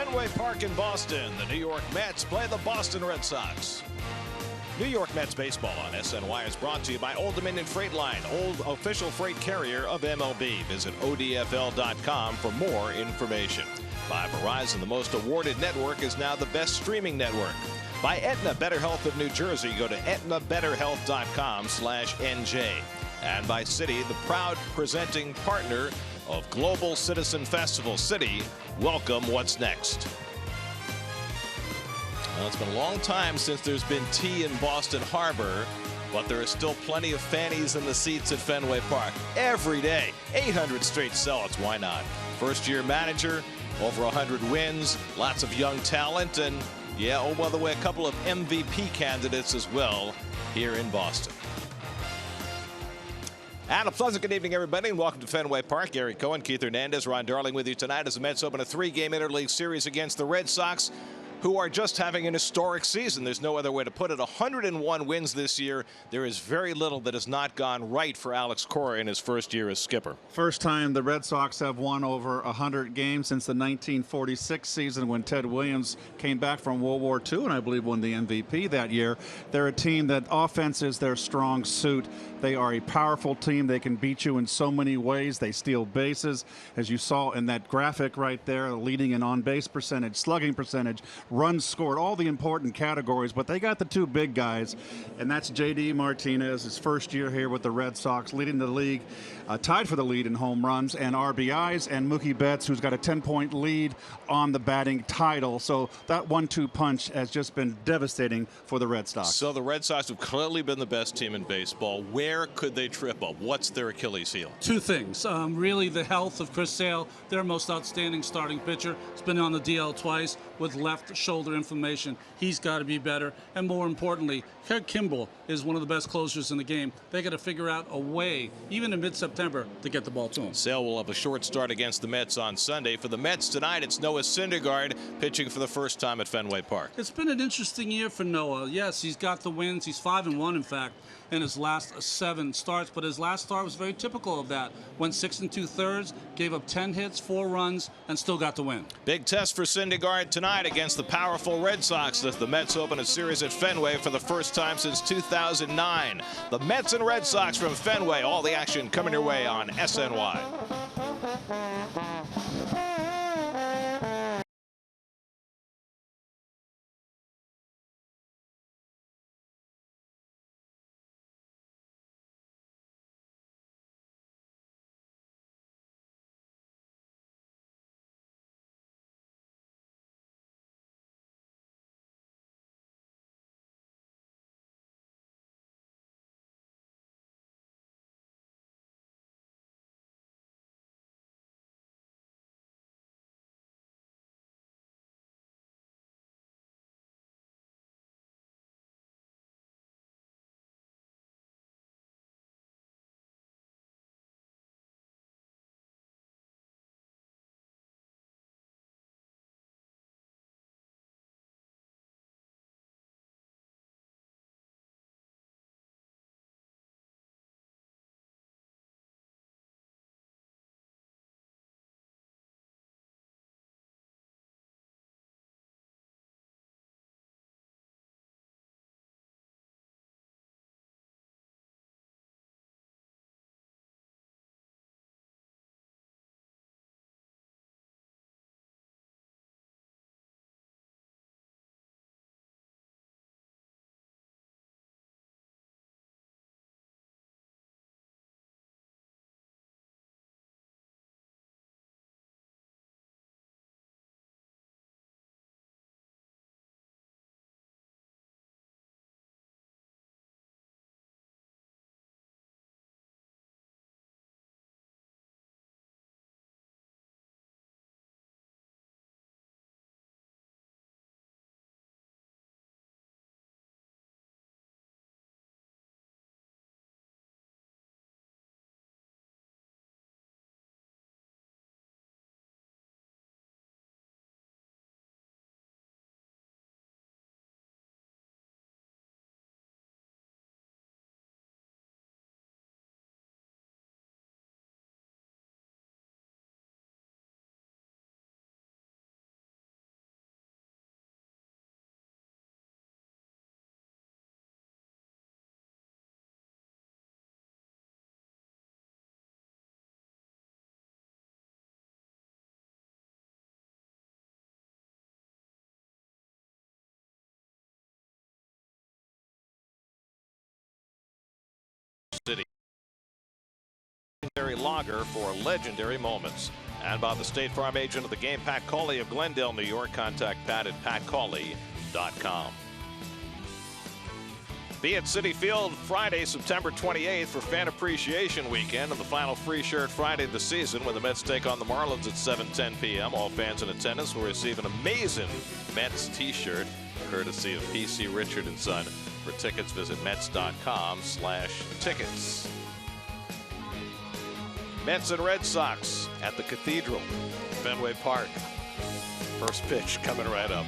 Fenway Park in Boston, the New York Mets play the Boston Red Sox. New York Mets baseball on SNY is brought to you by Old Dominion Freight Line, old official freight carrier of MLB. Visit odfl.com for more information. By Verizon, the most awarded network is now the best streaming network. By Aetna Better Health of New Jersey, go to aetnabetterhealth.com/NJ. And by Citi, the proud presenting partner of Global Citizen Festival. Citi, welcome What's Next. Well, it's been a long time since there's been tea in Boston Harbor, but there are still plenty of fannies in the seats at Fenway Park. Every day, 800 straight sellouts, why not? First-year manager, over 100 wins, lots of young talent, and yeah, oh, by the way, a couple of MVP candidates as well here in Boston. And a pleasant good evening, everybody, and welcome to Fenway Park. Gary Cohen, Keith Hernandez, Ron Darling with you tonight as the Mets open a three-game interleague series against the Red Sox, who are just having an historic season. There's no other way to put it. 101 wins this year. There is very little that has not gone right for Alex Cora in his first year as skipper. First time the Red Sox have won over 100 games since the 1946 season when Ted Williams came back from World War II and I believe won the MVP that year. They're a team that offense is their strong suit. They are a powerful team. They can beat you in so many ways. They steal bases, as you saw in that graphic right there, leading in on-base percentage, slugging percentage, runs scored, all the important categories. But they got the two big guys, and that's J.D. Martinez, his first year here with the Red Sox, leading the league, tied for the lead in home runs and RBIs, and Mookie Betts, who's got a 10-point lead on the batting title. So that 1-2 punch has just been devastating for the Red Sox. So the Red Sox have clearly been the best team in baseball. Where could they trip up? What's their Achilles heel? Two things. Really, the health of Chris Sale, their most outstanding starting pitcher. He's been on the DL twice with left shoulder inflammation. He's got to be better. And more importantly, Craig Kimbrell is one of the best closers in the game. They got to figure out a way, even in mid-September, to get the ball to him. Sale will have a short start against the Mets on Sunday. For the Mets tonight, it's Noah Syndergaard pitching for the first time at Fenway Park. It's been an interesting year for Noah. Yes, he's got the wins. He's 5-1, in fact, in his last 7 starts. But his last start was very typical of that. Went 6 2/3, gave up 10 hits, 4 runs, and still got the win. Big test for Syndergaard tonight against the powerful Red Sox as the Mets open a series at Fenway for the first time since 2009. The Mets and Red Sox from Fenway. All the action coming your way on SNY. Lager for legendary moments. And by the State Farm agent of the game, Pat Cauley of Glendale, New York. Contact Pat at patcauley.com. Be at Citi Field Friday, September 28th for Fan Appreciation Weekend and the final free shirt Friday of the season when the Mets take on the Marlins at 7:10 p.m. All fans in attendance will receive an amazing Mets t-shirt courtesy of PC Richard & Son. For tickets, visit Mets.com/tickets. Mets and Red Sox at the Cathedral, Fenway Park. First pitch coming right up.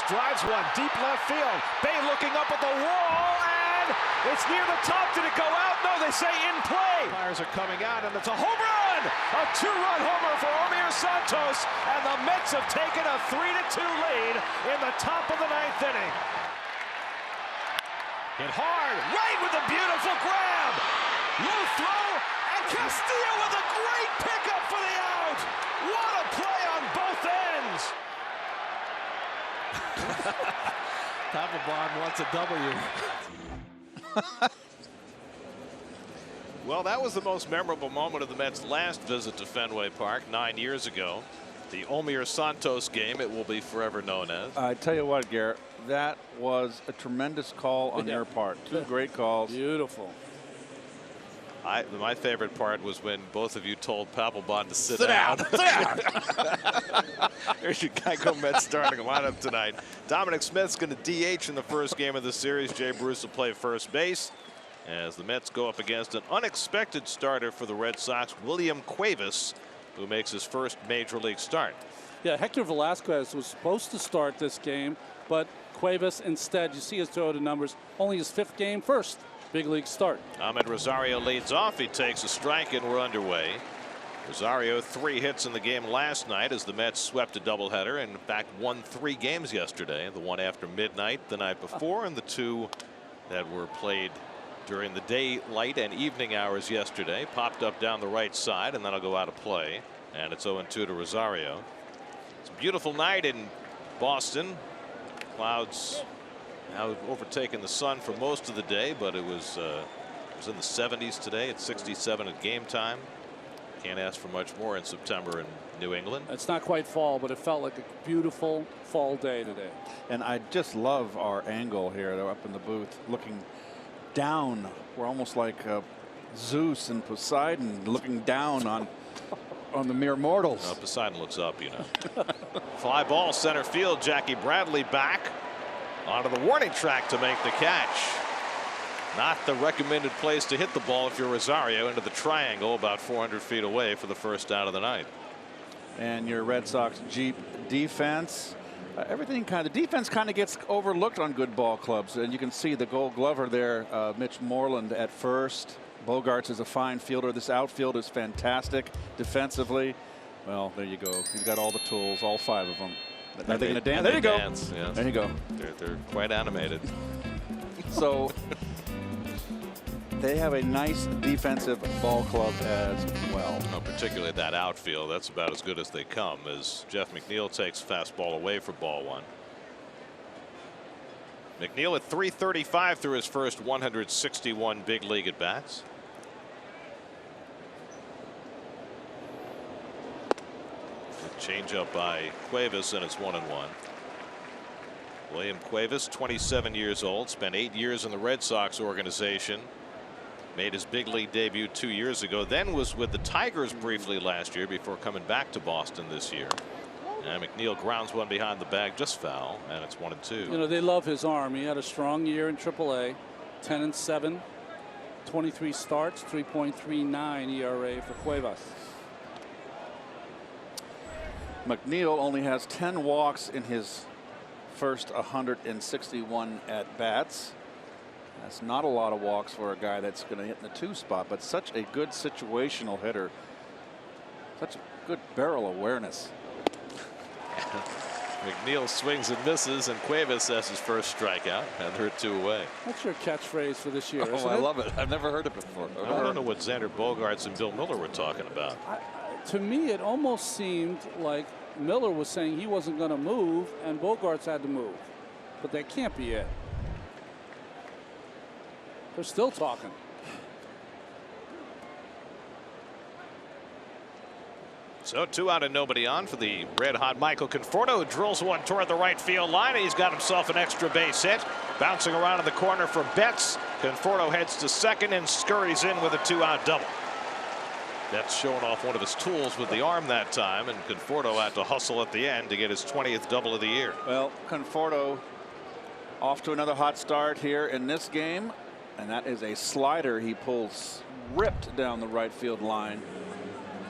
Drives one deep left field. Bay looking up at the wall, and it's near the top. Did it go out? No, they say in play. Fires are coming out, and it's a home run! A two-run homer for Omir Santos, and the Mets have taken a 3-2 lead in the top of the ninth inning. Hit hard, right with a beautiful grab. Low throw, and Castillo with a great pickup for the out. What a play on both ends. Papelbon wants a W. Well, that was the most memorable moment of the Mets' last visit to Fenway Park 9 years ago. The Omir Santos game, it will be forever known as. I tell you what, Garrett, that was a tremendous call on your part. Two great calls. Beautiful. My favorite part was when both of you told Papelbon to sit down. Sit down. There's your Geico Mets starting lineup tonight. Dominic Smith's going to DH in the first game of the series. Jay Bruce will play first base as the Mets go up against an unexpected starter for the Red Sox, William Cuevas, who makes his first major league start. Yeah, Hector Velasquez was supposed to start this game, but Cuevas instead, you see his total numbers, only his 5th game, first big league start. Ahmed Rosario leads off. He takes a strike and we're underway. Rosario 3 hits in the game last night as the Mets swept a doubleheader and in fact won 3 games yesterday. The one after midnight the night before and the 2 that were played during the daylight and evening hours yesterday. Popped up down the right side and that'll go out of play. And it's 0-2 to Rosario. As beautiful night in Boston. Clouds now overtaking the sun for most of the day, but it was in the 70s today. It's 67 at game time. Can't ask for much more in September in New England. It's not quite fall, but it felt like a beautiful fall day today. And I just love our angle here. They're up in the booth looking down. We're almost like Zeus and Poseidon looking down on the mere mortals. No, Poseidon looks up, you know. Fly ball center field. Jackie Bradley back onto the warning track to make the catch. Not the recommended place to hit the ball if you're Rosario, into the triangle about 400 feet away for the first out of the night. And your Red Sox Jeep defense. Everything the defense kind of gets overlooked on good ball clubs. And you can see the Gold Glover there, Mitch Moreland at first. Bogarts is a fine fielder. This outfield is fantastic defensively. Well, there you go. He's got all the tools, all 5 of them. Are they going to dance? There you go. Dance, yes. There you go. They're quite animated. So they have a nice defensive ball club as well. Oh, particularly that outfield. That's about as good as they come, as Jeff McNeil takes fastball away for ball 1. McNeil at .335 through his first 161 big league at bats. Change up by Cuevas, and it's 1-1. William Cuevas, 27 years old, spent 8 years in the Red Sox organization. Made his big league debut 2 years ago, then was with the Tigers briefly last year before coming back to Boston this year. And McNeil grounds one behind the bag, just foul, and it's 1-2. You know, they love his arm. He had a strong year in AAA, 10-7, 23 starts, 3.39 ERA for Cuevas. McNeil only has 10 walks in his first 161 at bats. That's not a lot of walks for a guy that's going to hit in the 2 spot, but such a good situational hitter. Such a good barrel awareness. McNeil swings and misses, and Cuevas has his first strikeout, and they're 2 away. That's your catchphrase for this year. Oh, I love it. I've never heard it before. I don't know what Xander Bogaerts and Bill Miller were talking about. To me, it almost seemed like Miller was saying he wasn't going to move, and Bogaerts had to move. But that can't be it. They're still talking. So 2 out and nobody on for the red-hot Michael Conforto, who drills one toward the right field line, and he's got himself an extra base hit. Bouncing around in the corner for Betts. Conforto heads to second and scurries in with a 2-out double. Betts showing off one of his tools with the arm that time, and Conforto had to hustle at the end to get his 20th double of the year. Well, Conforto off to another hot start here in this game, and that is a slider he pulls ripped down the right field line.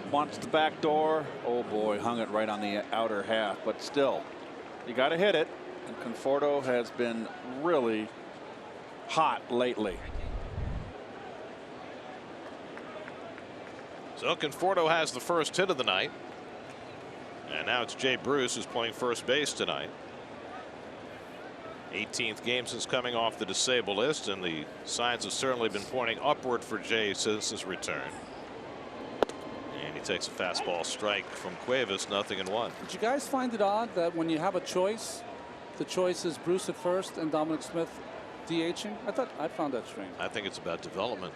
Wants the back door. Oh boy, hung it right on the outer half, but still, you got to hit it. And Conforto has been really hot lately. So Conforto has the first hit of the night, and now it's Jay Bruce who's playing first base tonight. 18th game since coming off the disabled list, and the signs have certainly been pointing upward for Jay since his return. And he takes a fastball strike from Cuevas, 0-1. Did you guys find it odd that when you have a choice, the choice is Bruce at first and Dominic Smith DHing? I found that strange. I think it's about development.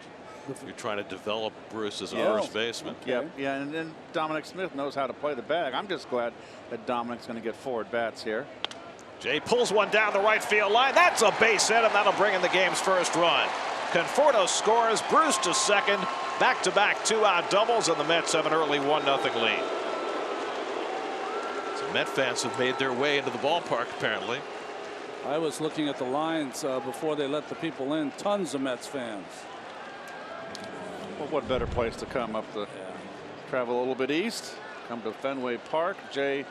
You're trying to develop Bruce as a Yeah. first baseman. Okay. Yeah, and then Dominic Smith knows how to play the bag. I'm just glad that Dominic's going to get forward bats here. Jay pulls one down the right field line. That's a base hit, and that'll bring in the game's first run. Conforto scores. Bruce to second. Back-to-back 2-out doubles, and the Mets have an early 1-0 lead. Some Met fans have made their way into the ballpark, apparently. I was looking at the lines before they let the people in. Tons of Mets fans. Well, what better place to come up the travel a little bit east, come to Fenway Park. Jay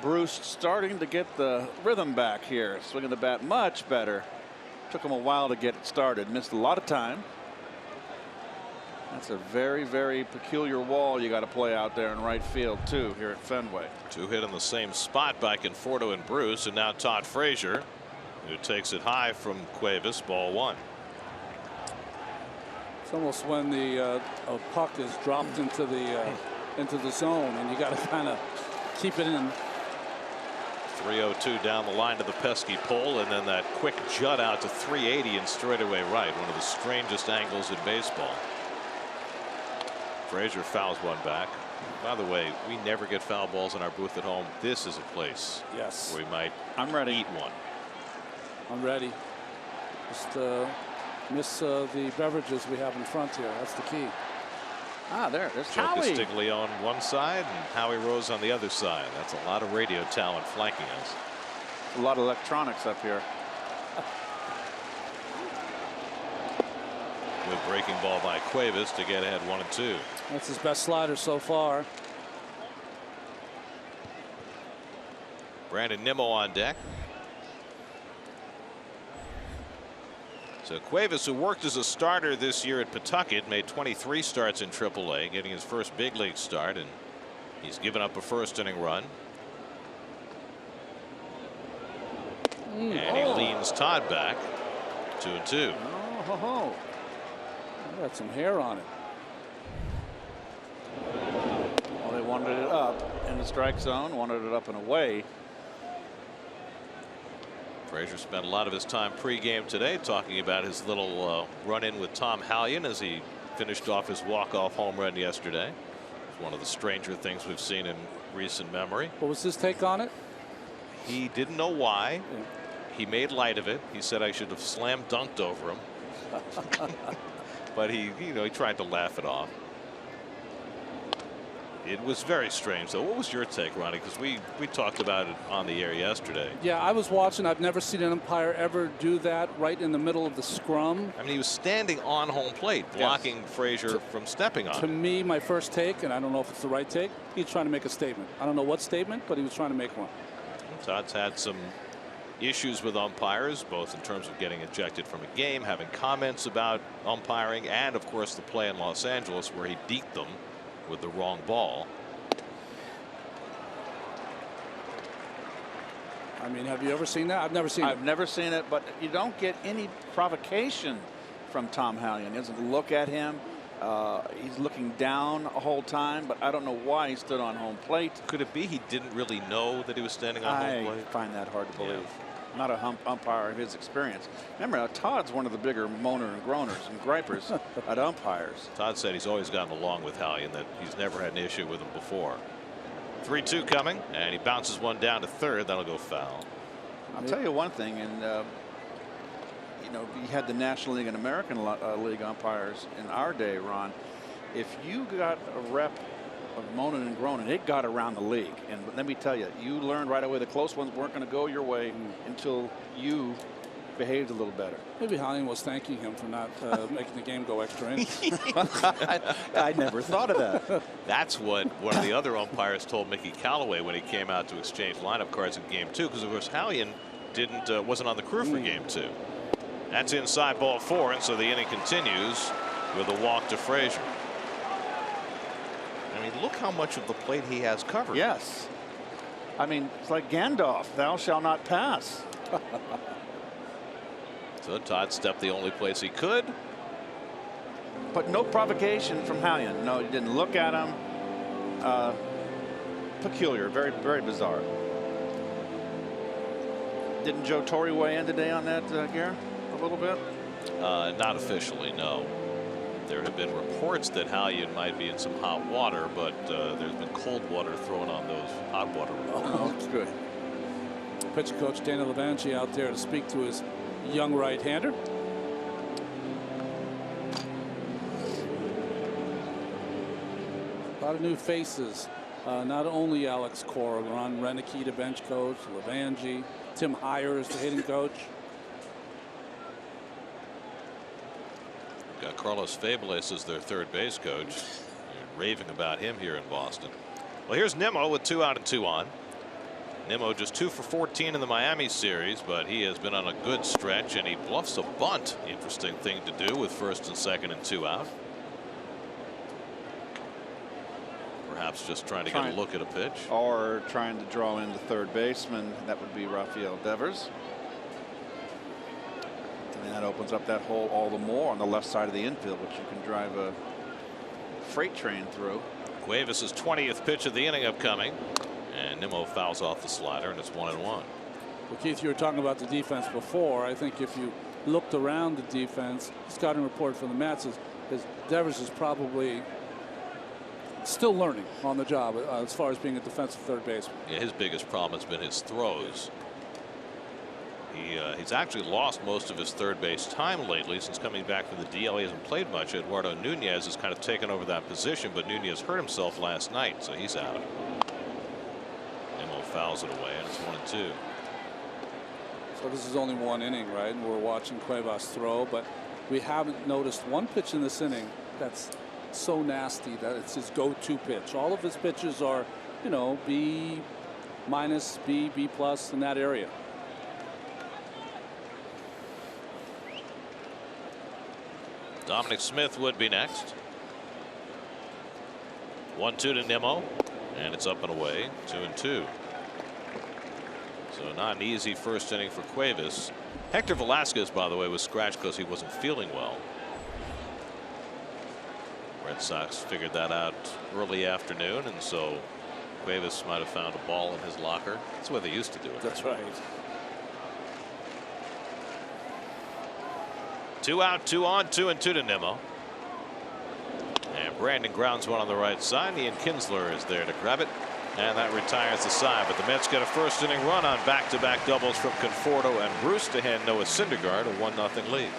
Bruce starting to get the rhythm back here, swinging the bat much better. Took him a while to get it started, missed a lot of time. That's a very, very peculiar wall you got to play out there in right field too here at Fenway. 2 hit in the same spot by Conforto and Bruce, and now Todd Frazier, who takes it high from Cuevas, ball 1. It's almost when the a puck is dropped into the zone, and you got to kind of keep it in 302 down the line to the pesky pole, and then that quick jut out to 380 and straightaway right. One of the strangest angles in baseball. Frazier fouls one back. By the way, we never get foul balls in our booth at home. This is a place where we might eat one. I'm ready. Just miss the beverages we have in front here. That's the key. There's Joe Howie. Castiglione on one side and Howie Rose on the other side. That's a lot of radio talent flanking us. A lot of electronics up here. Good breaking ball by Cuevas to get ahead 1-2. That's his best slider so far. Brandon Nimmo on deck. So Cuevas, who worked as a starter this year at Pawtucket, made 23 starts in AAA, getting his first big league start, and he's given up a first inning run. And he leans Todd back. 2-2. Got some hair on it. Well, they wanted it up in the strike zone, wanted it up and away. Frazier spent a lot of his time pregame today talking about his little run-in with Tom Hallion as he finished off his walk-off home run yesterday. It's one of the stranger things we've seen in recent memory. What was his take on it? He didn't know why. He made light of it. He said I should have slam dunked over him. But he tried to laugh it off. It was very strange, though. What was your take, Ronnie? Because we talked about it on the air yesterday. Yeah, I was watching. I've never seen an umpire ever do that right in the middle of the scrum. I mean, he was standing on home plate, blocking Frazier from stepping on. To me, my first take, and I don't know if it's the right take, he's trying to make a statement. I don't know what statement, but he was trying to make one. Todd's had some issues with umpires, both in terms of getting ejected from a game, having comments about umpiring, and of course the play in Los Angeles where he deked them with the wrong ball. I mean, have you ever seen that? I've never seen it. I've never seen it, but you don't get any provocation from Tom Hallion. He doesn't look at him. He's looking down a whole time, but I don't know why he stood on home plate. Could it be he didn't really know that he was standing on home plate? I find that hard to believe. Not a umpire of his experience. Remember, Todd's one of the bigger moaner and groaners and gripers at umpires. Todd said he's always gotten along with Hallion, that he's never had an issue with him before. 3-2 coming, and he bounces one down to third. That'll go foul. I'll tell you one thing, and you had the National League and American League umpires in our day, Ron. If you got a rep of moaning and groaning, it got around the league. And let me tell you, you learned right away the close ones weren't going to go your way until you behaved a little better. Maybe Hallion was thanking him for not making the game go extra innings. I never thought of that. That's what one of the other umpires told Mickey Callaway when he came out to exchange lineup cards in game 2, because of course Hallion wasn't on the crew for game 2. That's inside ball 4, and so the inning continues with a walk to Frazier. I mean, look how much of the plate he has covered. Yes. I mean, it's like Gandalf, thou shalt not pass. So Todd stepped the only place he could. But no provocation from Hallion. No, he didn't look at him. Peculiar, very, very bizarre. Didn't Joe Torre weigh in today on that, Gare, a little bit? Not officially, no. There have been reports that Hallion might be in some hot water, but there's been cold water thrown on those hot water reports. Oh, that's good. Pitcher coach Dana Levanchi out there to speak to his young right-hander. A lot of new faces. Not only Alex Cora, Ron Renicky, the bench coach, Levanchi, Tim Hires, the hitting coach. Got Carlos Fables as their third base coach. You're raving about him here in Boston. Well, here's Nimmo with 2 out and 2 on. Nimmo just 2 for 14 in the Miami series, but he has been on a good stretch, and he bluffs a bunt. Interesting thing to do with first and second and 2 out. Perhaps just trying to get a look at a pitch. Or trying to draw in the third baseman. That would be Rafael Devers. And that opens up that hole all the more on the left side of the infield, which you can drive a freight train through. Cuevas' 20th pitch of the inning upcoming. And Nimmo fouls off the slider, and it's 1-1. Well, Keith, you were talking about the defense before. I think if you looked around the defense, scouting report from the Mets is Devers is probably still learning on the job as far as being a defensive third baseman. Yeah, his biggest problem has been his throws. He's actually lost most of his third base time lately since coming back from the DL. He hasn't played much. Eduardo Nunez has kind of taken over that position, but Nunez hurt himself last night, so he's out. Nimmo fouls it away, and it's 1-2. So this is only one inning, right? And we're watching Cuevas throw, but we haven't noticed one pitch in this inning that's so nasty that it's his go-to pitch. All of his pitches are, you know, B minus, B plus in that area. Dominic Smith would be next. 1-2 to Nimmo, and it's up and away. 2-2. So not an easy first inning for Cuevas. Hector Velasquez, by the way, was scratched because he wasn't feeling well. Red Sox figured that out early afternoon, and so Cuevas might have found a ball in his locker. That's the way they used to do it. That's right. 2 out, 2 on, 2-2 to Nimmo. And Brandon grounds one on the right side. Ian Kinsler is there to grab it. And that retires the side. But the Mets get a first inning run on back-to-back doubles from Conforto and Bruce to hand Noah Syndergaard a 1-0 lead.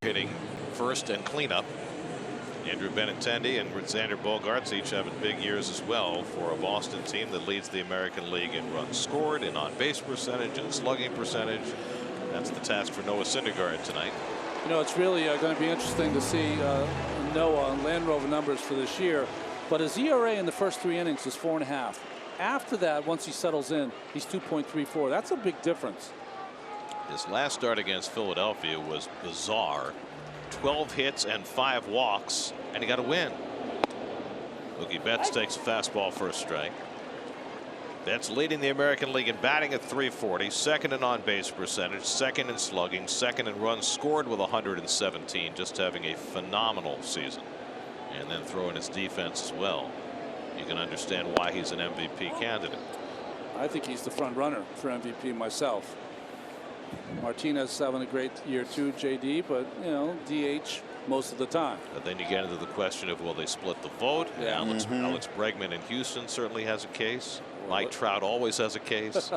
Hitting first and cleanup. Andrew Benintendi and Xander Bogaerts each having big years as well for a Boston team that leads the American League in runs scored, in on-base percentage, and slugging percentage. That's the task for Noah Syndergaard tonight. You know, it's really going to be interesting to see Noah and Land Rover numbers for this year. But his ERA in the first 3 innings is 4.5. After that, once he settles in, he's 2.34. That's a big difference. His last start against Philadelphia was bizarre. 12 hits and 5 walks, and he got a win. Mookie Betts takes a fastball for a strike. Betts leading the American League in batting at .340, second in on-base percentage, second in slugging, second in runs scored with 117, just having a phenomenal season. And then throw in his defense as well. You can understand why he's an MVP candidate. I think he's the front runner for MVP myself. Martinez having a great year too, JD, but you know, DH most of the time. But then you get into the question of will they split the vote? Yeah. Alex Bregman in Houston certainly has a case. Mike Trout always has a case.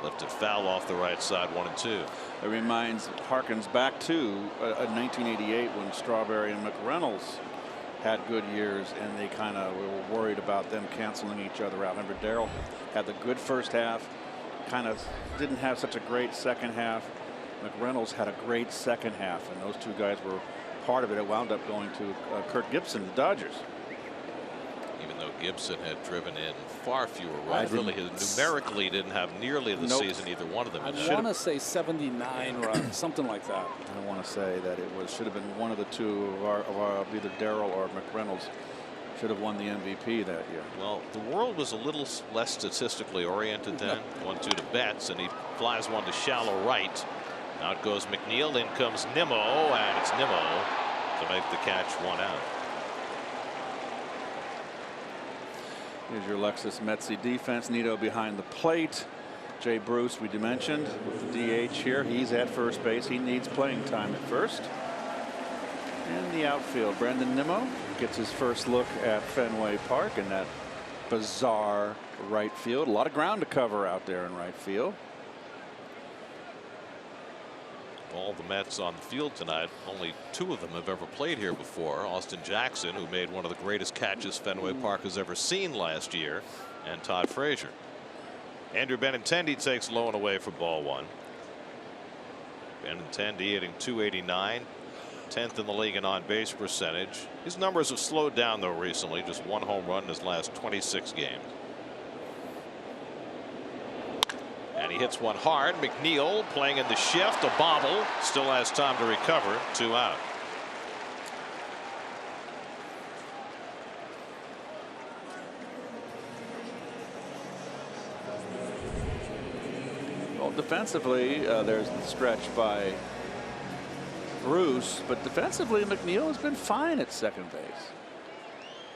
Lifted foul off the right side, 1-2. It harkens back to 1988 when Strawberry and McReynolds had good years, and they kind of were worried about them canceling each other out. Remember, Darryl had the good first half, kind of didn't have such a great second half. McReynolds had a great second half, and those two guys were part of it. It wound up going to Kirk Gibson, the Dodgers. Even though Gibson had driven in far fewer runs, really numerically didn't have nearly the season either one of them. I want to say 79 runs, something like that. I want to say that it should have been one of the two of either Darrell or McReynolds should have won the MVP that year. Well, the world was a little less statistically oriented then. 1-2 to Betts, and he flies one to shallow right. Out goes McNeil. In comes Nimmo, and it's Nimmo to make the catch, 1 out. Here's your Lexus Metzi defense. Nito behind the plate. Jay Bruce, we mentioned, with the DH here. He's at first base. He needs playing time at first. And the outfield, Brandon Nimmo gets his first look at Fenway Park in that bizarre right field. A lot of ground to cover out there in right field. All the Mets on the field tonight, only 2 of them have ever played here before. Austin Jackson, who made one of the greatest catches Fenway Park has ever seen last year, and Todd Frazier. Andrew Benintendi takes low and away for ball 1. Benintendi hitting .289, 10th in the league in on-base percentage. His numbers have slowed down though recently, just 1 home run in his last 26 games. And he hits one hard. McNeil playing in the shift, a bobble, still has time to recover, 2 out. Well, defensively, there's the stretch by Bruce, but defensively, McNeil has been fine at second base.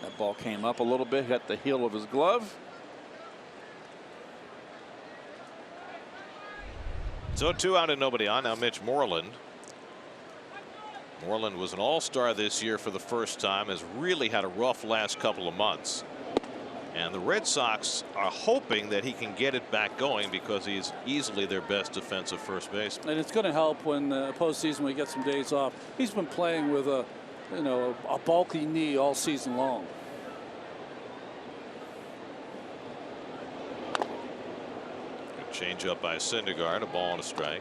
That ball came up a little bit, hit the heel of his glove. So 2 out and nobody on. Now Mitch Moreland. Moreland was an all-star this year for the first time, has really had a rough last couple of months. And the Red Sox are hoping that he can get it back going because he's easily their best defensive first baseman. And it's going to help when postseason we get some days off. He's been playing with a bulky knee all season long. Change up by Syndergaard, a ball and a strike.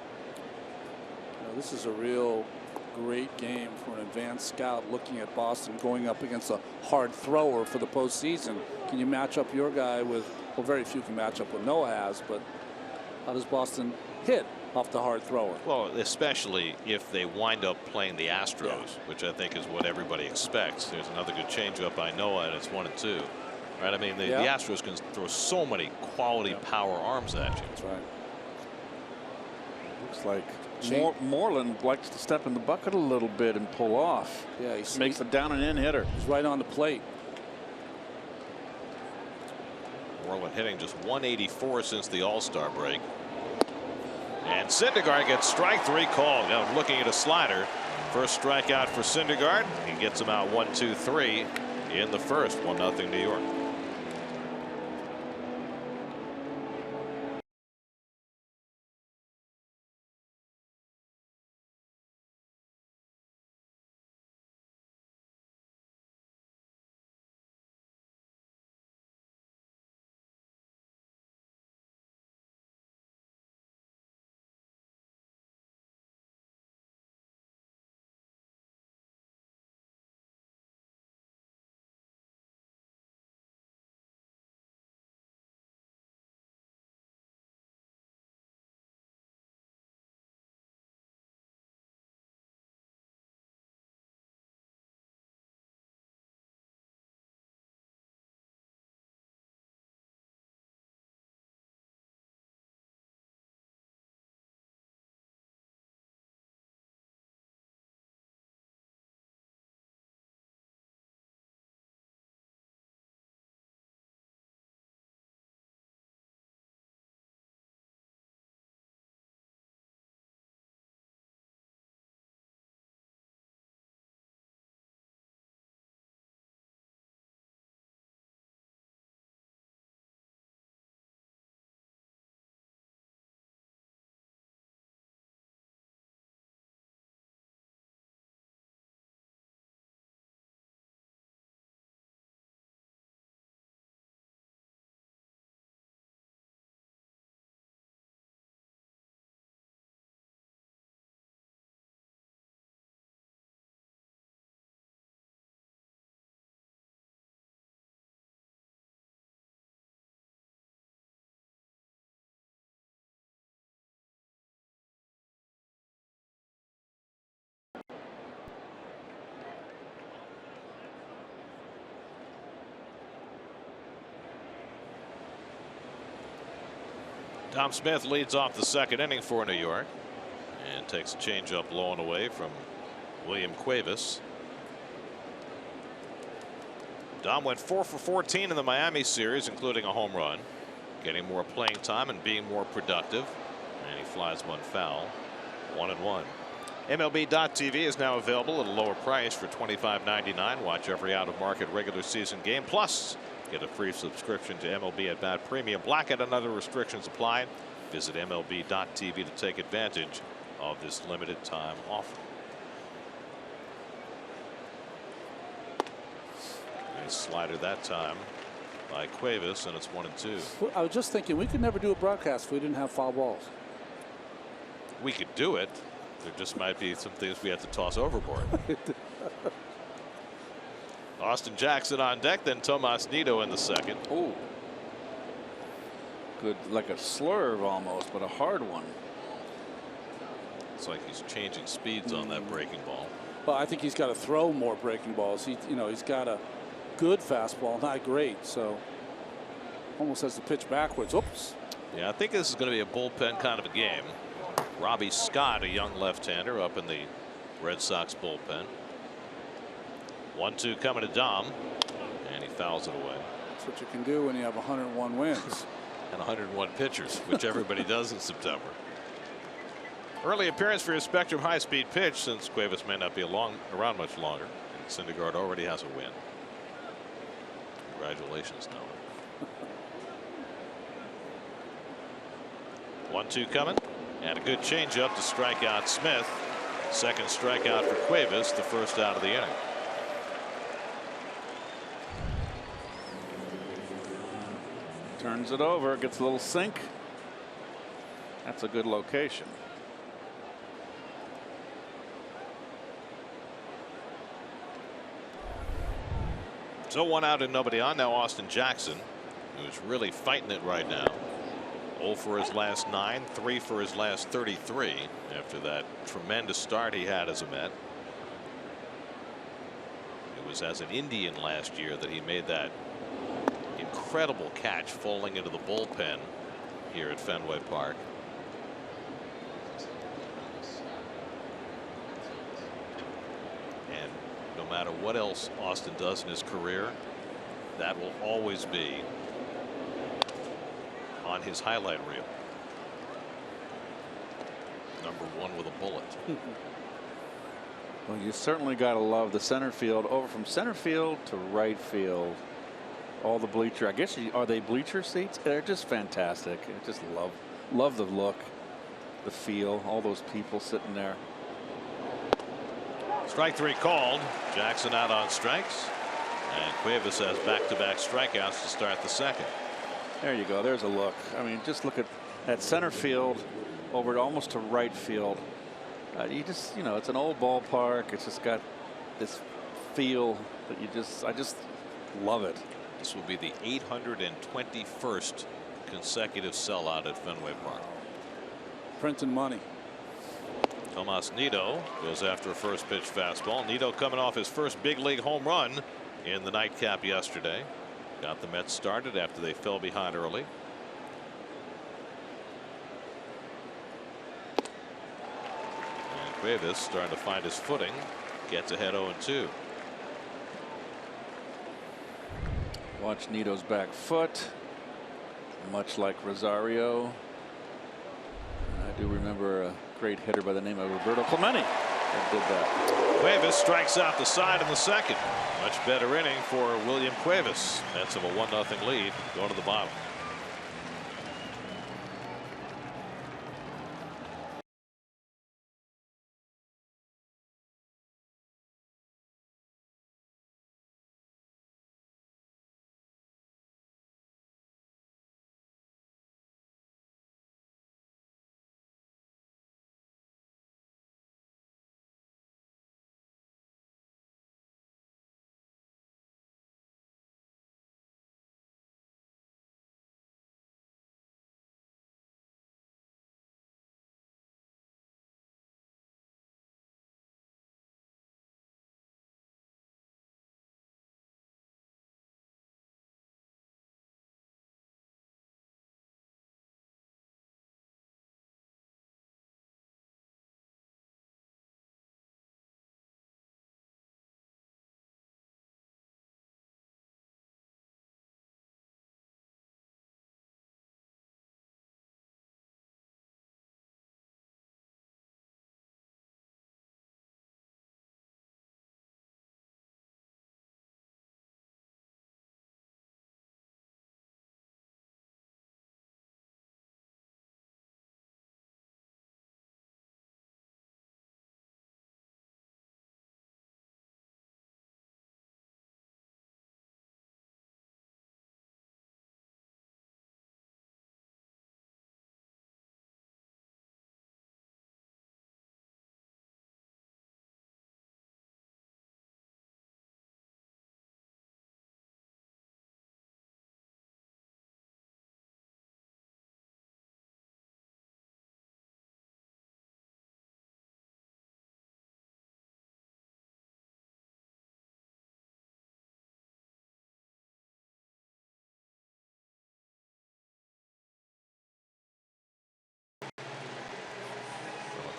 This is a real great game for an advanced scout looking at Boston going up against a hard thrower for the postseason. Can you match up your guy with, well, very few can match up what Noah has, but how does Boston hit off the hard thrower? Well, especially if they wind up playing the Astros, which I think is what everybody expects. There's another good changeup by Noah, and it's 1-2. Right, I mean, the Astros can throw so many quality power arms at you. That's right. Looks like Moreland likes to step in the bucket a little bit and pull off. Yeah, he makes a down and in hitter. He's right on the plate. Moreland hitting just 184 since the All-Star break. And Syndergaard gets strike 3 called. Now looking at a slider. First strikeout for Syndergaard. He gets him out 1-2-3 in the first. 1-0 New York. Dom Smith leads off the second inning for New York and takes a changeup low and away from William Cuevas. Dom went 4 for 14 in the Miami series, including a home run, getting more playing time and being more productive. And he flies one foul. 1-1. MLB.TV is now available at a lower price for $25.99. Watch every out-of-market regular season game. Plus, get a free subscription to MLB at Bat Premium. Blackout and other restrictions apply. Visit MLB.TV to take advantage of this limited time offer. Nice slider that time by Cuevas, and it's 1-2. I was just thinking we could never do a broadcast if we didn't have foul balls. We could do it. There just might be some things we have to toss overboard. Austin Jackson on deck, then Tomas Nido in the second. Oh, good, like a slurve almost, but a hard one. It's like he's changing speeds on that breaking ball. Well, I think he's got to throw more breaking balls. He's got a good fastball, not great, so almost has to pitch backwards. Oops. Yeah, I think this is going to be a bullpen kind of a game. Robbie Scott, a young left-hander, up in the Red Sox bullpen. 1-2 coming to Dom, and he fouls it away. That's what you can do when you have 101 wins. And 101 pitchers, which everybody does in September. Early appearance for his Spectrum high-speed pitch, since Cuevas may not be around much longer. And Syndergaard already has a win. Congratulations, Noah. 1-2 coming, and a good changeup to strike out Smith. Second strikeout for Cuevas, the first out of the inning. Turns it over, gets a little sink. That's a good location. So 1 out and nobody on. Now Austin Jackson, who's really fighting it right now. 0 for his last 9, 3 for his last 33 after that tremendous start he had as a Met. It was as an Indian last year that he made that incredible catch falling into the bullpen here at Fenway Park. And no matter what else Austin does in his career, that will always be on his highlight reel. #1 with a bullet. Well, you certainly got to love the center field. Over from center field to right field. All the bleacher, I guess, are they bleacher seats? They're just fantastic. I just love the look, the feel, all those people sitting there. Strike 3 called. Jackson out on strikes, and Cuevas has back-to-back strikeouts to start the second. There you go. There's a look. I mean, just look at that center field over almost to right field. It's an old ballpark. It's just got this feel that I just love it. This will be the 821st consecutive sellout at Fenway Park. Printing money. Tomas Nido goes after a first pitch fastball. Nido coming off his first big league home run in the nightcap yesterday. Got the Mets started after they fell behind early. And Cuevas starting to find his footing. Gets ahead 0-2. Watch Nido's back foot, much like Rosario. I do remember a great hitter by the name of Roberto Clemente that did that. Cuevas strikes out the side in the second. Much better inning for William Cuevas. Mets have a 1-0 lead going to the bottom.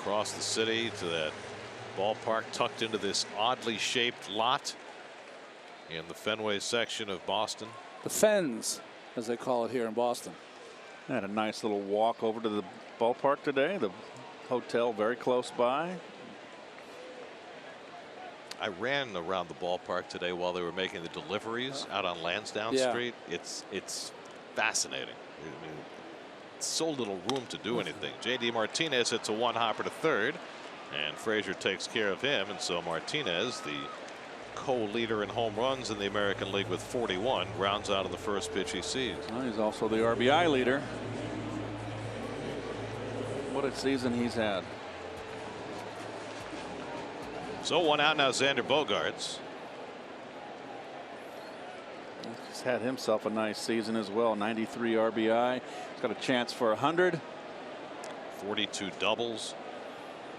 across the city to that ballpark tucked into this oddly shaped lot in the Fenway section of Boston. The Fens, as they call it here in Boston. I had a nice little walk over to the ballpark today. The hotel very close by. I ran around the ballpark today while they were making the deliveries out on Lansdowne Street. It's fascinating. I mean, so little room to do anything. J.D. Martinez hits a one-hopper to third, and Frazier takes care of him, and so Martinez, the co-leader in home runs in the American League with 41, grounds out of the first pitch he sees. Well, he's also the RBI leader. What a season he's had. So one out now, Xander Bogaerts. He's had himself a nice season as well. 93 RBI. He's got a chance for 100. 42 doubles.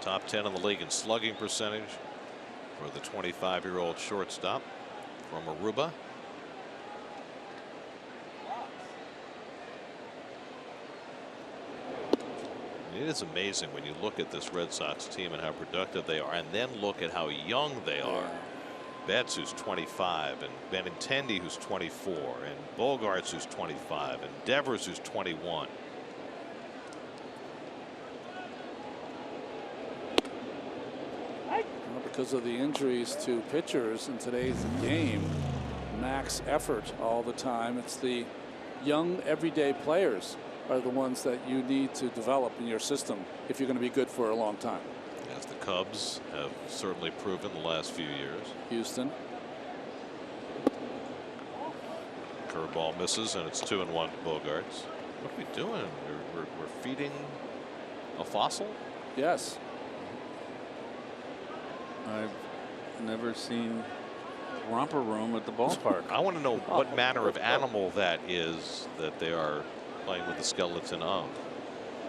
Top 10 in the league in slugging percentage for the 25-year-old shortstop from Aruba. It is amazing when you look at this Red Sox team and how productive they are, and then look at how young they are. Betts, who's 25, and Benintendi, who's 24, and Bogaerts, who's 25, and Devers, who's 21. Because of the injuries to pitchers in today's game, max effort all the time. It's the young everyday players are the ones that you need to develop in your system if you're going to be good for a long time. As the Cubs have certainly proven the last few years. Houston. Curveball misses, and it's 2-1 to Bogaerts. What are we doing? We're feeding a fossil? Yes. I've never seen romper room at the ballpark. I want to know what manner of animal that is that they are playing with the skeleton of.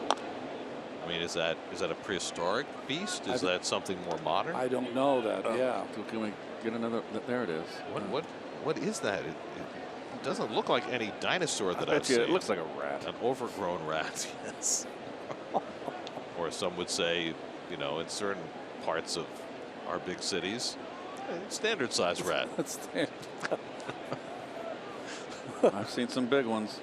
I mean, is that a prehistoric beast? Is that something more modern? I don't know that. Yeah. So can we get another? There it is. What is that? It doesn't look like any dinosaur that I've seen. It looks like a rat. An overgrown rat. Yes. Or some would say, you know, in certain parts of our big cities, standard size rat. I've seen some big ones.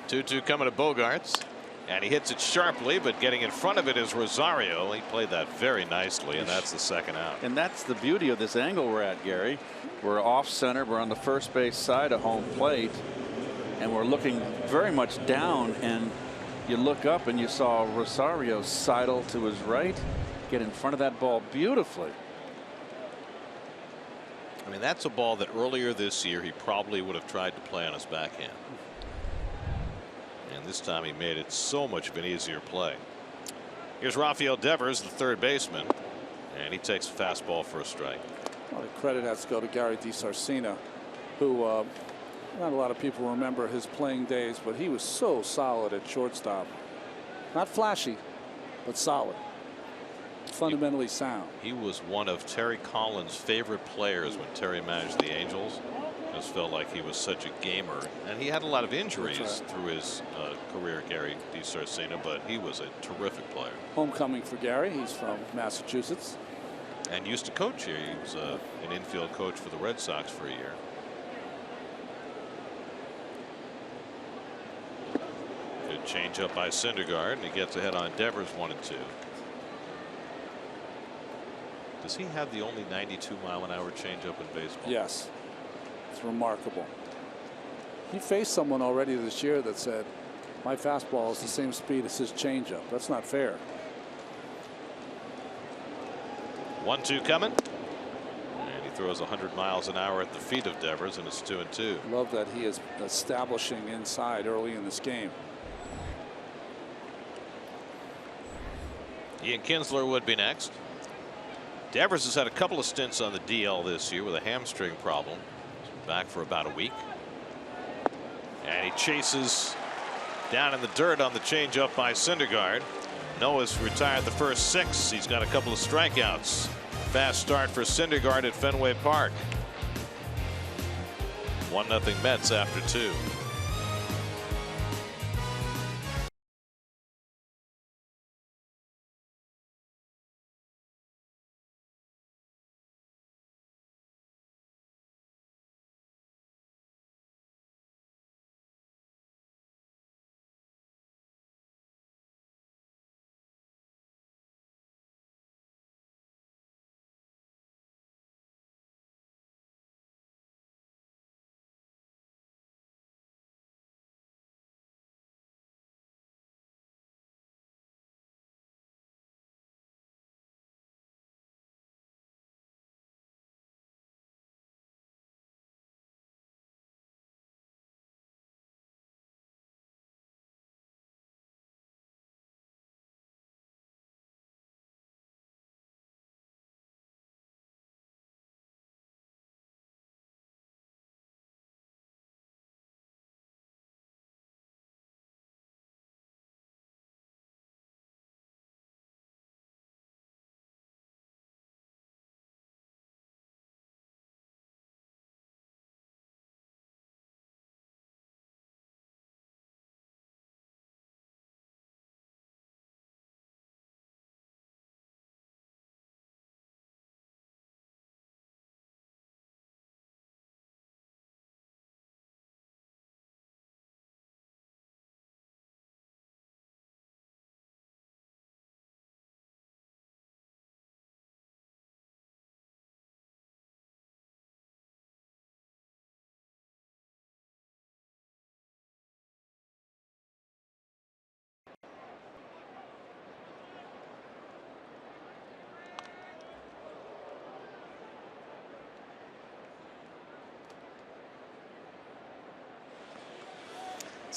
2-2 coming to Bogaerts, and he hits it sharply, but getting in front of it is Rosario. He played that very nicely, and that's the second out. And that's the beauty of this angle rat, Gary. We're off center. We're on the first base side of home plate, and we're looking very much down, and you look up and you saw Rosario sidle to his right, get in front of that ball beautifully. I mean, that's a ball that earlier this year he probably would have tried to play on his backhand. And this time he made it so much of an easier play. Here's Rafael Devers, the third baseman, and he takes a fastball for a strike. Well, the credit has to go to Gary DiSarcina, who not a lot of people remember his playing days, but he was so solid at shortstop. Not flashy, but solid. Fundamentally sound. He was one of Terry Collins' favorite players when Terry managed the Angels. Just felt like he was such a gamer, and he had a lot of injuries through his career, Gary DiSarcina, but he was a terrific player. Homecoming for Gary. He's from Massachusetts and used to coach here. He was an infield coach for the Red Sox for a year. Good change up by Syndergaard, and he gets ahead on Devers 1-2. Does he have the only 92-mile-an-hour changeup in baseball? Yes. It's remarkable. He faced someone already this year that said, my fastball is the same speed as his changeup. That's not fair. 1-2 coming. And he throws 100 miles an hour at the feet of Devers, and it's 2-2. Love that he is establishing inside early in this game. Ian Kinsler would be next. Devers has had a couple of stints on the DL this year with a hamstring problem. He's been back for about a week. And he chases down in the dirt on the changeup by Syndergaard. Noah's retired the first 6. He's got a couple of strikeouts. Fast start for Syndergaard at Fenway Park. 1-0 Mets after 2.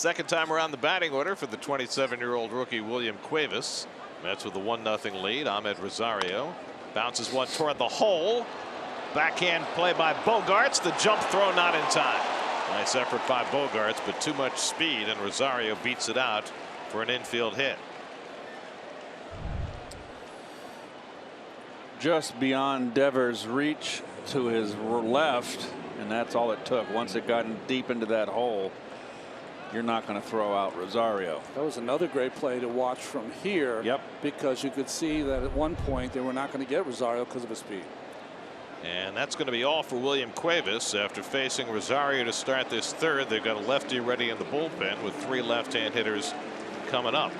Second time around the batting order for the 27-year-old rookie William Cuevas. Mets with a 1-0 lead. Ahmed Rosario bounces one toward the hole. Backhand play by Bogarts. The jump throw not in time. Nice effort by Bogarts, but too much speed, and Rosario beats it out for an infield hit. Just beyond Devers' reach to his left, and that's all it took. Once it got deep into that hole, you're not going to throw out Rosario. That was another great play to watch from here. Yep. Because you could see that at one point they were not going to get Rosario because of his speed. And that's going to be all for William Cuevas after facing Rosario to start this third. They've got a lefty ready in the bullpen with 3 left-hand hitters coming up.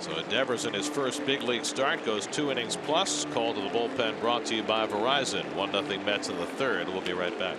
So Devers in his first big league start goes 2 innings plus. Call to the bullpen brought to you by Verizon. 1-0 Mets in the third. We'll be right back.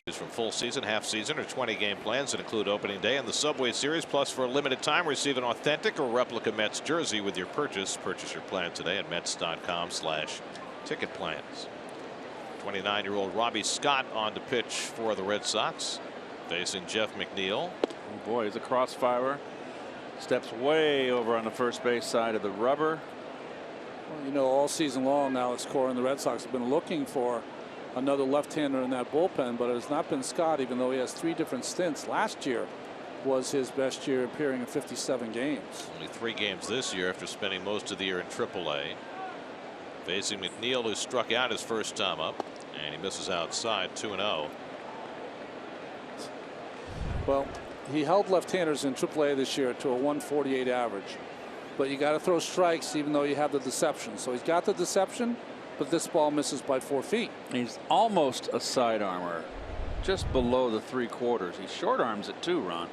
Choose from full season, half season, or 20-game plans that include opening day and the Subway Series. Plus, for a limited time, receive an authentic or replica Mets jersey with your purchase. Purchase your plan today at Mets.com/ticket plans. 29-year-old Robbie Scott on to pitch for the Red Sox, facing Jeff McNeil. Oh boy, he's a crossfire. Steps way over on the first base side of the rubber. Well, you know, all season long, Alex Cora and the Red Sox have been looking for another left-hander in that bullpen, but it has not been Scott, even though he has 3 different stints. Last year was his best year, appearing in 57 games. Only 3 games this year after spending most of the year in AAA. Facing McNeil, who struck out his first time up, and he misses outside. 2-0. Well, he held left-handers in AAA this year to a 148 average, but you got to throw strikes even though you have the deception. So he's got the deception, but this ball misses by 4 feet. He's almost a side armor, just below the 3/4. He short arms it too, Ron.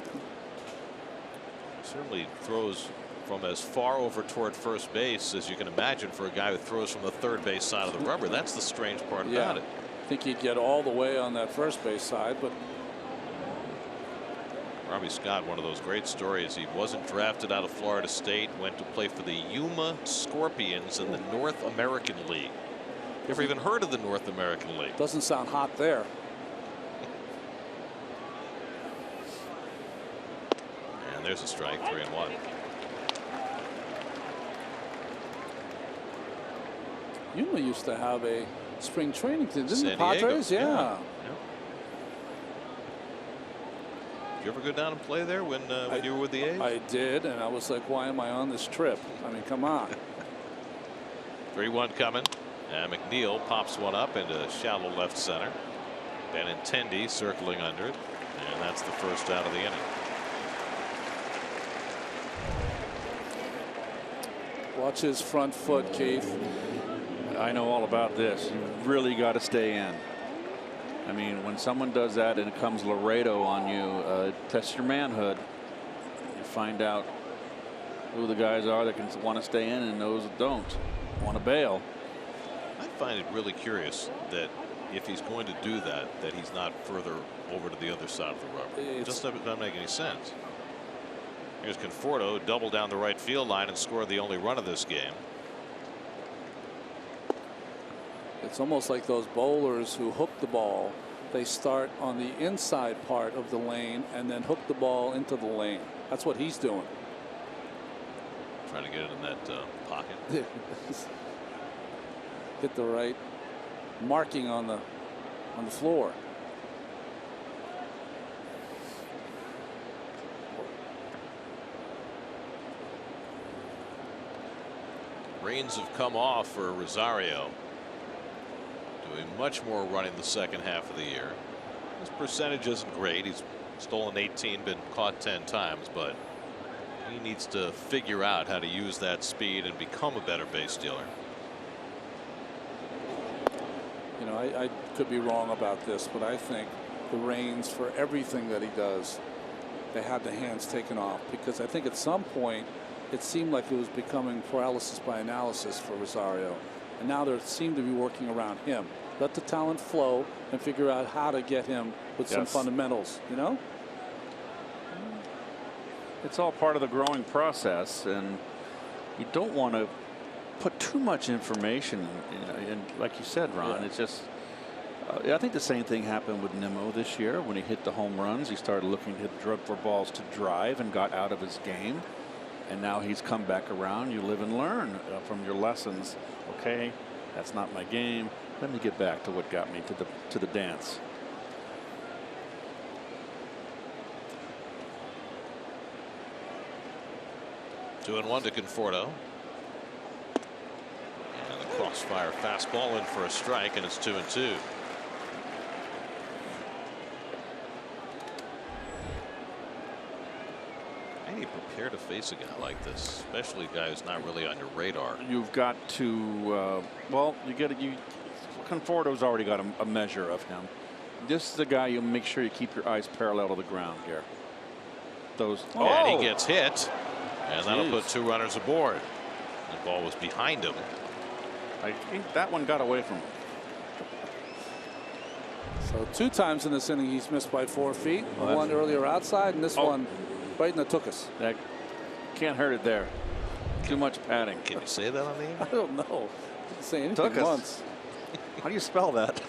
Certainly throws from as far over toward first base as you can imagine for a guy who throws from the third base side of the rubber. That's the strange part about it. I think he'd get all the way on that first base side, but Robbie Scott, one of those great stories. He wasn't drafted out of Florida State, went to play for the Yuma Scorpions in the North American League. You ever even heard of the North American League? Doesn't sound hot there. And there's a strike, 3-1. Yuma used to have a spring training team, didn't the San Diego. Padres? Yeah. Did you ever go down and play there when you were with the A's? I did, and I was like, why am I on this trip? I mean, come on. 3-1 coming, And McNeil pops one up into shallow left center. Benintendi circling under it. And that's the first out of the inning. Watch his front foot, Keith. I know all about this. You really got to stay in. I mean, when someone does that and it comes Laredo on you, test your manhood. You find out who the guys are that can want to stay in and those that don't want to bail. I find it really curious that if he's going to do that, that he's not further over to the other side of the rubber. It just doesn't make any sense. Here's Conforto, double down the right field line and scored the only run of this game. It's almost like those bowlers who hook the ball. They start on the inside part of the lane and then hook the ball into the lane. That's what he's doing. Trying to get it in that pocket. Get the right marking on the floor. Reins have come off for Rosario. Doing much more running the second half of the year. His percentage isn't great. He's stolen 18, been caught 10 times, but he needs to figure out how to use that speed and become a better base stealer. You know, I could be wrong about this, but I think the reins for everything that he does, they had the hands taken off, because I think at some point it seemed like it was becoming paralysis by analysis for Rosario. And now they seem to be working around him. Let the talent flow and figure out how to get him with some fundamentals, you know? It's all part of the growing process, and you don't want to put too much information in, like you said, Ron. It's just I think the same thing happened with Nimmo this year when he hit the home runs. He started looking for balls to drive and got out of his game. And now he's come back around. You live and learn from your lessons. Okay, that's not my game. Let me get back to what got me to the dance. Two and one to Conforto. And the crossfire fastball in for a strike, and it's 2-2. How do you prepare to face a guy like this, especially a guy who's not really on your radar? You've got to, well, Conforto's already got a measure of him. This is the guy you make sure you keep your eyes parallel to the ground here. And he gets hit, and that'll put 2 runners aboard. The ball was behind him. I think that one got away from him. So 2 times in this inning he's missed by 4 feet. One earlier outside, and this one right in the tuchus. That can't hurt it there. Too much padding. Can you say that on the air? I don't know. I didn't say anything once. How do you spell that?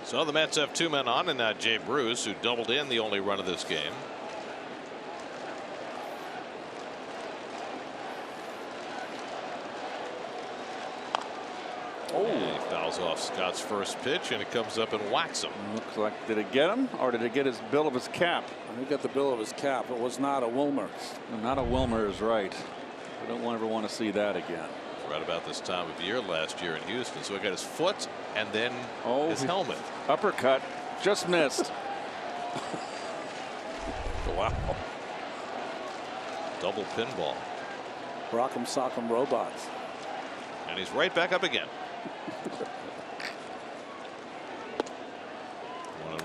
So the Mets have 2 men on, and now Jay Bruce, who doubled in the only run of this game. And he fouls off Scott's first pitch, and it comes up and whacks him. Looks like, did it get him, or did it get his bill of his cap? He got the bill of his cap. It was not a Wilmer. Not a Wilmer is right. We don't ever want to see that again. Right about this time of year last year in Houston. So he got his foot and then his helmet. Uppercut, just missed. Wow. Double pinball. Rock'em sock'em robots. And he's right back up again.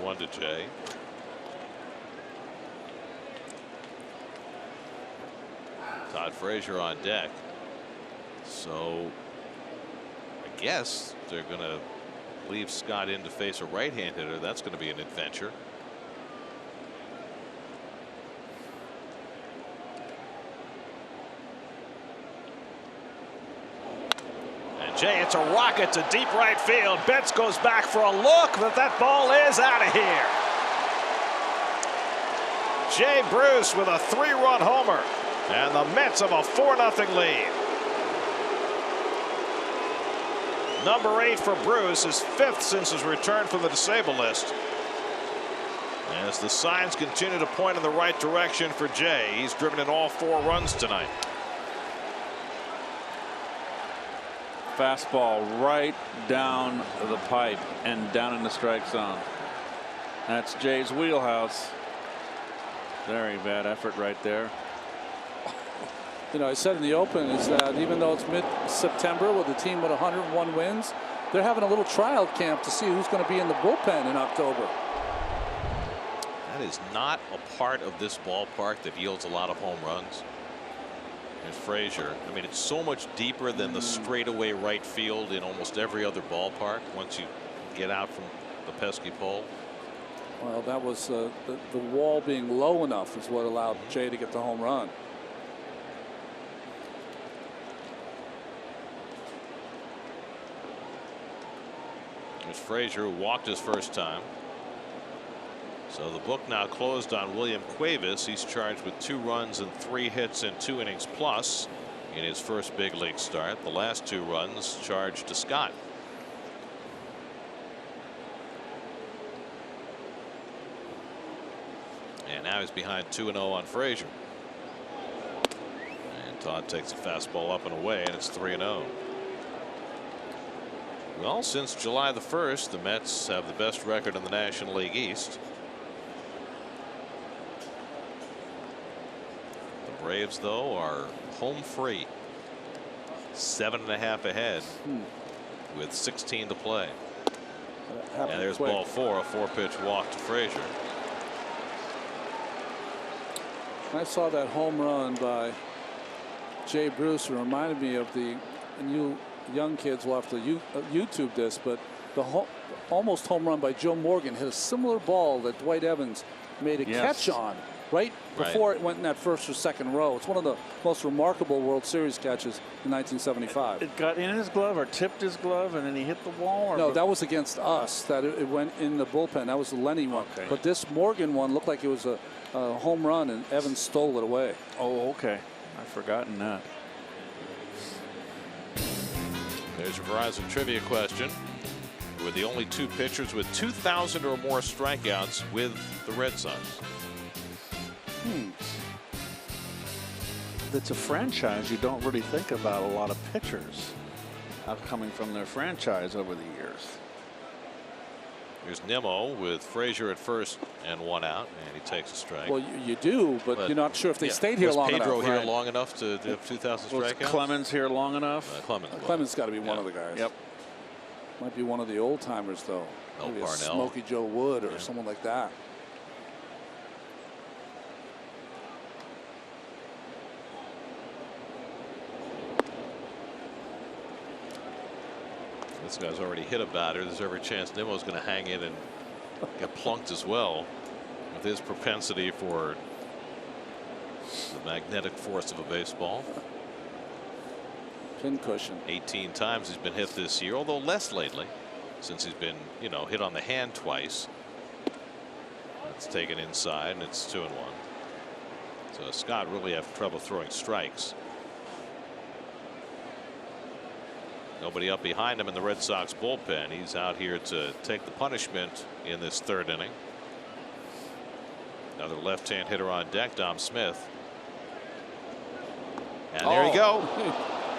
1-1 to Jay. Todd Frazier on deck. So I guess they're going to leave Scott in to face a right-hand hitter. That's going to be an adventure. And Jay, it's a rocket to deep right field. Betts goes back for a look, but that ball is out of here. Jay Bruce with a 3-run homer, and the Mets have a 4-0 lead. Number 8 for Bruce, his 5th since his return from the disabled list. As the signs continue to point in the right direction for Jay. He's driven in all 4 runs tonight. Fastball right down the pipe and down in the strike zone. That's Jay's wheelhouse. Very bad effort right there. You know, I said in the open is that even though it's mid-September with a team with 101 wins, they're having a little trial camp to see who's going to be in the bullpen in October. That is not a part of this ballpark that yields a lot of home runs. There's Frazier. I mean, it's so much deeper than the straightaway right field in almost every other ballpark once you get out from the pesky pole. Well, that was the wall being low enough is what allowed Jay to get the home run. There's Frazier, who walked his first time. So the book now closed on William Cuevas. He's charged with 2 runs and 3 hits in 2 innings plus in his first big league start. The last 2 runs charged to Scott. And now he's behind 2-0 on Frazier. And Todd takes a fastball up and away, and it's 3-0. Well, since July the 1st, the Mets have the best record in the National League East. The Braves, though, are home free. 7.5 ahead with 16 to play. And there's ball 4, a 4-pitch walk to Frazier. I saw that home run by Jay Bruce. It reminded me of the, and you young kids will have to YouTube this, but the almost home run by Joe Morgan hit a similar ball that Dwight Evans made a catch on right before it went in that first or second row. It's one of the most remarkable World Series catches in 1975. It got in his glove or tipped his glove and then he hit the wall? Or no, that was against us. That it went in the bullpen. That was the Lenny one. Okay. But this Morgan one looked like it was a home run, and Evans stole it away. Oh, okay. I've forgotten that. There's your Verizon trivia question. We're the only 2 pitchers with 2,000 or more strikeouts with the Red Sox. It's a franchise. You don't really think about a lot of pitchers coming from their franchise over the years. Here's Nimmo with Frazier at first and 1 out, and he takes a strike. Well, you do, but you're not sure if they stayed here long enough. Was Pedro here long enough to have 2,000 strikeouts? Was Clemens here long enough? Clemens got to be one of the guys. Yep. Might be one of the old timers though. Maybe Parnell. Smokey Joe Wood or someone like that. This guy's already hit a batter. There's every chance Nimmo's going to hang in and get plunked as well, with his propensity for the magnetic force of a baseball. Pincushion. 18 times he's been hit this year, although less lately, since he's been, hit on the hand twice. It's taken inside, and it's 2-1. So Scott really have trouble throwing strikes. Nobody up behind him in the Red Sox bullpen. He's out here to take the punishment in this 3rd inning. Another left-hand hitter on deck, Dom Smith. And there you go.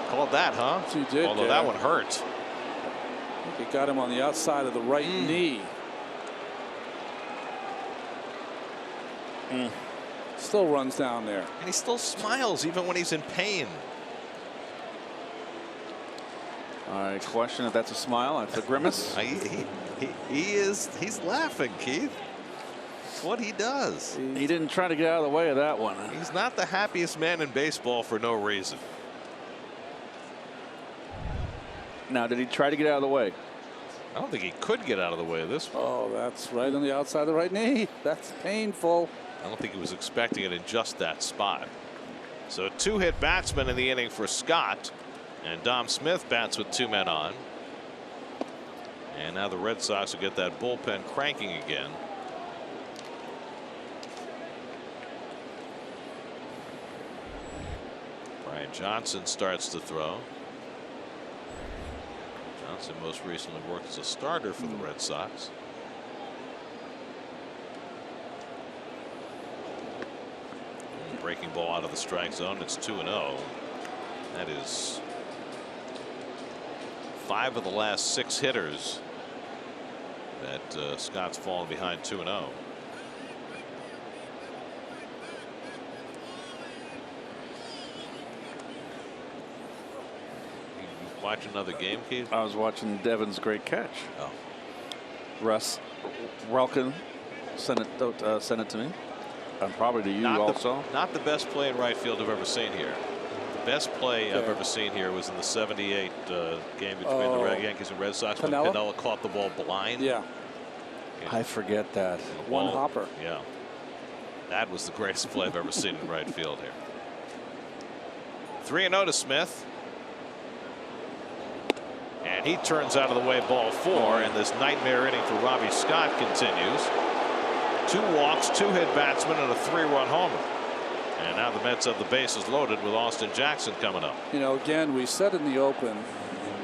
Called that, huh? He did. Although that one hurt. I think he got him on the outside of the right knee. Still runs down there. And he still smiles even when he's in pain. I question if that's a smile. That's a grimace. He's laughing, Keith. It's what he does. He didn't try to get out of the way of that one. He's not the happiest man in baseball for no reason. Now, did he try to get out of the way? I don't think he could get out of the way of this one. Oh, that's right on the outside of the right knee. That's painful. I don't think he was expecting it in just that spot. So a 2-hit batsman in the inning for Scott. And Dom Smith bats with 2 men on. And now the Red Sox will get that bullpen cranking again. Brian Johnson starts to throw. Johnson most recently worked as a starter for the Red Sox. breaking ball out of the strike zone. It's 2-0. That is 5 of the last 6 hitters that Scott's fallen behind 2-0. Watch another game, Keith? I was watching Devin's great catch. Oh. Russ Welkin sent it to me. And probably to you also. Not the best play in right field I've ever seen here. The best play I've ever seen here was in the '78 game between the Yankees and Red Sox when Pinella caught the ball blind. Yeah. I forget that. One hopper. Yeah. That was the greatest play I've ever seen in right field here. 3-0 to Smith. And he turns out of the way, ball 4, and this nightmare inning for Robbie Scott continues. 2 walks, 2 hit batsmen, and a 3-run homer. And now the Mets have the bases loaded with Austin Jackson coming up. You know, again, we said in the open,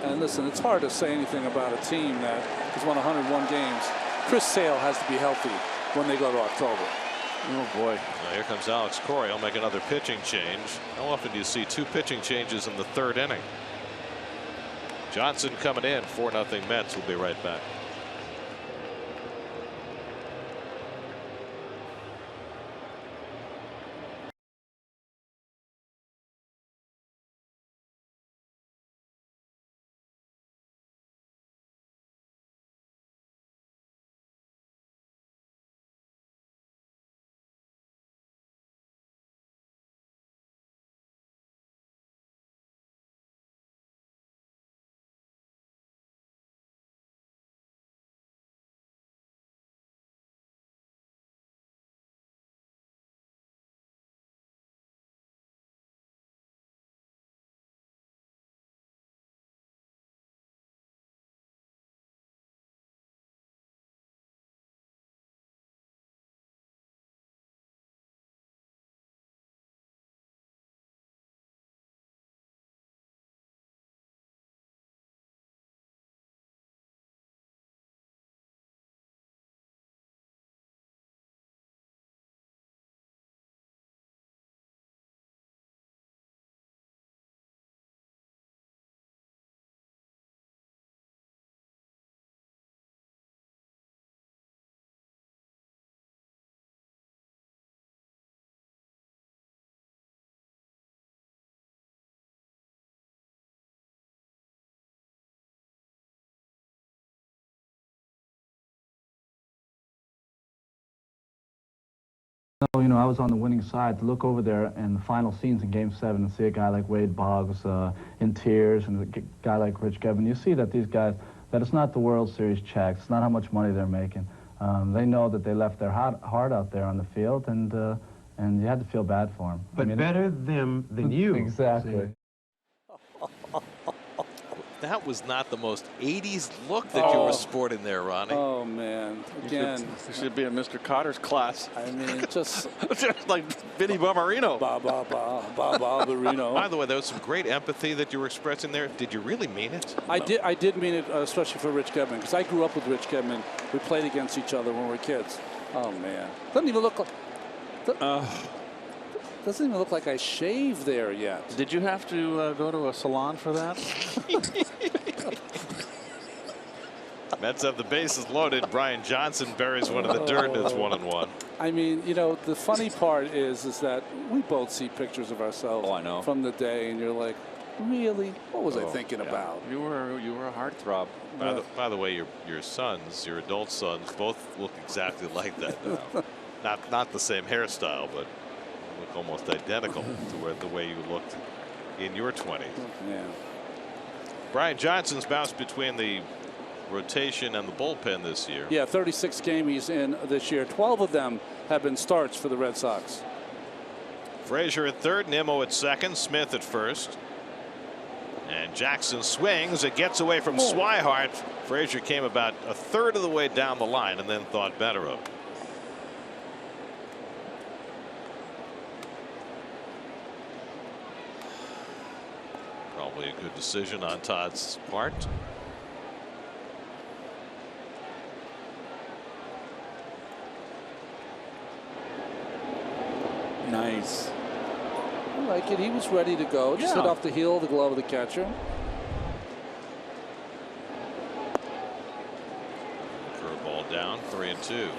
and listen, it's hard to say anything about a team that has won 101 games. Chris Sale has to be healthy when they go to October. Oh boy. Now here comes Alex Corey. He'll make another pitching change. How often do you see 2 pitching changes in the 3rd inning? Johnson coming in. 4-0 Mets. We'll be right back. You know, I was on the winning side. To look over there in the final scenes in Game 7 and see a guy like Wade Boggs in tears and a guy like Rich Gebben, you see that these guys, that it's not the World Series checks, it's not how much money they're making. They know that they left their heart out there on the field, and you had to feel bad for them. But better them than you. Exactly. That was not the most 80s look that you were sporting there, Ronnie. Oh, man. Again. You should be in Mr. Cotter's class. I mean, just like Vinny Barbarino. Barbarino. By the way, there was some great empathy that you were expressing there. Did you really mean it? I did mean it, especially for Rich Gebben, because I grew up with Rich Gebben. We played against each other when we were kids. Oh, man. Doesn't even look like... Doesn't even look like I shaved there yet. Did you have to go to a salon for that? Mets have the bases loaded. Brian Johnson buries one in the dirt. It's 1-1. I mean, you know, the funny part is that we both see pictures of ourselves from the day, and you're like, really? What was I thinking about? You were a heartthrob. By the way, your sons, your adult sons, both look exactly like that now. not the same hairstyle, but look almost identical to the way you looked in your 20s. Yeah. Brian Johnson's bounced between the rotation and the bullpen this year. Yeah, 36 games he's in this year. 12 of them have been starts for the Red Sox. Frazier at third, Nimmo at second, Smith at first. And Jackson swings. It gets away from Swihart. Frazier came about a third of the way down the line and then thought better of it. Probably a good decision on Todd's part. Nice. like it. He was ready to go. Just hit off the heel of the glove of the catcher. Curveball down, 3-2.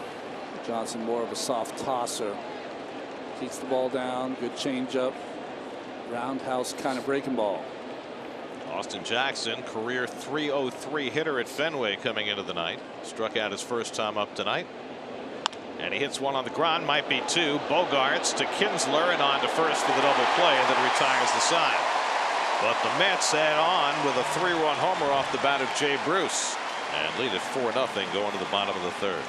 Johnson more of a soft tosser. Keeps the ball down. Good changeup. Roundhouse kind of breaking ball. Austin Jackson, career .303 hitter at Fenway coming into the night. Struck out his first time up tonight. And he hits one on the ground, might be two. Bogarts to Kinsler and on to first for the double play, and then retires the side. But the Mets add on with a 3-run homer off the bat of Jay Bruce and lead it 4-0 going to the bottom of the third.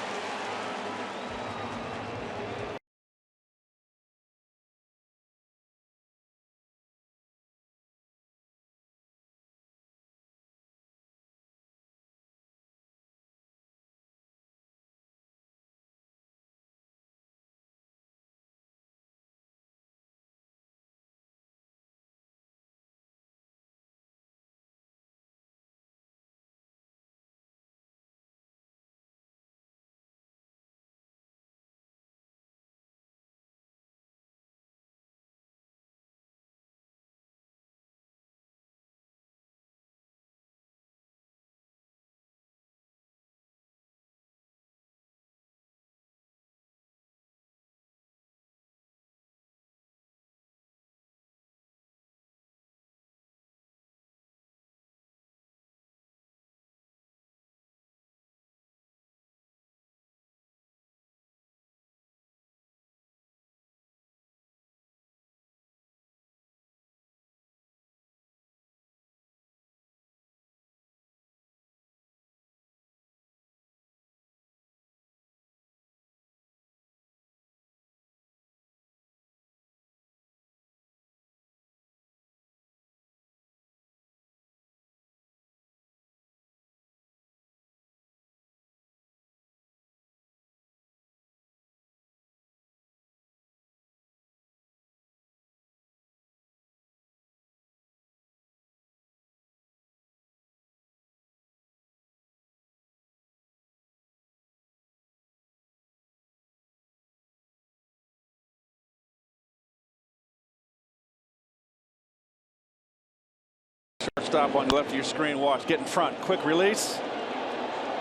Shortstop on the left of your screen. Watch. Get in front. Quick release.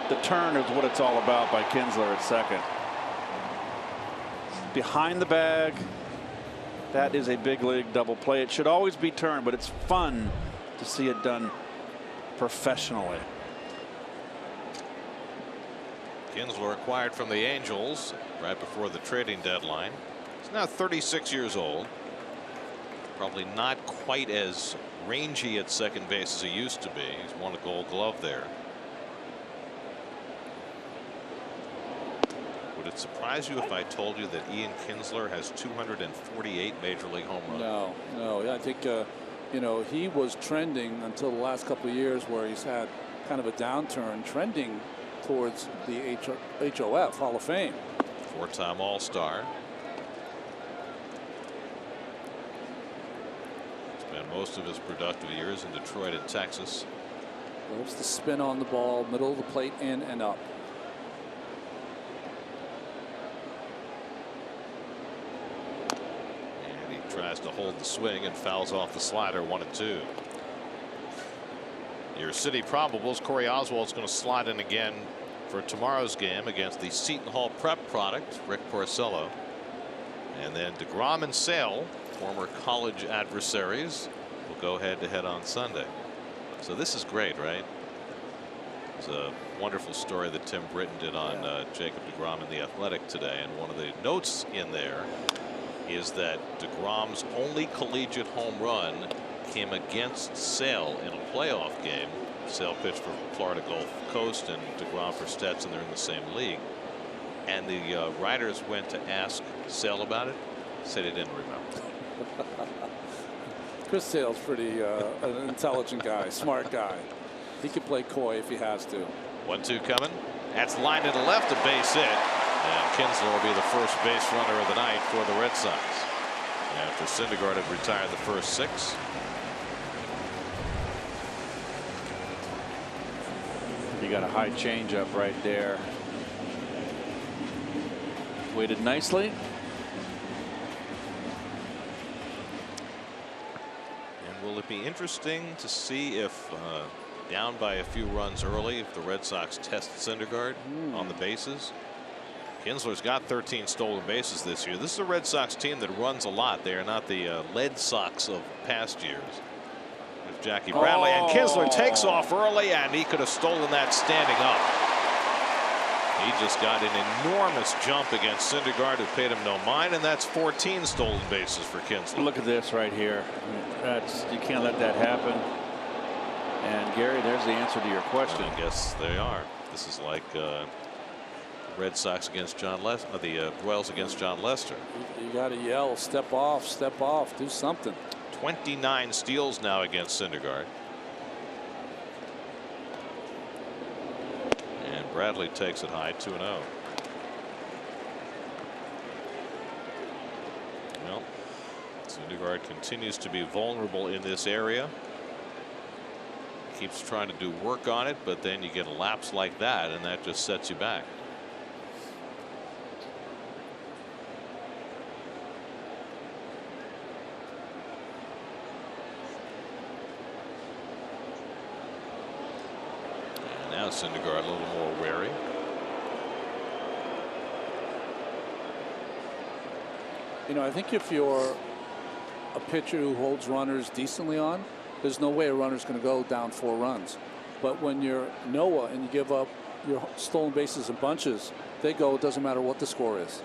The turn is what it's all about by Kinsler at second. Behind the bag. That is a big league double play. It should always be turned, but it's fun to see it done professionally. Kinsler acquired from the Angels right before the trading deadline. He's now 36 years old. Probably not quite as rangy at second base as he used to be. He's won a Gold Glove there. Would it surprise you if I told you that Ian Kinsler has 248 major league home runs? No. I think you know, he was trending until the last couple of years where he's had kind of a downturn, trending towards the HOF Hall of Fame. Four-time All-Star. Spent most of his productive years in Detroit and Texas. There's the spin on the ball, middle of the plate, in and up. And he tries to hold the swing and fouls off the slider, 1-2. Your City probables, Corey Oswald's going to slide in again for tomorrow's game against the Seton Hall Prep product, Rick Porcello. And then DeGrom and Sale, former college adversaries, will go head-to-head on Sunday. So this is great, right? It's a wonderful story that Tim Britton did on Jacob DeGrom in The Athletic today. And one of the notes in there is that DeGrom's only collegiate home run came against Sale in a playoff game. Sale pitched for Florida Gulf Coast and DeGrom for Stetson. They're in the same league. And the writers went to ask Sale about it. Said he didn't remember. Chris Sale's pretty an intelligent guy, smart guy. He could play coy if he has to. 1-2 coming. That's lined to the left, a base hit. And Kinsler will be the first base runner of the night for the Red Sox. After Syndergaard had retired the first 6. You got a high changeup right there. Weighted nicely. will it be interesting to see if down by a few runs early, if the Red Sox test Syndergaard on the bases? Kinsler's got 13 stolen bases this year. This is a Red Sox team that runs a lot. They are not the Lead Sox of past years. With Jackie Bradley, and Kinsler takes off early, and he could have stolen that standing up. He just got an enormous jump against Syndergaard, who paid him no mind, and that's 14 stolen bases for Kinsler. Look at this right here. You can't let that happen. And Gary, there's the answer to your question. I guess they are. This is like Red Sox against John Lester, the Royals against John Lester. You got to yell, step off, do something. 29 steals now against Syndergaard. And Bradley takes it high, 2-0. Well, Syndergaard continues to be vulnerable in this area. Keeps trying to do work on it, but then you get a lapse like that, and that just sets you back. And now Syndergaard a little more wary. You know, I think if you're a pitcher who holds runners decently on, there's no way a runner's going to go down 4 runs. But when you're Noah and you give up your stolen bases in bunches, they go, it doesn't matter what the score is.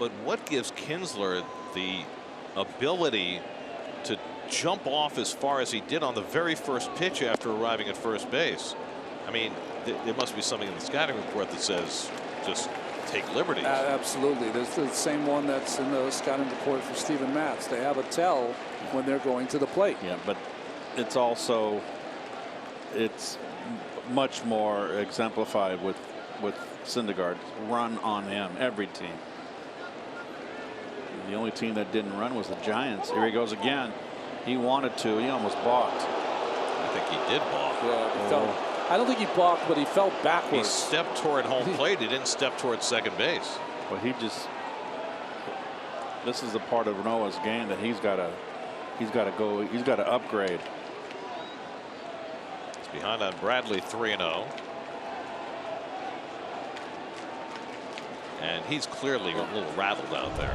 But what gives Kinsler the ability to jump off as far as he did on the very first pitch after arriving at first base? I mean, there must be something in the scouting report that says just take liberties. Absolutely. There's the same one that's in the scouting report for Steven Matz. They have a tell when they're going to the plate. Yeah, but it's also much more exemplified with Syndergaard. Run on him, every team. The only team that didn't run was the Giants. Here he goes again. He wanted to. He almost balked. I think he did balk. Yeah, I don't think he balked, but he fell backwards. He stepped toward home plate. He didn't step toward second base. But this is the part of Noah's game that he's got to go. He's got to upgrade. It's behind on Bradley, 3-0. And he's clearly a little rattled out there.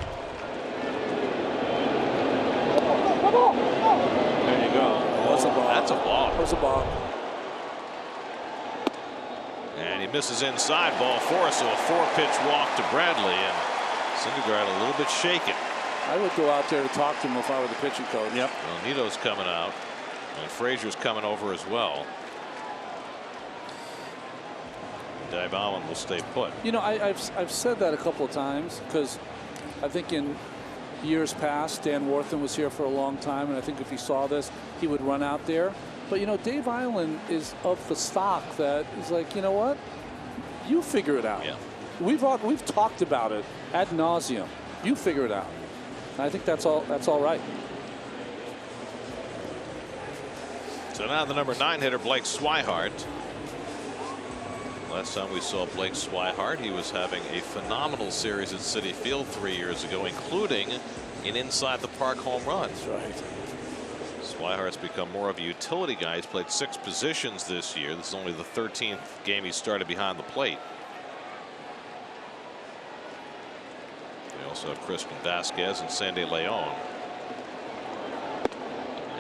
There you go. That's a ball. That's a ball. That's a ball. And he misses inside, ball 4, so a 4-pitch walk to Bradley, and Syndergaard a little bit shaken. I would go out there to talk to him if I were the pitching coach. Yep. Well, Nito's coming out, and Frazier's coming over as well. Dave Allen will stay put. You know, I've said that a couple of times because I think in years past, Dan Worthen was here for a long time, and I think if he saw this, he would run out there. But, you know, Dave Allen is of the stock that is like, you know what? You figure it out. Yeah. We've talked about it ad nauseum. You figure it out. And I think that's all right. So now the number 9 hitter, Blake Swihart. Last time we saw Blake Swihart, he was having a phenomenal series at Citi Field 3 years ago, including an inside the park home run. That's right. Swihart's become more of a utility guy. He's played 6 positions this year. This is only the 13th game he started behind the plate. We also have Christian Vasquez and Sandy Leon.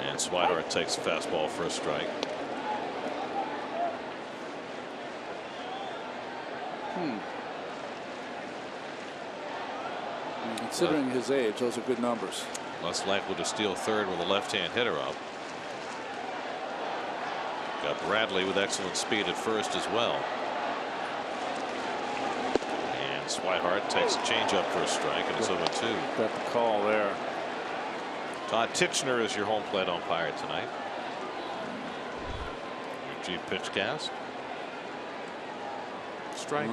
And Swihart takes a fastball for a strike. Considering his age, those are good numbers. Less likely to steal third with a left-hand hitter up. Got Bradley with excellent speed at first as well. And Swihart takes a changeup for a strike, and it's 0-2. Got the call there. Todd Titchener is your home plate umpire tonight. Your chief pitch cast. Strike.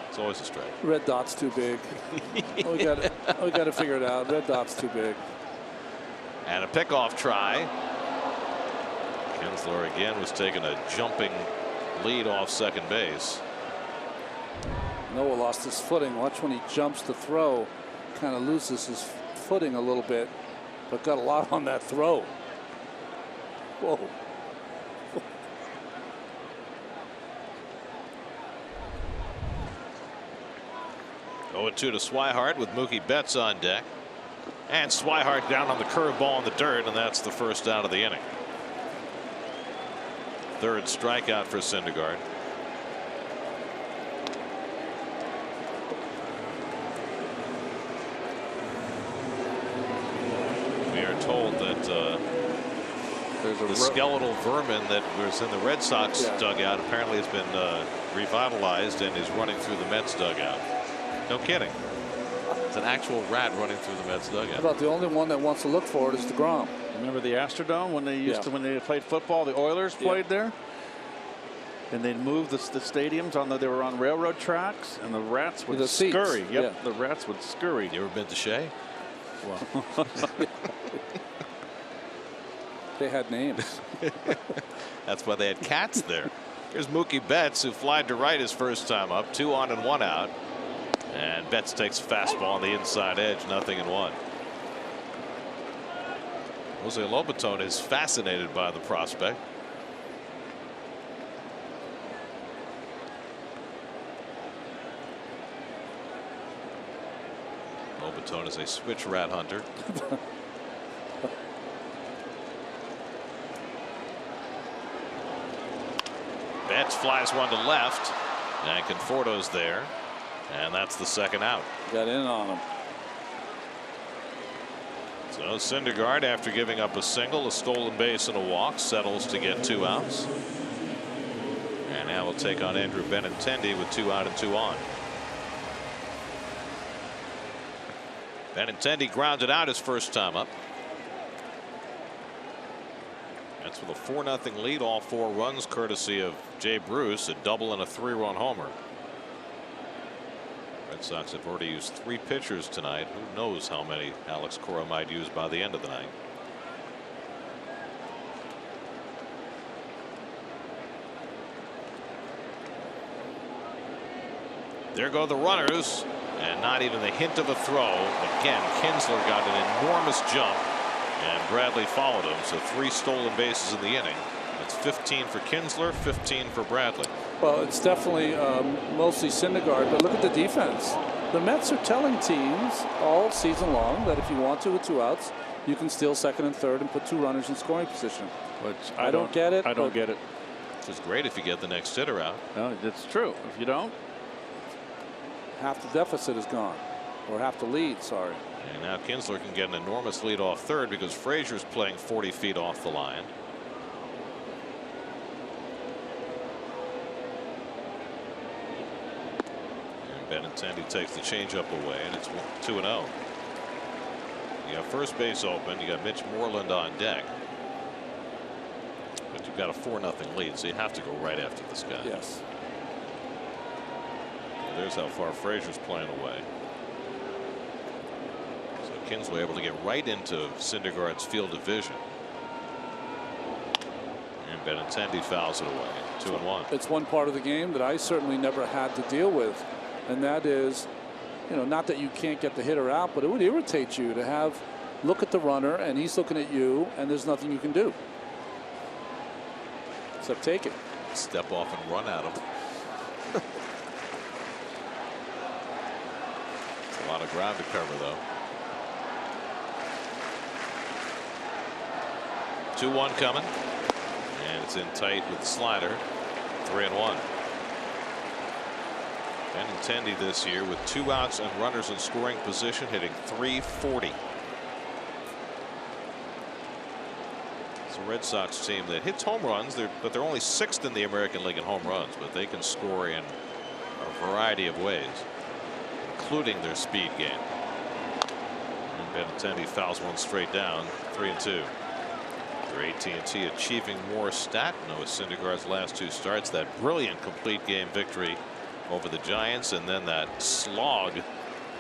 It's always a strike. Red dot's too big. we got to figure it out. Red dot's too big. And a pickoff try. Kinsler again was taking a jumping lead off second base. Noah lost his footing. Watch when he jumps to throw, kind of loses his footing a little bit, but got a lot on that throw. Whoa. 0-2 to Swihart with Mookie Betts on deck. And Swihart down on the curveball in the dirt, and that's the first out of the inning. Third strikeout for Syndergaard. We are told that the skeletal vermin that was in the Red Sox dugout apparently has been revitalized and is running through the Mets dugout. No kidding. It's an actual rat running through the Mets dugout. About the only one that wants to look for it is DeGrom. Remember the Astrodome when they used to, when they played football, the Oilers played there? And they'd move the stadiums they were on railroad tracks, and the rats would scurry. Yep, the rats would scurry. You ever been to Shea? Well, they had names. That's why they had cats there. Here's Mookie Betts, who flied to right his first time up. 2 on and 1 out. And Betts takes a fastball on the inside edge, 0-1. Jose Lobaton is fascinated by the prospect. Lobaton is a switch rat hunter. Betts flies one to left, and Conforto's there, and that's the second out. Got in on him. So Syndergaard, after giving up a single, a stolen base, and a walk, settles to get 2 outs. And now we'll take on Andrew Benintendi with 2 out and 2 on. Benintendi grounded out his first time up. That's with a 4-0 lead, all 4 runs courtesy of Jay Bruce, a double and a 3-run homer. Red Sox have already used 3 pitchers tonight. Who knows how many Alex Cora might use by the end of the night. There go the runners, and not even the hint of a throw. Again, Kinsler got an enormous jump, and Bradley followed him. So 3 stolen bases in the inning. That's 15 for Kinsler, 15 for Bradley. Well, it's definitely mostly Syndergaard, but look at the defense. The Mets are telling teams all season long that if you want to with 2 outs, you can steal second and third and put 2 runners in scoring position. Which I don't get it. I don't get it. Which is great if you get the next hitter out. No, it's true. If you don't, half the deficit is gone, or half the lead. Sorry. And now Kinsler can get an enormous lead off third because Frazier's playing 40 feet off the line. Benintendi takes the changeup away, and it's 2-0. You got first base open. You got Mitch Moreland on deck, but you've got a 4-0 lead, so you have to go right after this guy. Yes. There's how far Frazier's playing away. So Kinsler able to get right into Syndergaard's field of vision, and Benintendi fouls it away. 2-1. It's one part of the game that I certainly never had to deal with. And that is, you know, not that you can't get the hitter out, but it would irritate you to look at the runner and he's looking at you and there's nothing you can do except take it. Step off and run at him. It's a lot of ground to cover, though. 2-1 coming, and it's in tight with the slider. 3-1. Benintendi this year with 2 outs and runners in scoring position, hitting .340. It's a Red Sox team that hits home runs, but they're only 6th in the American League in home runs, but they can score in a variety of ways, including their speed game. And Benintendi fouls one straight down. 3-2. For AT&T achieving more stat. Noah Syndergaard's last 2 starts, that brilliant complete game victory over the Giants, and then that slog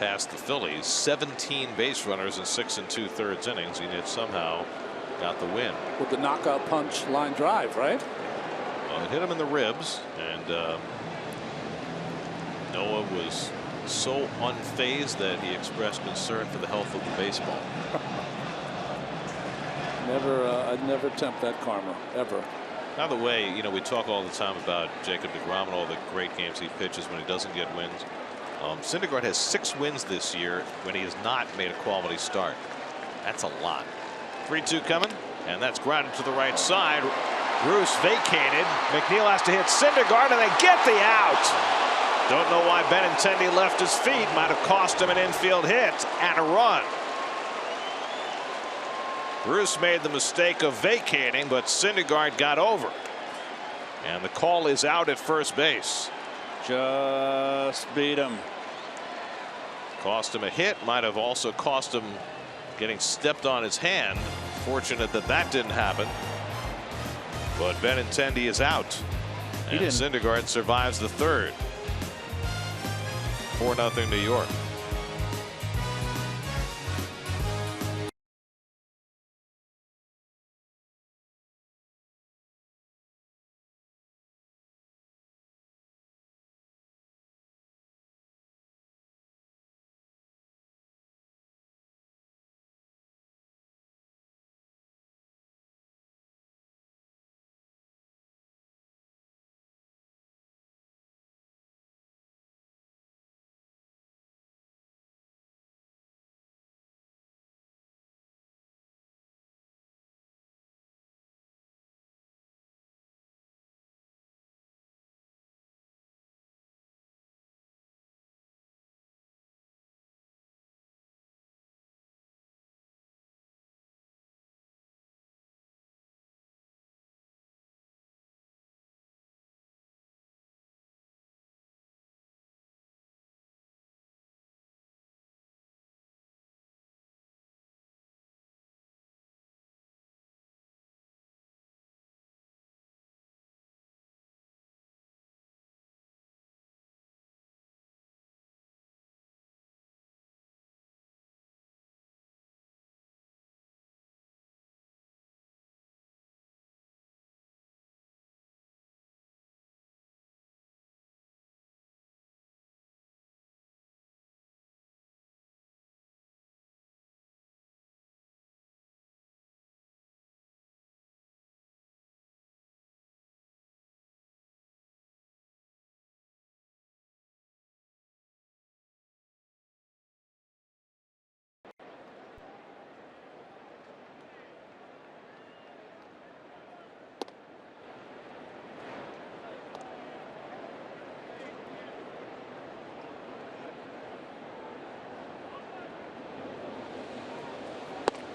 past the Phillies. 17 base runners in 6 2/3 innings, and yet somehow got the win with the knockout punch line drive, right? Well, it hit him in the ribs, and Noah was so unfazed that he expressed concern for the health of the baseball. I'd never tempt that karma, ever. By the way, you know, we talk all the time about Jacob deGrom and all the great games he pitches when he doesn't get wins. Syndergaard has 6 wins this year when he has not made a quality start. That's a lot. 3-2 coming, and that's grounded to the right side. Bruce vacated. McNeil has to hit Syndergaard, and they get the out. Don't know why Benintendi left his feet. Might have cost him an infield hit and a run. Bruce made the mistake of vacating, but Syndergaard got over. And the call is out at first base. Just beat him. Cost him a hit. Might have also cost him getting stepped on his hand. Fortunate that that didn't happen. But Benintendi is out. And Syndergaard survives the third. 4-0 New York.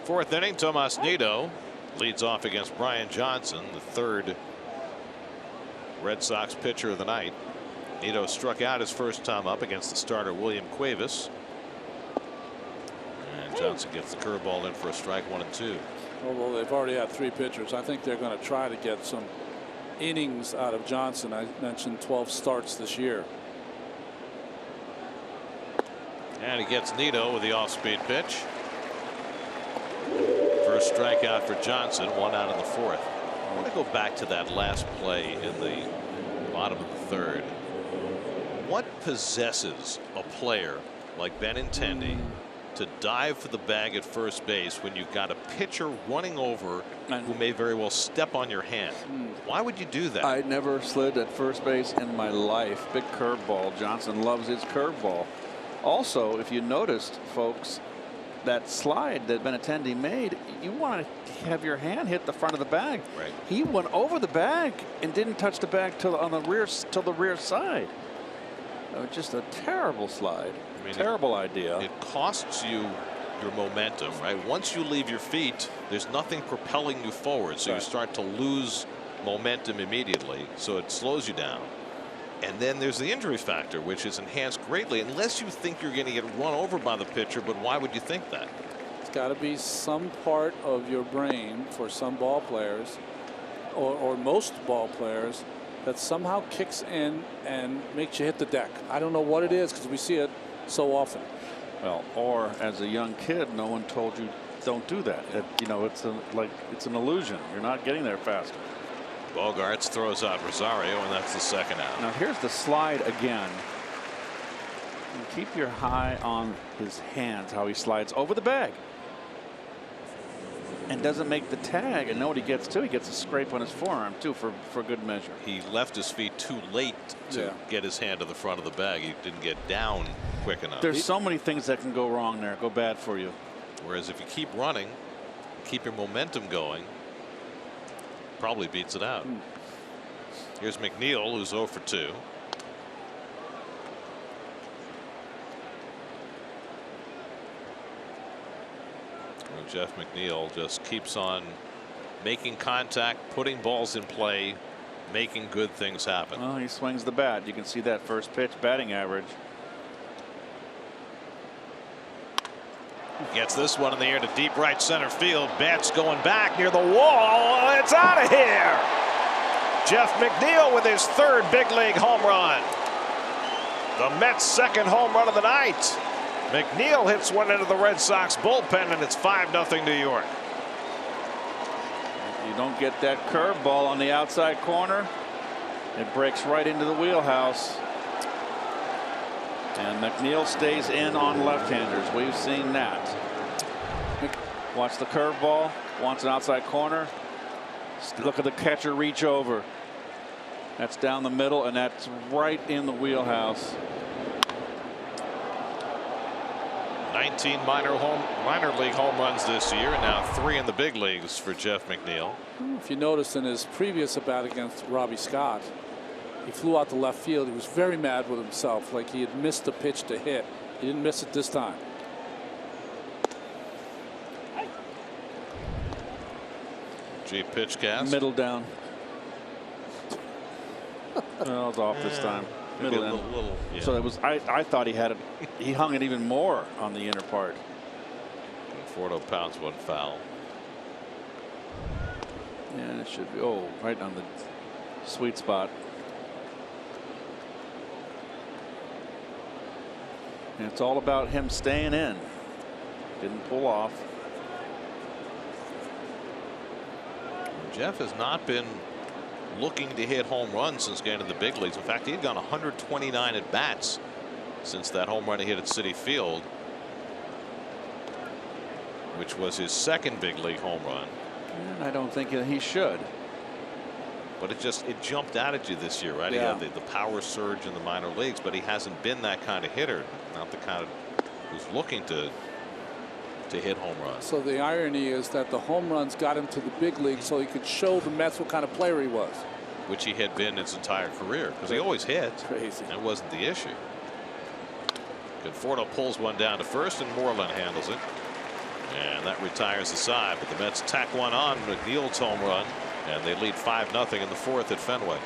Fourth inning, Tomas Nido leads off against Brian Johnson, the third Red Sox pitcher of the night. Nido struck out his first time up against the starter William Cuevas. And Johnson gets the curveball in for a strike, 1-2. Although they've already had 3 pitchers, I think they're going to try to get some innings out of Johnson. I mentioned 12 starts this year. And he gets Nido with the off-speed pitch. First strikeout for Johnson, 1 out in the 4th. I want to go back to that last play in the bottom of the 3rd. What possesses a player like Benintendi to dive for the bag at first base when you've got a pitcher running over who may very well step on your hand? Why would you do that? I never slid at first base in my life. Big curveball. Johnson loves his curveball. Also, if you noticed, folks, that slide that Benintendi made, you want to have your hand hit the front of the bag. Right. He went over the bag and didn't touch the bag till the rear side. Just a terrible slide. I mean, terrible idea. It costs you your momentum, right? Once you leave your feet, there's nothing propelling you forward, so you start to lose momentum immediately, so it slows you down. And then there's the injury factor, which is enhanced greatly unless you think you're going to get run over by the pitcher. But why would you think that? It's got to be some part of your brain for some ball players, or most ball players, that somehow kicks in and makes you hit the deck. I don't know what it is, because we see it so often. Well, or as a young kid, no one told you don't do that. You know, it's an illusion. You're not getting there fast. Bogarts throws out Rosario, and that's the 2nd out. Now here's the slide again. And keep your eye on his hands, how he slides over the bag. and doesn't make the tag. And know what he gets too? He gets a scrape on his forearm too for good measure. He left his feet too late to get his hand to the front of the bag. He didn't get down quick enough. There's so many things that can go wrong there, go bad for you. Whereas if you keep running, keep your momentum going, probably beats it out. Here's McNeil, who's 0 for 2. And Jeff McNeil just keeps on making contact, putting balls in play, making good things happen. Well, he swings the bat. You can see that first pitch batting average. Gets this one in the air to deep right center field. Betts going back near the wall. It's out of here. Jeff McNeil with his 3rd big league home run. The Mets' 2nd home run of the night. McNeil hits one into the Red Sox bullpen, and it's 5-0 New York. You don't get that curveball on the outside corner. It breaks right into the wheelhouse. And McNeil stays in on left-handers. We've seen that. Watch the curveball. Wants an outside corner. Look at the catcher reach over. That's down the middle, and that's right in the wheelhouse. 19 minor league home runs this year, and now 3 in the big leagues for Jeff McNeil. If you notice in his previous at bat against Robbie Scott, he flew out to left field. He was very mad with himself, like he had missed the pitch to hit. He didn't miss it this time. G pitch cast. Middle down. No, it's off this time. Middle in. So it was. I thought he had it. He hung it even more on the inner part. Conforto pounds one foul. Yeah, it should be. Oh, right on the sweet spot. And it's all about him staying in. Didn't pull off. Jeff has not been looking to hit home runs since getting to the big leagues. In fact, he had gone 129 at bats since that home run he hit at Citi Field, which was his 2nd big league home run. And I don't think he should. But it jumped out at you this year, right? Yeah. He had the power surge in the minor leagues, but he hasn't been that kind of hitter, not the kind of who's looking to hit home runs. So the irony is that the home runs got him to the big league so he could show the Mets what kind of player he was. Which he had been his entire career, because he always hit. Crazy. That wasn't the issue. Conforto pulls one down to first, and Moreland handles it. And that retires the side, but the Mets tack one on McNeil's home run, and they lead 5-0 in the 4th at Fenway.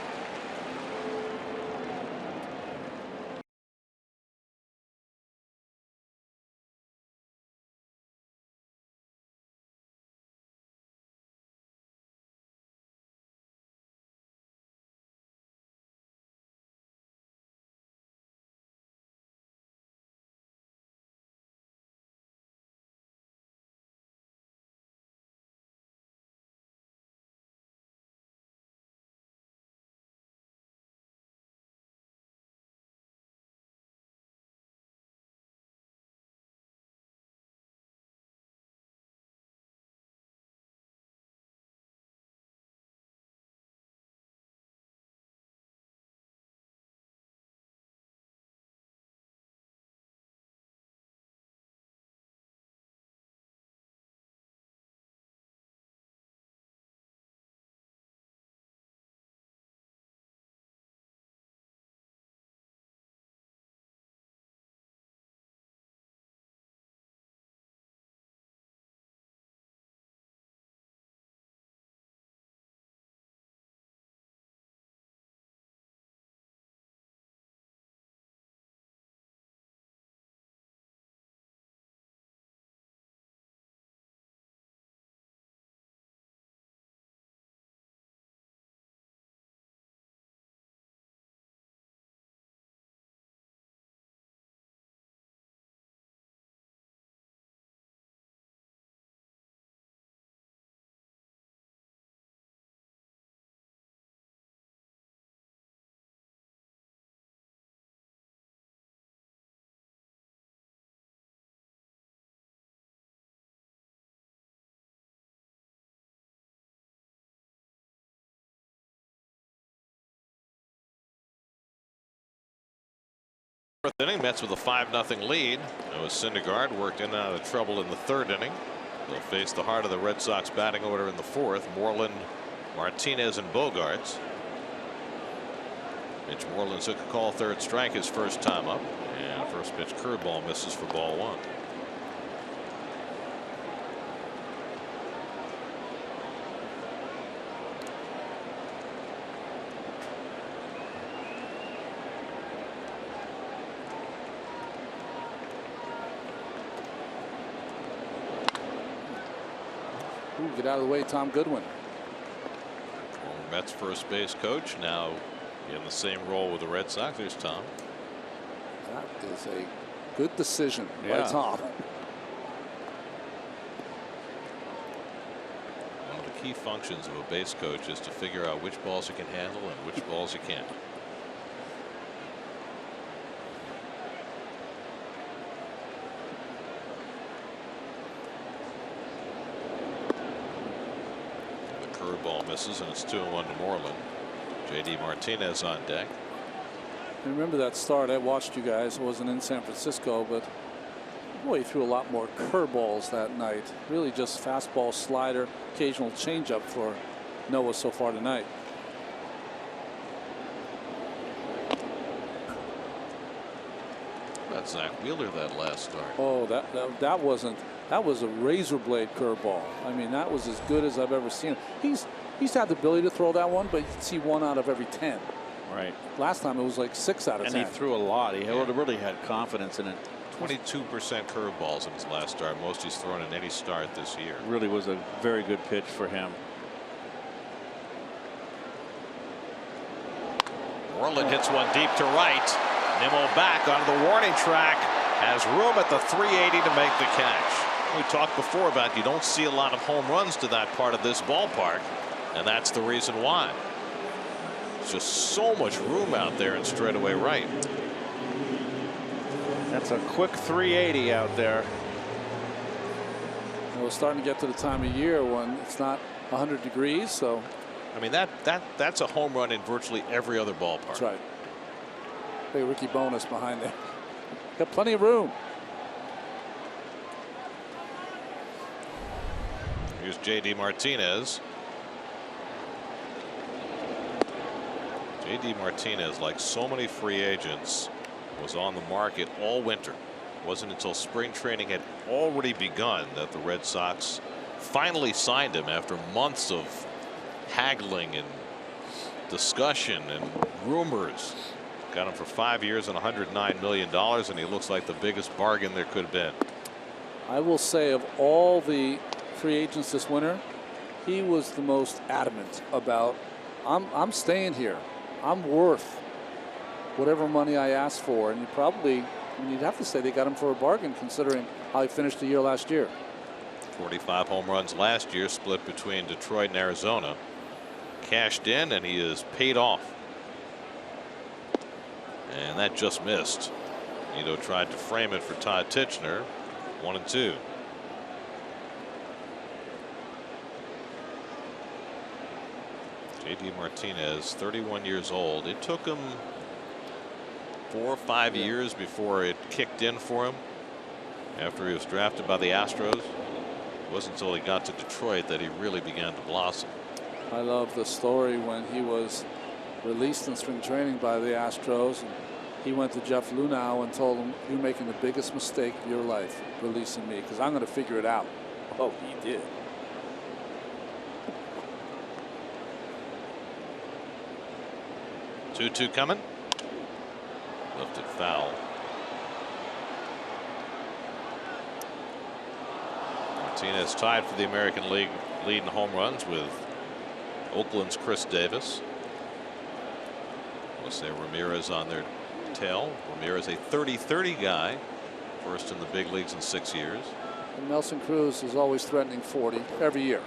Fourth inning, Mets with a 5-0 lead. Noah Syndergaard worked in and out of trouble in the third inning. They'll face the heart of the Red Sox batting order in the fourth. Moreland, Martinez, and Bogarts. Mitch Moreland took a call, third strike, his first time up. And first pitch curveball misses for ball one. Ooh, get out of the way, Tom Goodwin. Former Mets first base coach, now in the same role with the Red Sox. There's Tom. That is a good decision by Tom. One of the key functions of a base coach is to figure out which balls you can handle and which balls you can't. Curveball misses, and it's 2-1 to Moreland. J.D. Martinez on deck. I remember that start. I watched you guys. I wasn't in San Francisco, but boy, he threw a lot more curveballs that night. Really just fastball, slider, occasional changeup for Noah so far tonight. That's Zach Wheeler that last start. Oh, that wasn't. That was a razor blade curveball. I mean, that was as good as I've ever seen. He's had the ability to throw that one, but you see 1 out of every 10. Right. Last time it was like 6 out of 10. And he threw a lot. He really had confidence in it. 22% curveballs in his last start, most he's thrown in any start this year. Really was a very good pitch for him. Moreland hits one deep to right. Nimmo back onto the warning track. Has room at the 380 to make the catch. We talked before about you don't see a lot of home runs to that part of this ballpark, and that's the reason why. There's just so much room out there in straightaway right. That's a quick 380 out there. We're starting to get to the time of year when it's not 100 degrees, so. I mean, that's a home run in virtually every other ballpark. That's right. Hey, Ricky Bonus behind there. Got plenty of room. Here's J.D. Martinez. J.D. Martinez, like so many free agents, was on the market all winter. It wasn't until spring training had already begun that the Red Sox finally signed him after months of haggling and discussion and rumors. Got him for 5 years and $109 million, and he looks like the biggest bargain there could have been. I will say, of all the free agents this winter, he was the most adamant about, I'm staying here. I'm worth whatever money I asked for. And you probably, I mean, you'd have to say they got him for a bargain considering how he finished the year last year. 45 home runs last year, split between Detroit and Arizona. Cashed in, and he is paid off. And that just missed. Ito tried to frame it for Todd Tichenor. 1-2. J.D. Martinez, 31 years old. It took him 4 or 5 years before it kicked in for him after he was drafted by the Astros. It wasn't until he got to Detroit that he really began to blossom. I love the story when he was released in spring training by the Astros, and he went to Jeff Luhnow and told him, "You're making the biggest mistake of your life releasing me, because I'm going to figure it out." Oh, he did. Two coming. Lifted foul. Martinez tied for the American League lead in home runs with Oakland's Chris Davis. We'll say Ramirez on their tail. Ramirez, a 30-30 guy, first in the big leagues in 6 years. And Nelson Cruz is always threatening 40 every year.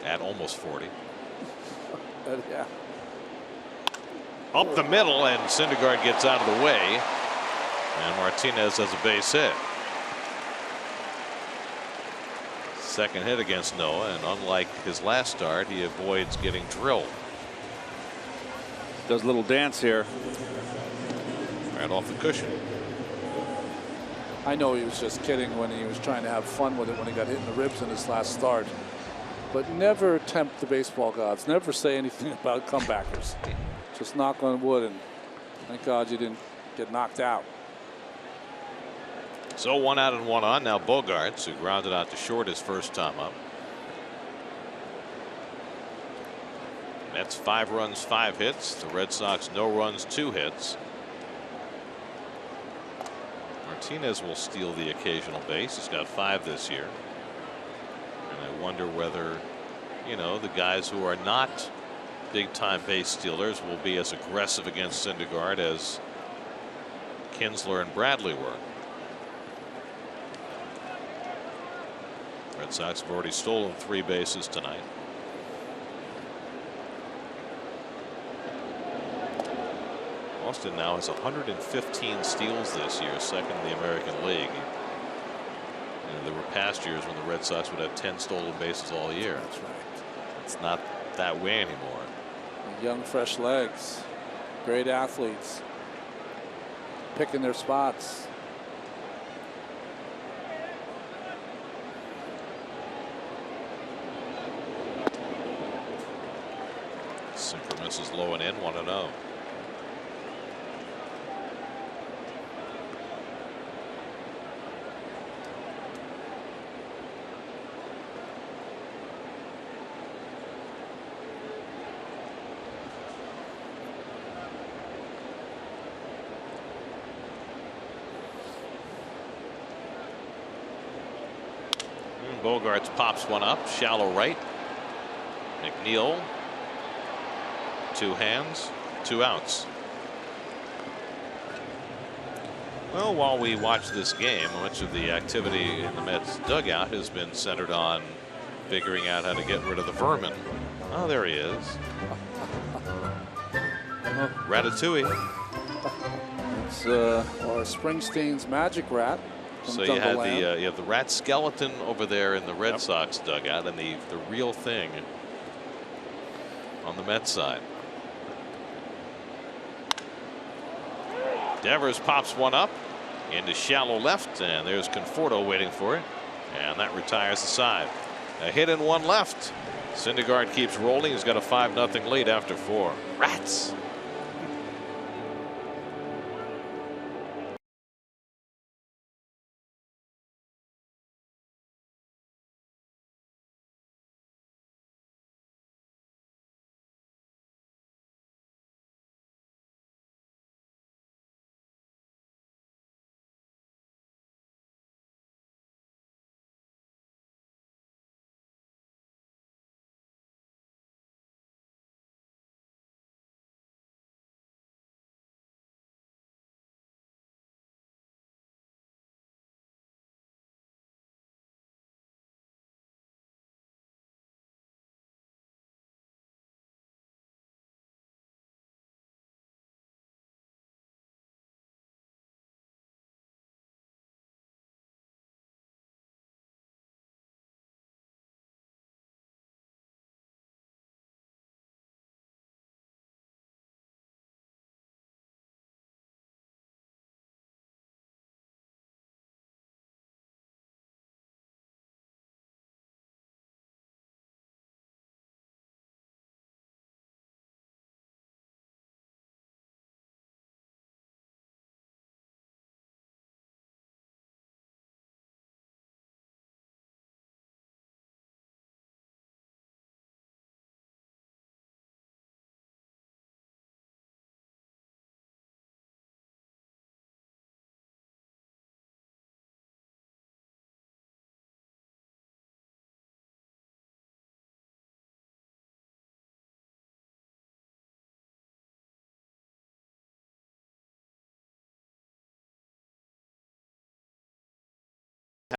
At almost 40. Yeah. Up the middle, and Syndergaard gets out of the way, and Martinez has a base hit. Second hit against Noah, and unlike his last start, he avoids getting drilled. Does a little dance here. Right off the cushion. I know he was just kidding when he was trying to have fun with it when he got hit in the ribs in his last start. But never tempt the baseball gods. Never say anything about comebackers. Just knock on wood, and thank God you didn't get knocked out. So 1 out and 1 on. Now Bogaerts, who grounded out to short his first time up. Mets 5 runs, 5 hits. The Red Sox no runs, 2 hits. Martinez will steal the occasional base. He's got 5 this year. And I wonder whether, you know, the guys who are not big time base stealers will be as aggressive against Syndergaard as Kinsler and Bradley were. Red Sox have already stolen 3 bases tonight. Austin now has 115 steals this year, second in the American League. You know, there were past years when the Red Sox would have 10 stolen bases all year. That's right. It's not that way anymore. Young, fresh legs, great athletes, picking their spots. Sinker misses low and in, 1-0. Bogaerts pops one up, shallow right. McNeil, 2 hands, 2 outs. Well, while we watch this game, much of the activity in the Mets dugout has been centered on figuring out how to get rid of the vermin. Oh, there he is. Ratatouille. It's or Springsteen's magic rat. So you had the you have the rat skeleton over there in the Red Sox dugout, and the real thing on the Mets side. Devers pops one up into shallow left, and there's Conforto waiting for it, and that retires the side. A hit and 1 left. Syndergaard keeps rolling. He's got a 5-0 lead after 4. Rats.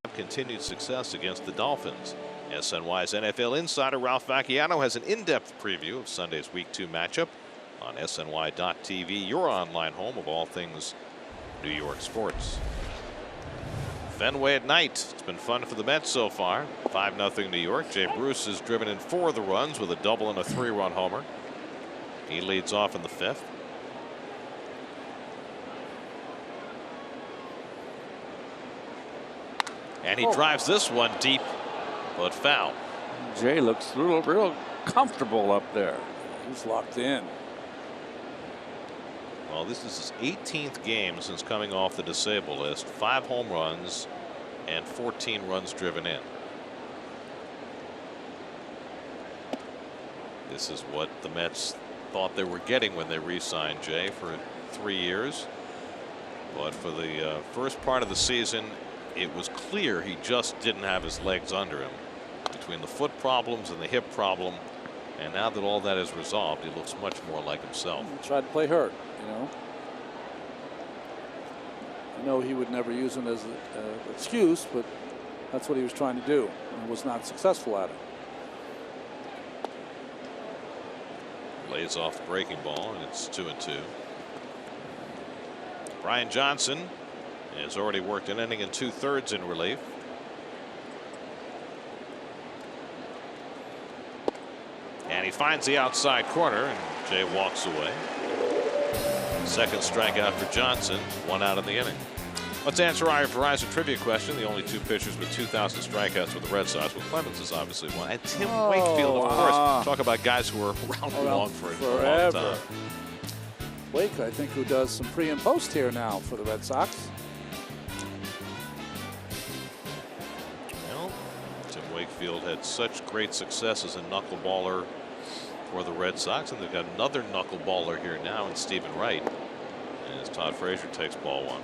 Have continued success against the Dolphins. SNY's NFL insider Ralph Vacchiano has an in-depth preview of Sunday's Week 2 matchup on SNY.TV, your online home of all things New York sports. Fenway at night. It's been fun for the Mets so far. 5-0 New York. Jay Bruce has driven in 4 of the runs with a double and a 3-run homer. He leads off in the 5th. And he drives this one deep, but foul. Jay looks real comfortable up there. He's locked in. Well, this is his 18th game since coming off the disabled list. 5 home runs and 14 runs driven in. This is what the Mets thought they were getting when they re-signed Jay for 3 years. But for the first part of the season, it was clear he just didn't have his legs under him between the foot problems and the hip problem. And now that all that is resolved, he looks much more like himself. He tried to play hurt, you know. I know he would never use him as an excuse, but that's what he was trying to do and was not successful at it. Lays off the breaking ball, and it's 2-2. Brian Johnson has already worked an inning and 2/3 in relief. And he finds the outside corner, and Jay walks away. Second strikeout for Johnson, 1 out in the inning. Let's answer our Verizon trivia question. The only 2 pitchers with 2,000 strikeouts with the Red Sox. Well, Clemens is obviously one. And Tim Wakefield, of course. Talk about guys who were around long for a long time. Wake, I think, who does some pre and post here now for the Red Sox. Well, Tim Wakefield had such great success as a knuckleballer for the Red Sox, and they've got another knuckleballer here now in Stephen Wright. And as Todd Frazier takes ball 1.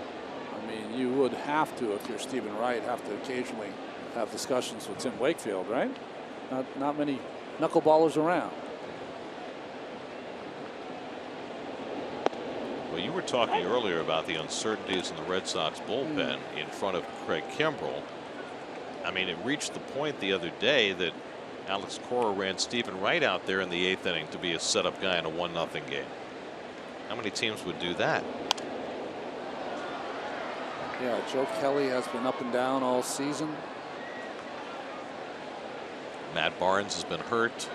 I mean, you would have to, if you're Stephen Wright, have to occasionally have discussions with Tim Wakefield, right? Not many knuckleballers around. Well, you were talking earlier about the uncertainties in the Red Sox bullpen in front of Craig Kimbrell. I mean, it reached the point the other day that Alex Cora ran Stephen Wright out there in the 8th inning to be a setup guy in a 1-0 game. How many teams would do that? Yeah, Joe Kelly has been up and down all season. Matt Barnes has been hurt.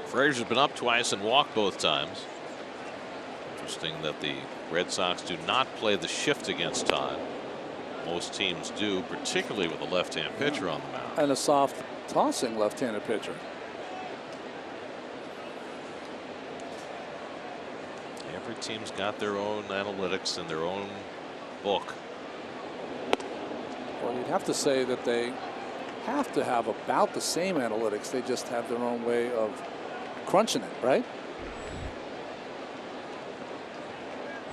Frazier's been up twice and walked both times. Interesting that the Red Sox do not play the shift against Todd. Most teams do, particularly with a left-hand pitcher on the mound. And a soft tossing left-handed pitcher. Every team's got their own analytics and their own book. Well, you'd have to say that they have to have about the same analytics. They just have their own way of crunching it, right?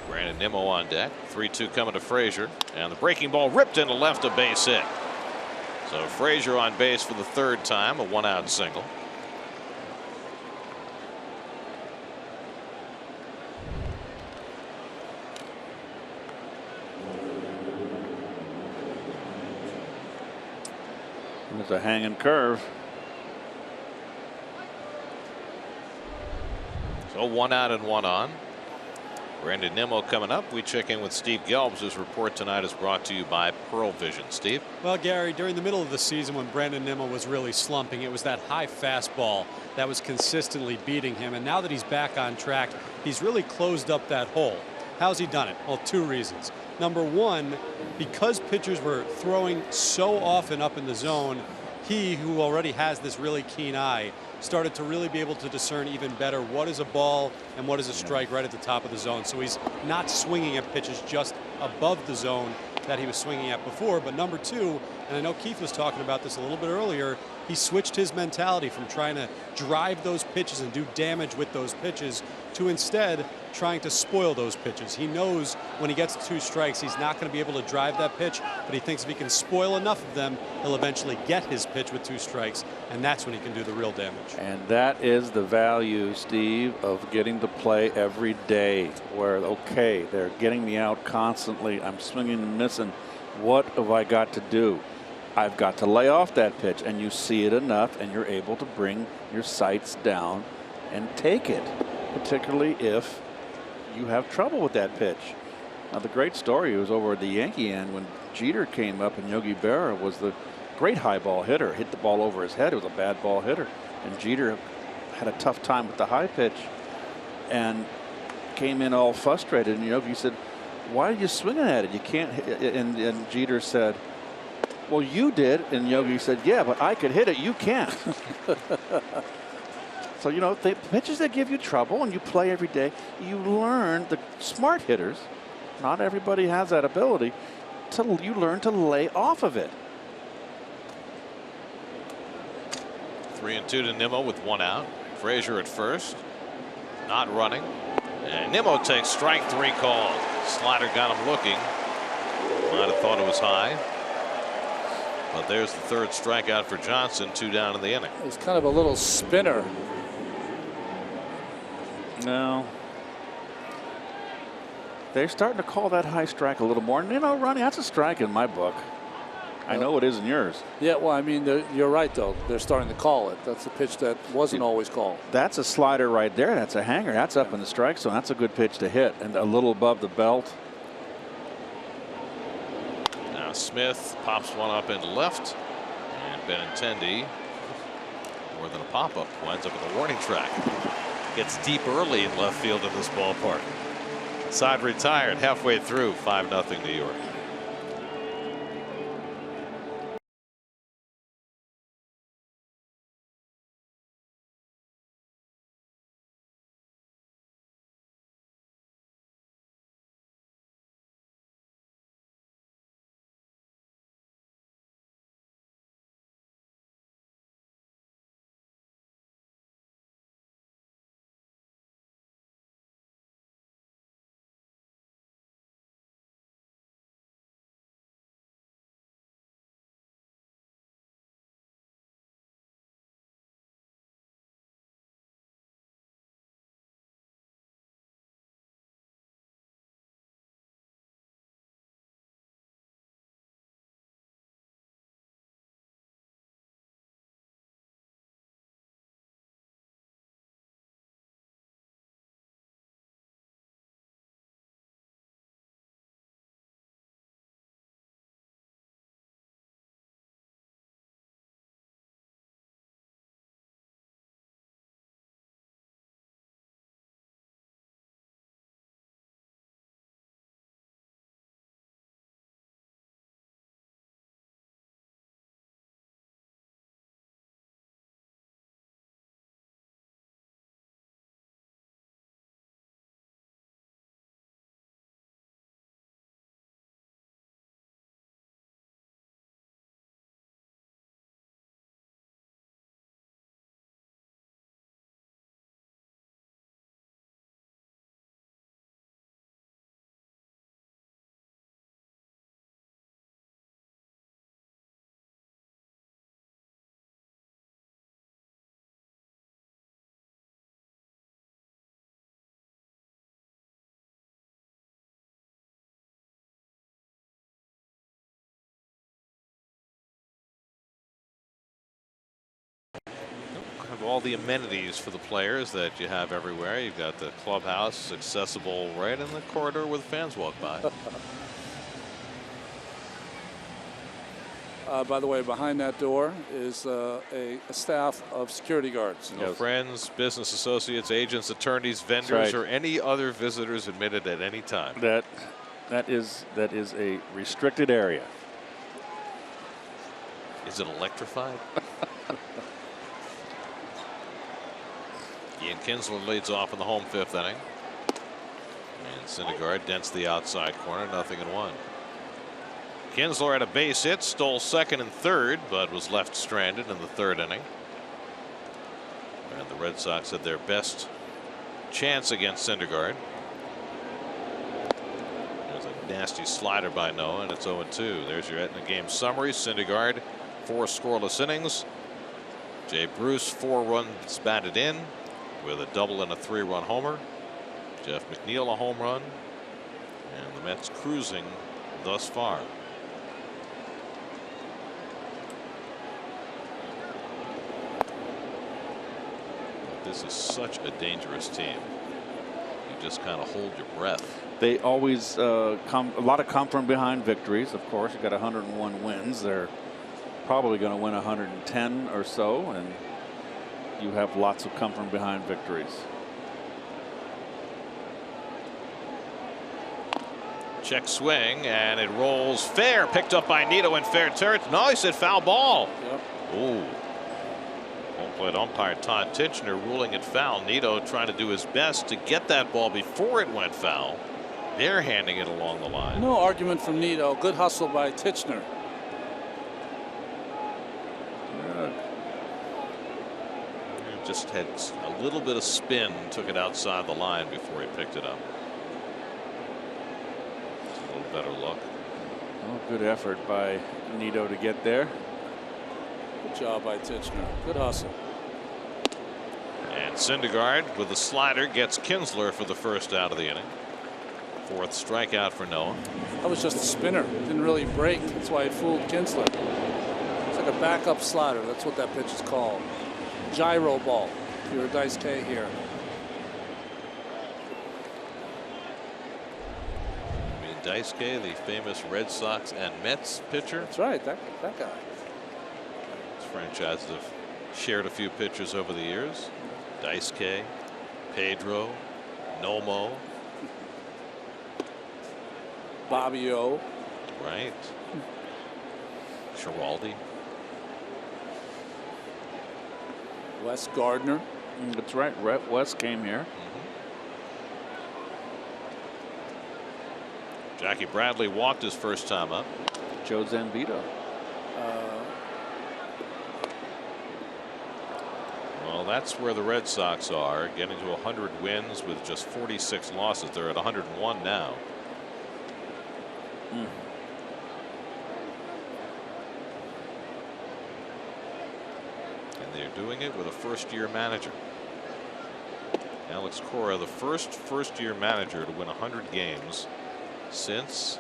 Brandon Nimmo on deck. 3-2 coming to Frazier, and the breaking ball ripped into left, a base hit. So Frazier on base for the 3rd time, a 1-out single. There's a hanging curve. So 1 out and 1 on. Brandon Nimmo coming up. We check in with Steve Gelbs. His report tonight is brought to you by Pearl Vision. Steve? Well, Gary, during the middle of the season when Brandon Nimmo was really slumping, it was that high fastball that was consistently beating him. And now that he's back on track, he's really closed up that hole. How's he done it? Well, 2 reasons. Number 1, because pitchers were throwing so often up in the zone, he, who already has this really keen eye, started to really be able to discern even better what is a ball and what is a strike right at the top of the zone. So he's not swinging at pitches just above the zone that he was swinging at before. But number 2, and I know Keith was talking about this a little bit earlier, he switched his mentality from trying to drive those pitches and do damage with those pitches to instead trying to spoil those pitches. He knows when he gets 2 strikes, he's not going to be able to drive that pitch, but he thinks if he can spoil enough of them, he'll eventually get his pitch with 2 strikes, and that's when he can do the real damage. And that is the value, Steve, of getting to play every day, where, okay, they're getting me out constantly. I'm swinging and missing. What have I got to do? I've got to lay off that pitch, and you see it enough, and you're able to bring your sights down and take it, particularly if you have trouble with that pitch. Now, the great story was over at the Yankee end when Jeter came up and Yogi Berra was the great high ball hitter, hit the ball over his head. It was a bad ball hitter, and Jeter had a tough time with the high pitch. and came in all frustrated. And Yogi said, "Why are you swinging at it? You can't hit." And Jeter said, "Well, you did." And Yogi said, "Yeah, but I could hit it. You can't." So, you know, the pitches that give you trouble and you play every day, you learn, the smart hitters, not everybody has that ability, you learn to lay off of it. 3-2 to Nimmo with 1 out. Frazier at first, not running. And Nimmo takes strike 3 called. Slider got him looking. Might have thought it was high. But there's the 3rd strikeout for Johnson, 2 down in the inning. He's kind of a little spinner. No. They're starting to call that high strike a little more. And, you know, Ronnie, that's a strike in my book. I know it is in yours. Yeah, well, I mean, you're right, though. They're starting to call it. That's a pitch that wasn't always called. That's a slider right there. That's a hanger. That's up in the strike zone. That's a good pitch to hit, and a little above the belt. Now Smith pops one up in left, and Benintendi, more than a pop-up, winds up at the warning track. Gets deep early in left field in this ballpark. Side retired halfway through, 5-0 New York. Have all the amenities for the players that you have everywhere. You've got the clubhouse accessible right in the corridor where the fans walk by. By the way, behind that door is a staff of security guards. No friends, business associates, agents, attorneys, vendors, or any other visitors admitted at any time. That is a restricted area. Is it electrified? Ian Kinsler leads off in the home 5th inning. And Syndergaard dents the outside corner, 0-1. Kinsler had a base hit, stole 2nd and 3rd, but was left stranded in the 3rd inning. And the Red Sox had their best chance against Syndergaard. There's a nasty slider by Noah, and it's 0-2. There's your Aetna game summary. Syndergaard, 4 scoreless innings. Jay Bruce, 4 runs batted in, with a double and a 3-run homer. Jeff McNeil a home run. And the Mets cruising thus far. This is such a dangerous team. You just kind of hold your breath. They always a lot of come from behind victories. Of course, you got 101 wins. They're probably going to win 110 or so, and you have lots of come from behind victories. Check swing, and it rolls fair. Picked up by Nito in fair territory. No, he said foul ball. Yep. Ooh. Home plate umpire Todd Titchener ruling it foul. Nito trying to do his best to get that ball before it went foul. They're handing it along the line. No argument from Nito. Good hustle by Titchener. Just had a little bit of spin, took it outside the line before he picked it up. It's a little better look. Oh, good effort by Nito to get there. Good job by Titchener. Good hustle. And Syndergaard with the slider gets Kinsler for the first out of the inning. Fourth strikeout for Noah. That was just a spinner. Didn't really break. That's why it fooled Kinsler. It's like a backup slider. That's what that pitch is called. Gyro ball. You're a Dice K here. I mean, Dice K, the famous Red Sox and Mets pitcher. That's right. That guy. These franchises have shared a few pitchers over the years. Dice K, Pedro, Nomo. Bobby O. Right. Schiraldi. Wes Gardner. That's right. Wes came here. Jackie Bradley walked his first time up. Joe Zambito. Well, that's where the Red Sox are, getting to 100 wins with just 46 losses. They're at 101 now. And they're doing it with a first-year manager. Alex Cora, the first-year manager to win 100 games since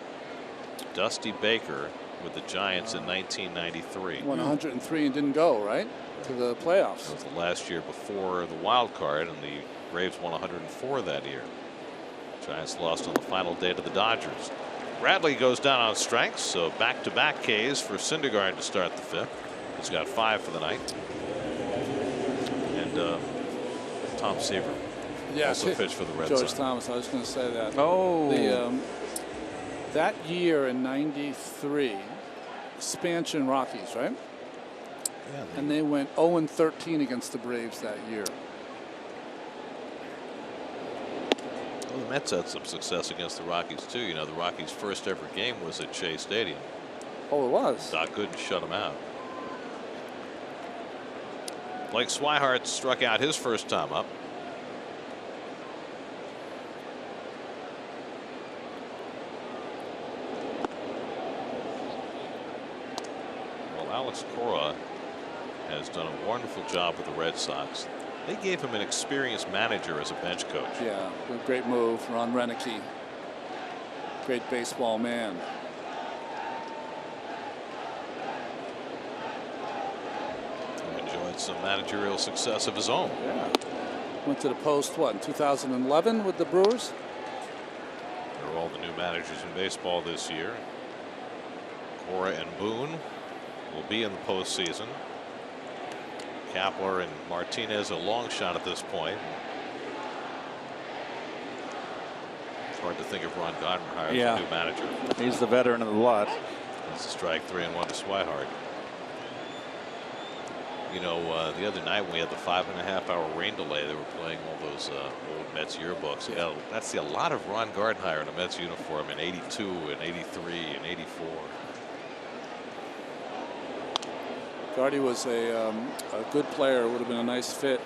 Dusty Baker with the Giants in 1993. Won 103 and didn't go, right? To the playoffs. That was the last year before the wild card, and the Braves won 104 that year. Giants lost on the final day to the Dodgers. Bradley goes down on strength, so back-to-back Ks for Syndergaard to start the fifth. He's got 5 for the night. And Tom Seaver also pitched for the Red Sox. George Thomas, I was going to say that. Oh. That year in '93, expansion Rockies, right? Yeah, and they went 0-13 against the Braves that year. Well, the Mets had some success against the Rockies too. You know, the Rockies' first ever game was at Shea Stadium. Oh, it was. Doc Gooden shut them out. Blake Swihart struck out his first time up. Well, Alex Cora has done a wonderful job with the Red Sox. They gave him an experienced manager as a bench coach. Yeah, great move. Ron Renicky, great baseball man. Who enjoyed some managerial success of his own. Yeah. Went to the post, what, in 2011 with the Brewers? They're all the new managers in baseball this year. Cora and Boone will be in the postseason. Kapler and Martinez a long shot at this point. It's hard to think of Ron Gardenhire as a new manager. He's the veteran of the lot. That's a strike 3-1 to Swihart. You know, the other night when we had the 5.5-hour rain delay, they were playing all those old Mets yearbooks. Yeah, that's a lot of Ron Gardenhire in a Mets uniform in '82 and '83 and '84. Gardy was a good player. Would have been a nice fit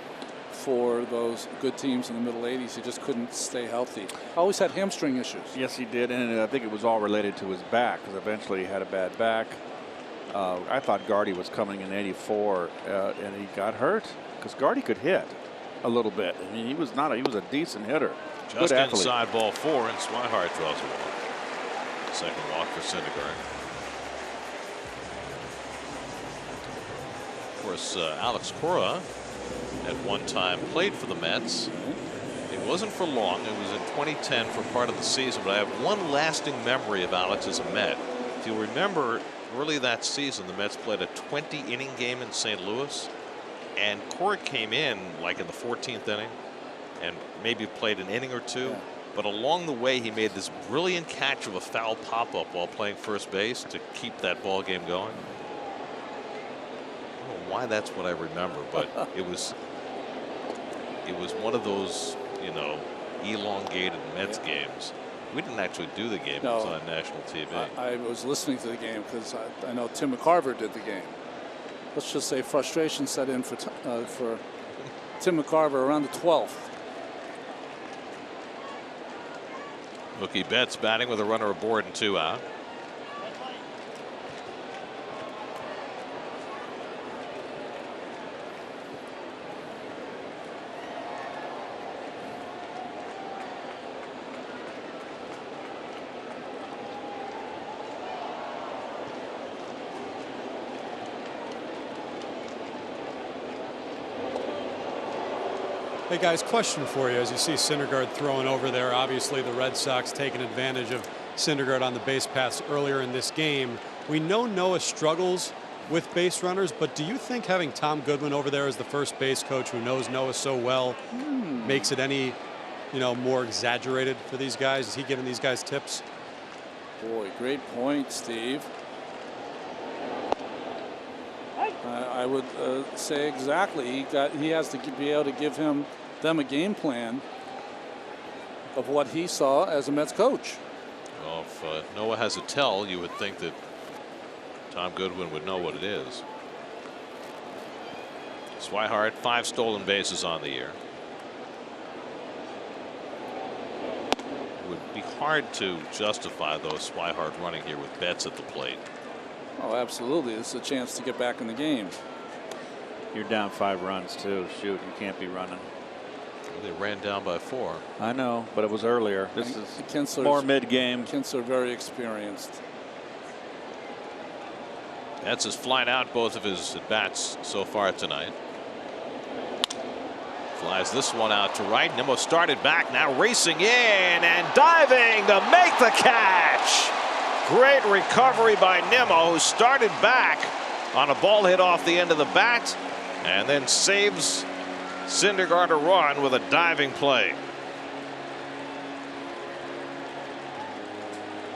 for those good teams in the middle '80s. He just couldn't stay healthy. Always had hamstring issues. Yes, he did, and I think it was all related to his back because eventually he had a bad back. I thought Gardy was coming in '84, and he got hurt because Gardy could hit a little bit. I mean, he was a decent hitter. Just inside ball 4, and Swihart draws a walk. Second walk for Syndergaard. Of course, Alex Cora at one time played for the Mets. It wasn't for long. It was in 2010 for part of the season, but I have one lasting memory of Alex as a Met. If you remember, early that season, the Mets played a 20-inning game in St. Louis, and Cora came in like in the 14th inning and maybe played an inning or two. But along the way, he made this brilliant catch of a foul pop-up while playing first base to keep that ball game going. I don't know why that's what I remember, but it was one of those, you know, elongated Mets games. We didn't actually do the game. No, it was on national TV. I was listening to the game because I know Tim McCarver did the game. Let's just say frustration set in for Tim McCarver around the 12th. Mookie Betts batting with a runner aboard and 2 out. Hey guys, question for you. As you see Syndergaard throwing over there, obviously the Red Sox taking advantage of Syndergaard on the base paths earlier in this game. We know Noah struggles with base runners, but do you think having Tom Goodwin over there as the first base coach who knows Noah so well makes it any, you know, more exaggerated for these guys? Is he giving these guys tips? Boy, great point, Steve. I would say exactly. He has to be able to give them a game of what he saw as a Mets coach. Well, if Noah has a tell, you would think that Tom Goodwin would know what it is. Swihart, 5 stolen bases on the year. It would be hard to justify those Swihart running here with Betts at the plate. Oh, absolutely. This is a chance to get back in the game. You're down 5 runs too. Shoot, you can't be running. They ran down by 4. I know, but it was earlier. This is more mid-game. Kinsler very experienced. Betts has flied out both of his at-bats so far tonight. Flies this one out to right. Nimmo started back, now racing in and diving to make the catch. Great recovery by Nimmo, who started back on a ball hit off the end of the bat and then saves Syndergaard a run with a diving play.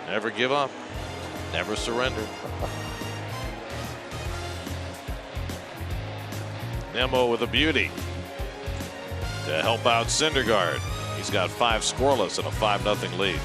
Never give up, never surrender. Nimmo with a beauty to help out Syndergaard. He's got 5 scoreless and a 5-0 lead.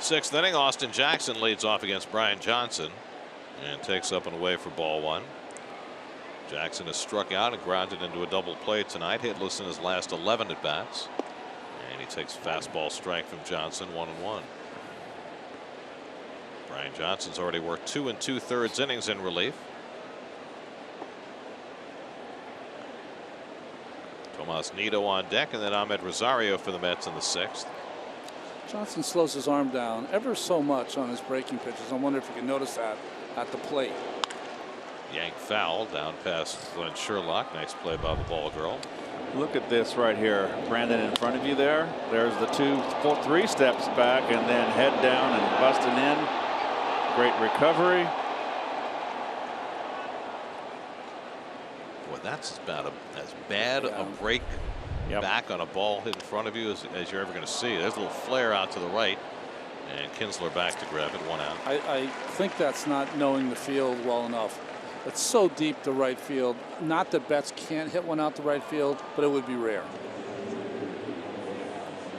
Sixth inning, Austin Jackson leads off against Brian Johnson and takes up and away for ball 1. Jackson has struck out and grounded into a double play tonight, hitless in his last 11 at bats. And he takes a fastball strike from Johnson, 1-1. Brian Johnson's already worked 2 2/3 innings in relief. Tomas Nido on deck, and then Ahmed Rosario for the Mets in the 6th. Johnson slows his arm down ever so much on his breaking pitches. I wonder if you can notice that at the plate. Yank foul down past Glenn Sherlock. Nice play by the ball girl. Look at this right here, Brandon, in front of you there. There's the 3 steps back and then head down and busting in. Great recovery. Boy, that's about as bad a break back on a ball hit in front of you as you're ever going to see. There's a little flare out to the right, and Kinsler back to grab it, 1 out. I think that's not knowing the field well enough. It's so deep to right field. Not that Betts can't hit one out to right field, but it would be rare.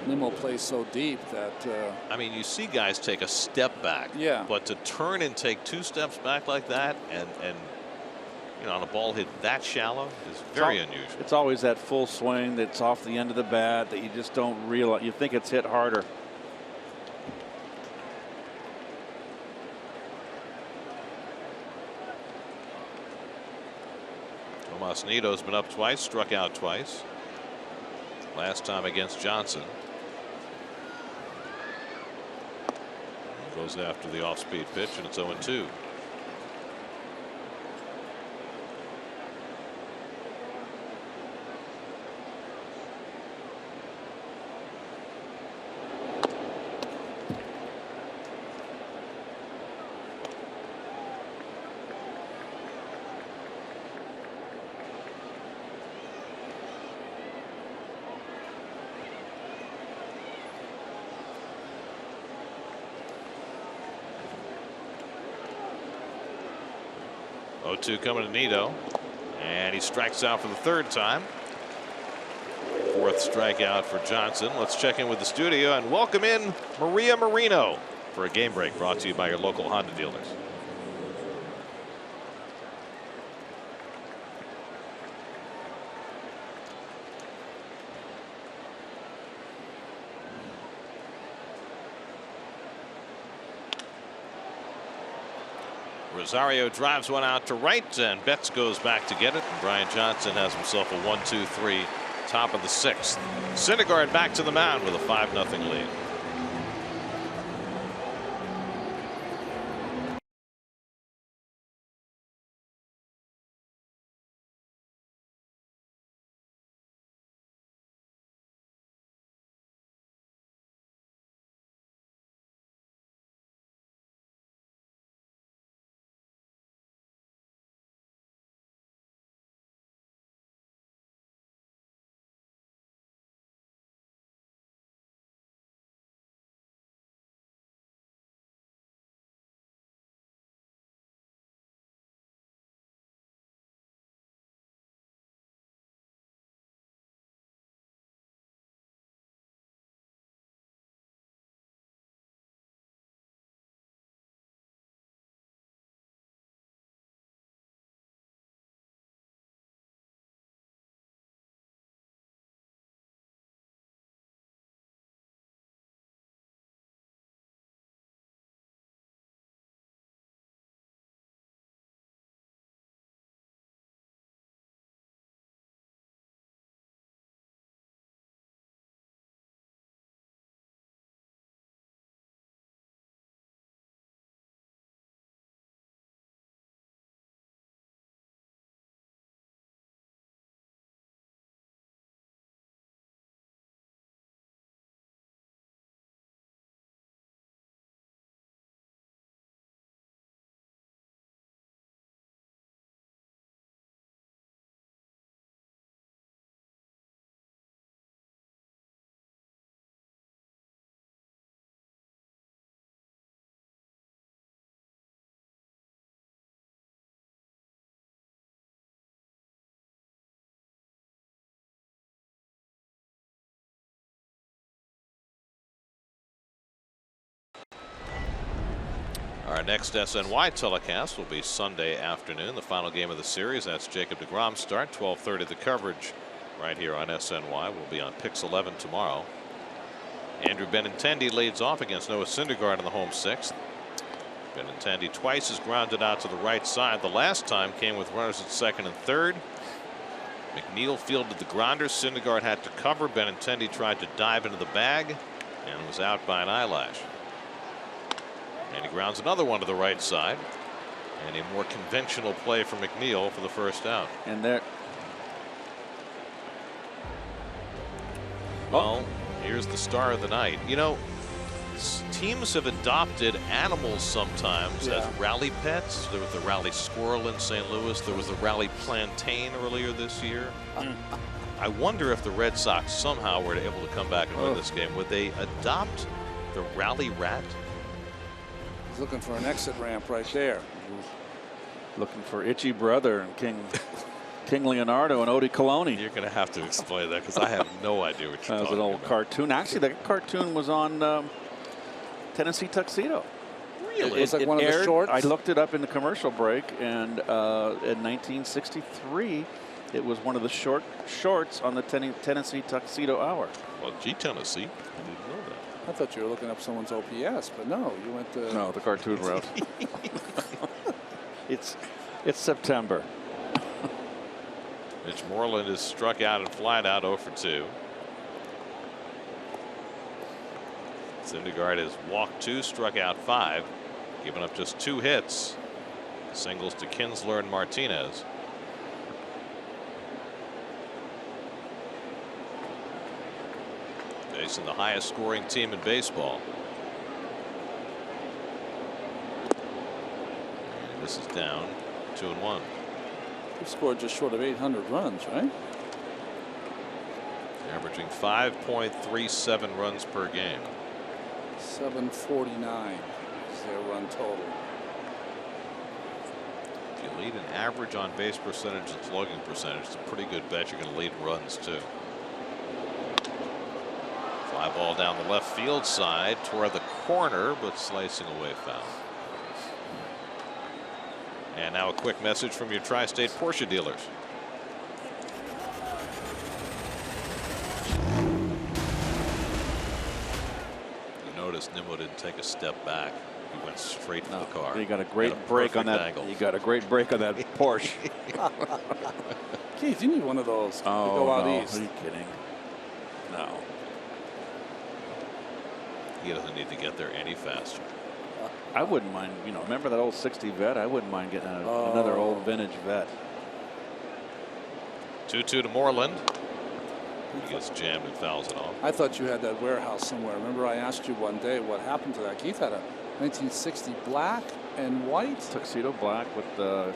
Nimmo plays so deep that I mean, you see guys take a step back, but to turn and take 2 steps back like that and you know, on a ball hit that shallow is very unusual. It's always that full swing that's off the end of the bat that you just don't realize. You think it's hit harder. Tomas Nido's been up twice, struck out twice. Last time against Johnson. Goes after the off-speed pitch, and it's 0-2. Two coming to Nido, and he strikes out for the 3rd time. 4th strikeout for Johnson. Let's check in with the studio and welcome in Maria Marino for a game break brought to you by your local Honda dealers. Rosario drives one out to right, and Betts goes back to get it, and Brian Johnson has himself a 1-2-3 top of the 6th. Syndergaard back to the mound with a 5-0 lead. Our next SNY telecast will be Sunday afternoon, the final game of the series. That's Jacob deGrom's start, 12:30. The coverage right here on SNY will be on Pix 11 tomorrow. Andrew Benintendi leads off against Noah Syndergaard in the home sixth. Benintendi twice has grounded out to the right side. The last time came with runners at second and third. McNeil fielded the grounder. Syndergaard had to cover. Benintendi tried to dive into the bag and was out by an eyelash. And he grounds another one to the right side. And a more conventional play for McNeil for the first out. And there. Well, here's the star of the night. You know, teams have adopted animals sometimes as rally pets. There was the rally squirrel in St. Louis. There was the rally plantain earlier this year. I wonder if the Red Sox somehow were able to come back and win this game. Would they adopt the rally rat? He's looking for an exit ramp right there. Looking for Itchy Brother and King Leonardo and Odie Coloni. You're going to have to explain that because I have no idea what you're talking about. That was an old cartoon. Actually, that cartoon was on Tennessee Tuxedo. Really? It was like one of the shorts? I looked it up in the commercial break, and in 1963, it was one of the shorts on the Tennessee Tuxedo Hour. Well, gee, Tennessee. I didn't know that. I thought you were looking up someone's OPS, but no, you went to... No, the cartoon route. It's September. Mitch Moreland is struck out and flied out 0 for 2. Syndergaard has walked 2, struck out 5, given up just 2 hits. Singles to Kinsler and Martinez. Facing the highest scoring team in baseball. And this is down 2-1. He scored just short of 800 runs, right? Averaging 5.37 runs per game. 749 is their run total. If you lead an average on base percentage and slugging percentage, it's a pretty good bet you're going to lead runs too. Fly ball down the left field side toward the corner, but slicing away foul. And now a quick message from your Tri-State Porsche dealers. You notice Nimmo didn't take a step back. He went straight for the car. He got a great break on that angle. He got a great break on that Porsche. Keith, you need one of those to Oh, go out no. east. Are you kidding? No. He doesn't need to get there any faster. I wouldn't mind, you know, remember that old 60 vet? I wouldn't mind getting another old vintage vet. 2-2 to Moreland. He gets jammed and fouls it off. I thought you had that warehouse somewhere. Remember I asked you one day what happened to that. Keith had a 1960 black and white. Tuxedo black with the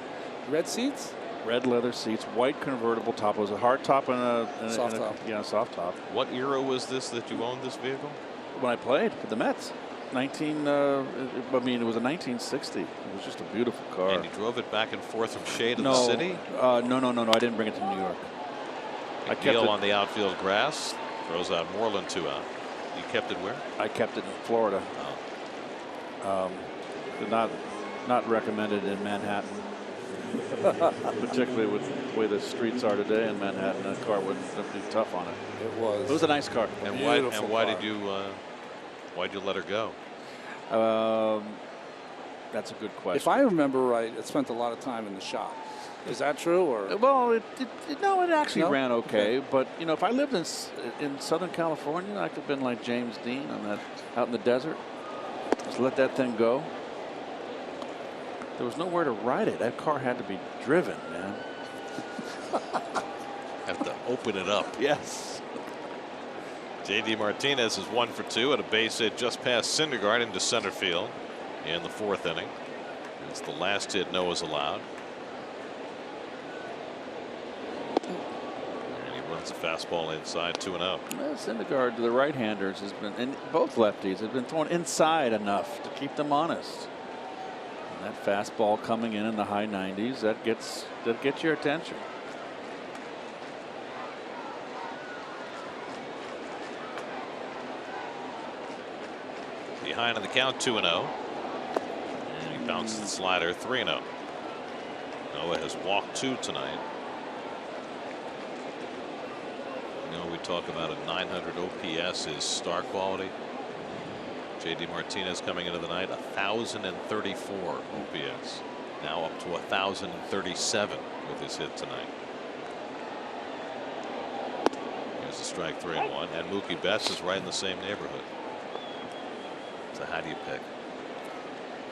red seats? Red leather seats, white convertible top. It was a hard top and a soft top. Yeah, soft top. What era was this that you owned this vehicle? When I played for the Mets. I mean, it was a 1960. It was just a beautiful car. And you drove it back and forth from Shea to the city? No. I didn't bring it to New York. I kept it on the outfield grass. Throws out Moreland 2 out. You kept it where? I kept it in Florida. Oh. Not recommended in Manhattan. Particularly with the way the streets are today in Manhattan, that car would be tough on it. It was. It was a nice car. And why did you why'd you let her go? That's a good question. If I remember right, it spent a lot of time in the shop. Is that true? Or well, it actually ran okay. But you know, if I lived in Southern California, I could have been like James Dean on that out in the desert. Just let that thing go. There was nowhere to ride it. That car had to be driven, man. Have to open it up. Yes. J.D. Martinez is 1 for 2 at a base hit just past Syndergaard into center field in the 4th inning. It's the last hit Noah's allowed. And he runs a fastball inside 2-0. Well, Syndergaard to the right-handers has been, and both lefties have been thrown inside enough to keep them honest. And that fastball coming in the high 90s, that gets your attention. Behind on the count, 2-0. He bounces the slider, 3-0. Noah has walked 2 tonight. You know, we talk about a 900 OPS is star quality. J.D. Martinez coming into the night, 1,034 OPS. Now up to 1,037 with his hit tonight. Here's a strike, 3-1, and Mookie Betts is right in the same neighborhood. So how do you pick?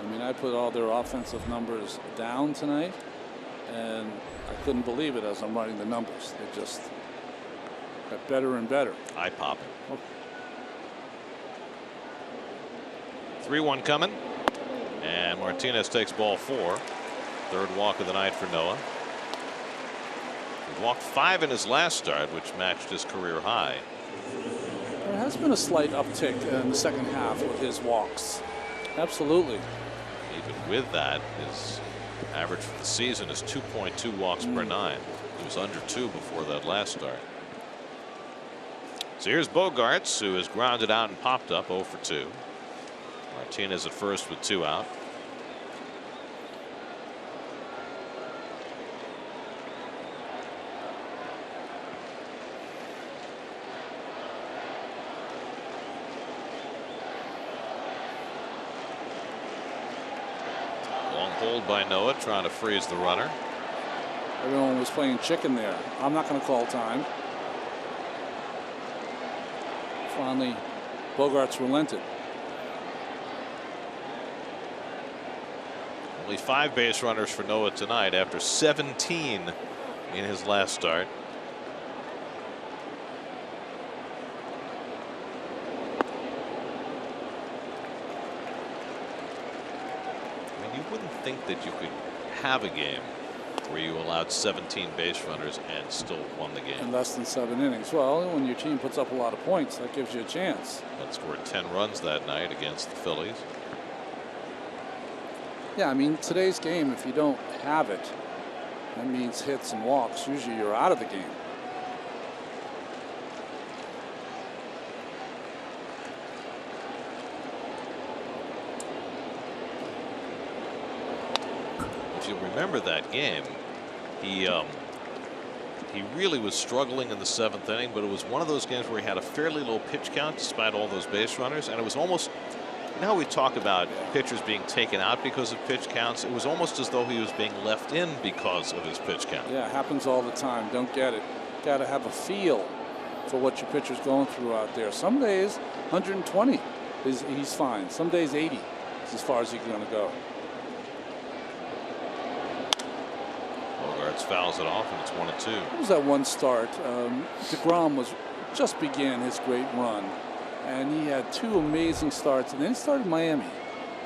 I mean, I put all their offensive numbers down tonight, and I couldn't believe it as I'm writing the numbers. They just got better and better. Eye popping. 3-1 coming, and Martinez takes ball 4. Third walk of the night for Noah. He walked 5 in his last start, which matched his career high. There has been a slight uptick in the second half with his walks. Absolutely. Even with that, his average for the season is 2.2 walks per 9. He was under 2 before that last start. So here's Bogarts, who has grounded out and popped up 0 for 2. Martinez at first with 2 out. Long hold by Noah, trying to freeze the runner. Everyone was playing chicken there. I'm not going to call time. Finally, Bogarts relented. Only 5 base runners for Noah tonight after 17 in his last start. I mean, you wouldn't think that you could have a game where you allowed 17 base runners and still won the game. In less than 7 innings. Well, when your team puts up a lot of points, that gives you a chance. But scored 10 runs that night against the Phillies. Yeah, I mean, today's game, if you don't have it, that means hits and walks. Usually you're out of the game. If you remember that game, he really was struggling in the 7th inning, but it was one of those games where he had a fairly low pitch count despite all those base runners, and it was almost, you know how we talk about pitchers being taken out because of pitch counts? It was almost as though he was being left in because of his pitch count. Yeah, it happens all the time. Don't get it. Got to have a feel for what your pitcher's going through out there. Some days 120 he's fine. Some days 80 is as far as he's going to go. Bogarts fouls it off, and it's 1-2. What was that one start? DeGrom was just began his great run, and he had 2 amazing starts, and then he started Miami,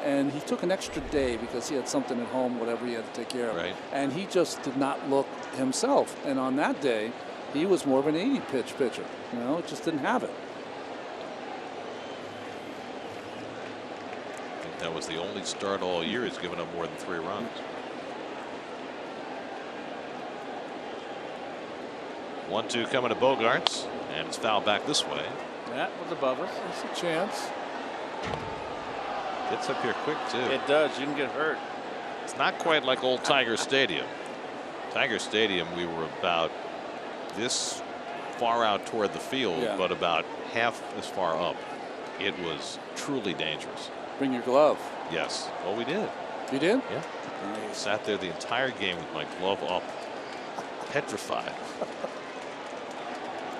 and he took an extra day because he had something at home, whatever he had to take care of. Right. And he just did not look himself. And on that day, he was more of an 80-pitch pitcher. You know, just didn't have it. I think that was the only start all year he's given up more than 3 runs. 1-2 coming to Bogarts, and it's fouled back this way. That was above us. There's a chance. Gets up here quick, too. It does. You can get hurt. It's not quite like old Tiger Stadium. Tiger Stadium, we were about this far out toward the field, but about half as far up. It was truly dangerous. Bring your glove. Yes. Well, we did. You did? Yeah. I sat there the entire game with my glove up, petrified.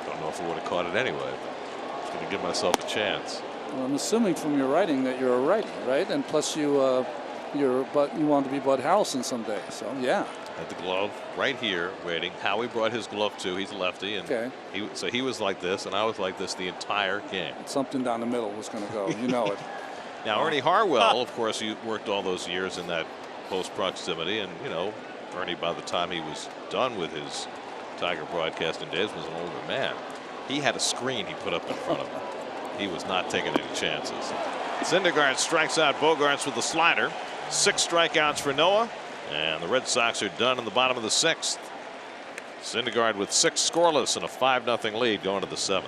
Don't know if I would have caught it anyway. I was going to give myself a chance. Well, I'm assuming from your writing that you're a righty, right? And plus you want to be Bud Harrelson someday. So yeah. Had the glove right here waiting. Howie brought his glove too. He's a lefty, and so he was like this, and I was like this the entire game. Something down the middle was going to go. You know it. Now Ernie Harwell, of course, he worked all those years in that close proximity, and you know, Ernie, by the time he was done with his Tiger broadcasting days, was an older man. He had a screen he put up in front of him. He was not taking any chances. Syndergaard strikes out Bogarts with a slider. 6 strikeouts for Noah, and the Red Sox are done in the bottom of the 6th. Syndergaard with 6 scoreless and a 5-0 lead going to the 7th.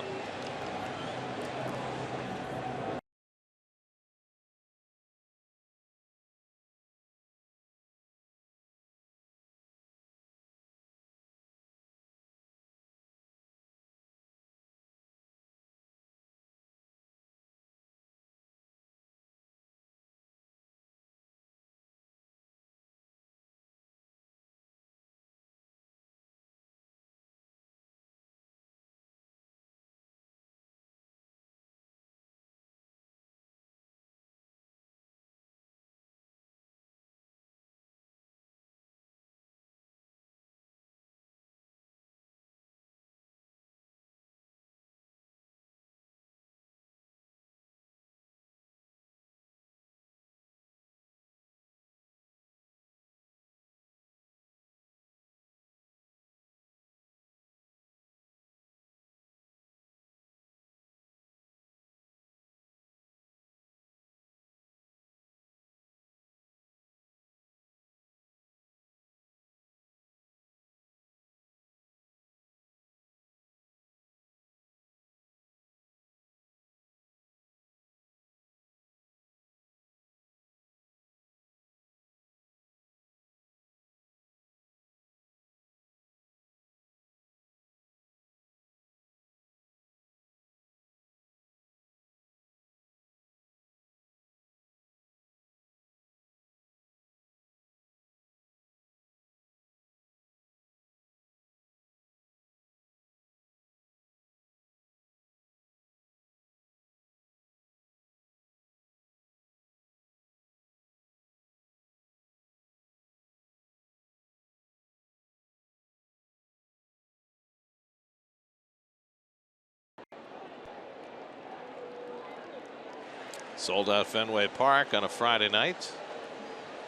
Sold out Fenway Park on a Friday night.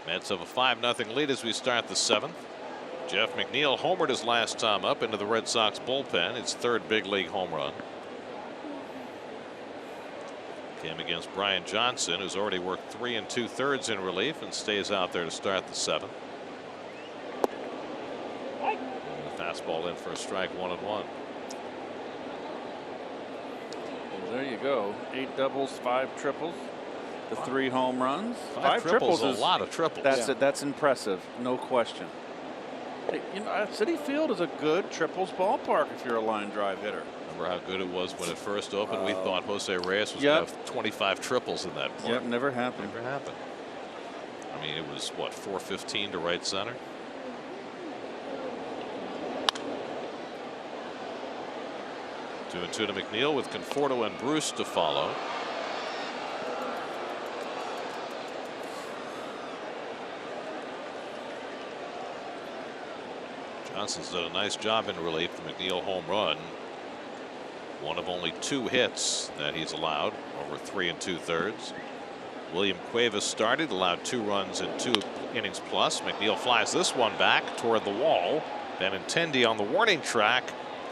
Mets have a 5-0 lead as we start the 7th. Jeff McNeil homered his last time up into the Red Sox bullpen. His 3rd big league home run. Came against Brian Johnson, who's already worked 3 2/3 in relief and stays out there to start the 7th. And the fastball in for a strike, 1-1. Well, there you go. 8 doubles, 5 triples, the 3 home runs. 5 triples is a lot of triples. That's it. That's impressive, no question. Hey, you know, Citi Field is a good triples ballpark if you're a line drive hitter. Remember how good it was when it first opened? We thought Jose Reyes was going to have 25 triples in that park. Yep, never happened. Never happened. I mean, it was, what, 415 to right center? 2-2 to McNeil with Conforto and Bruce to follow. Johnson's done a nice job in relief. The McNeil home run, one of only 2 hits that he's allowed over 3 2/3. William Cuevas started, allowed 2 runs in 2 innings plus. McNeil flies this one back toward the wall. Benintendi on the warning track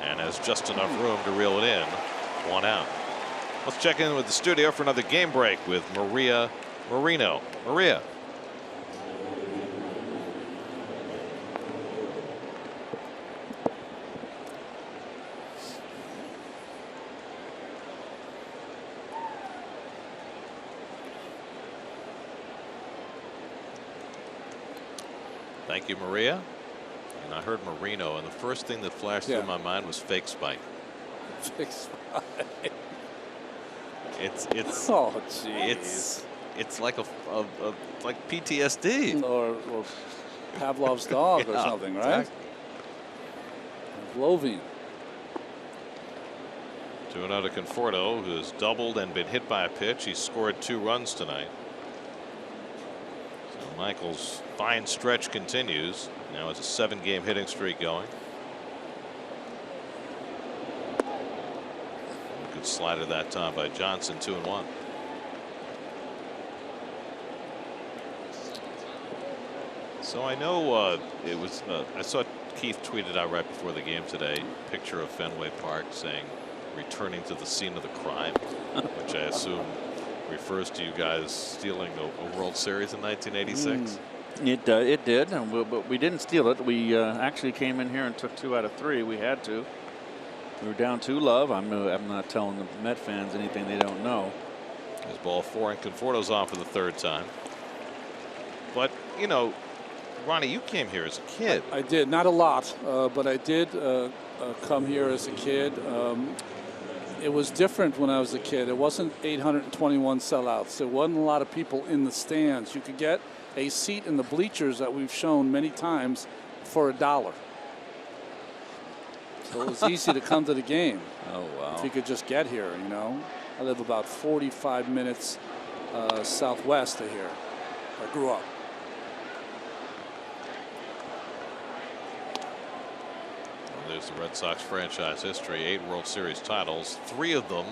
and has just enough room to reel it in. 1 out. Let's check in with the studio for another game break with Maria Marino. Maria. Thank you, Maria. And I heard Marino, and the first thing that flashed through my mind was fake spike. Fake spike. It's oh, jeez. It's like like PTSD or Pavlov's dog or something, right? Exactly. Loving. 2-0 to Conforto, who has doubled and been hit by a pitch. He scored 2 runs tonight. So Michael's fine stretch continues. Now it's a 7-game hitting streak going. Good slider that time by Johnson. 2-1. So I know it was. I saw Keith tweeted out right before the game today. Picture of Fenway Park saying, "Returning to the scene of the crime," which I assume refers to you guys stealing a World Series in 1986. It did, but we didn't steal it. We actually came in here and took 2 out of 3. We had to. We were down 2-0. I'm not telling the Met fans anything they don't know. There's ball 4 and Conforto's on for the 3rd time. But you know, Ronnie, you came here as a kid. I did, not a lot, but I did come here as a kid. It was different when I was a kid. It wasn't 821 sellouts. There wasn't a lot of people in the stands. You could get a seat in the bleachers that we've shown many times for $1. So it was easy to come to the game. Oh, wow. If you could just get here, you know. I live about 45 minutes southwest of here. I grew up. There's the Red Sox franchise history. 8 World Series titles, 3 of them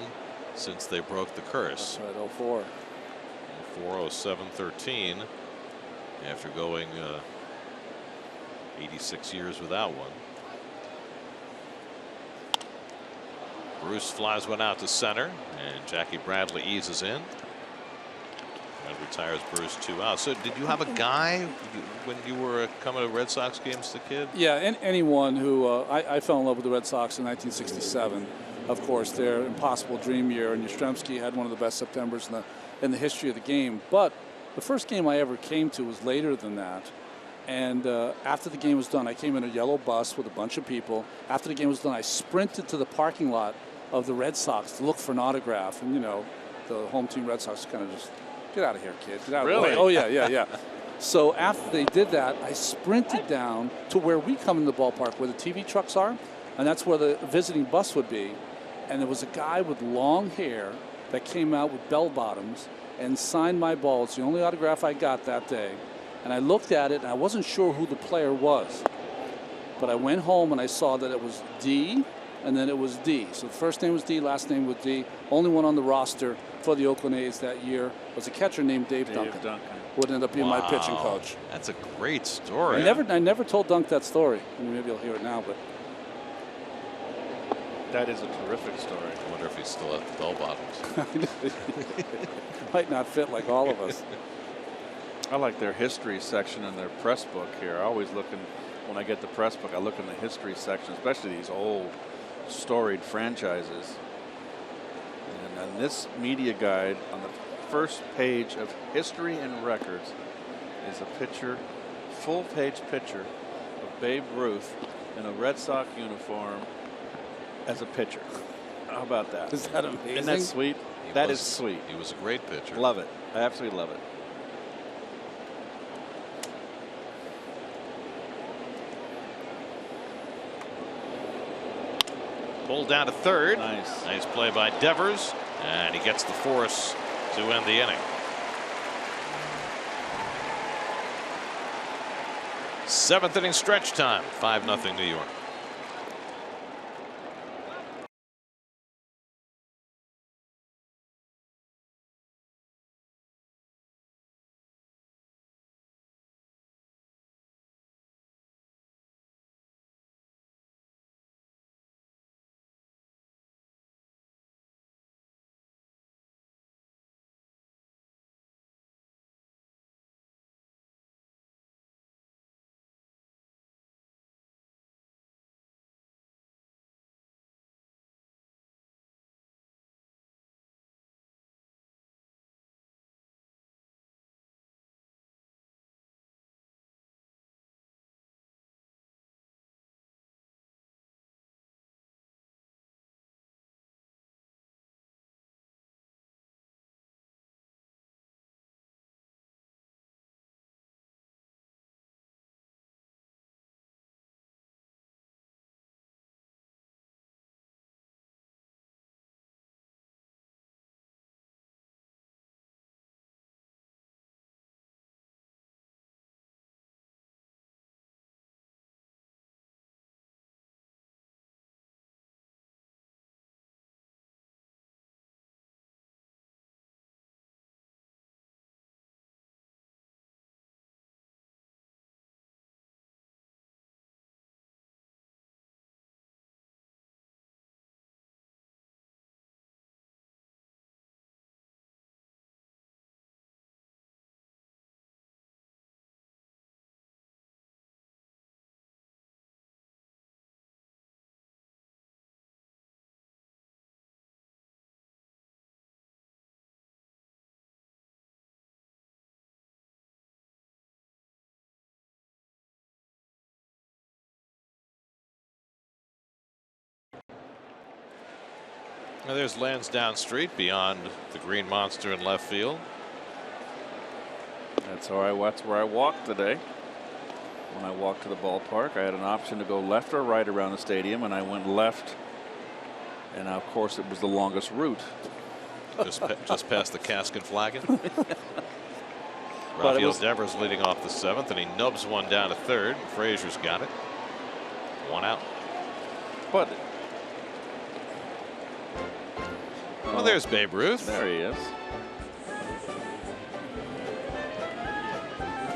since they broke the curse. That's right, 04. 04, 07, 13. After going 86 years without one. Bruce flies one out to center, and Jackie Bradley eases in. And retires Bruce 2 out. So did you have a guy when you were coming to Red Sox games as a kid? Yeah, and anyone who I fell in love with the Red Sox in 1967. Of course, their impossible dream year, and Yastrzemski had one of the best Septembers in the history of the game. But the first game I ever came to was later than that. And after the game was done, I came in a yellow bus with a bunch of people. After the game was done, I sprinted to the parking lot of the Red Sox to look for an autograph. And, you know, the home team Red Sox kind of just, get out of here, kid. Get out of the way. Oh, yeah. So after they did that, I sprinted down to where we come in the ballpark, where the TV trucks are. And that's where the visiting bus would be. And there was a guy with long hair that came out with bell bottoms and signed my ball. It's the only autograph I got that day. And I looked at it, and I wasn't sure who the player was. But I went home, and I saw that it was D, and then it was D. So the first name was D, last name was D. Only one on the roster for the Oakland A's that year was a catcher named Dave Duncan. Would end up being my pitching coach. That's a great story. I never told Dunk that story. I mean, maybe you'll hear it now, but that is a terrific story. I wonder if he's still at the bell bottoms. Might not fit like all of us. I like their history section in their press book here. I always look when I get the press book, I look in the history section, especially these old, storied franchises. And on this media guide, on the first page of history and records, is a picture, full-page picture of Babe Ruth in a Red Sox uniform as a pitcher. How about that? Is that amazing? Isn't that sweet? That is sweet. He was a great pitcher. Love it. I absolutely love it. Pulled down to third. Nice. Nice play by Devers, and he gets the force to end the inning. 7th inning stretch time. 5-0 New York. Now there's Lansdowne Street beyond the Green Monster in left field. That's where I walked today. When I walked to the ballpark, I had an option to go left or right around the stadium, and I went left. And of course, it was the longest route. Just past the cask and flagon. Rafael Devers leading off the 7th, and he nubs one down to third. Frazier's got it. 1 out. But well, there's Babe Ruth. There he is.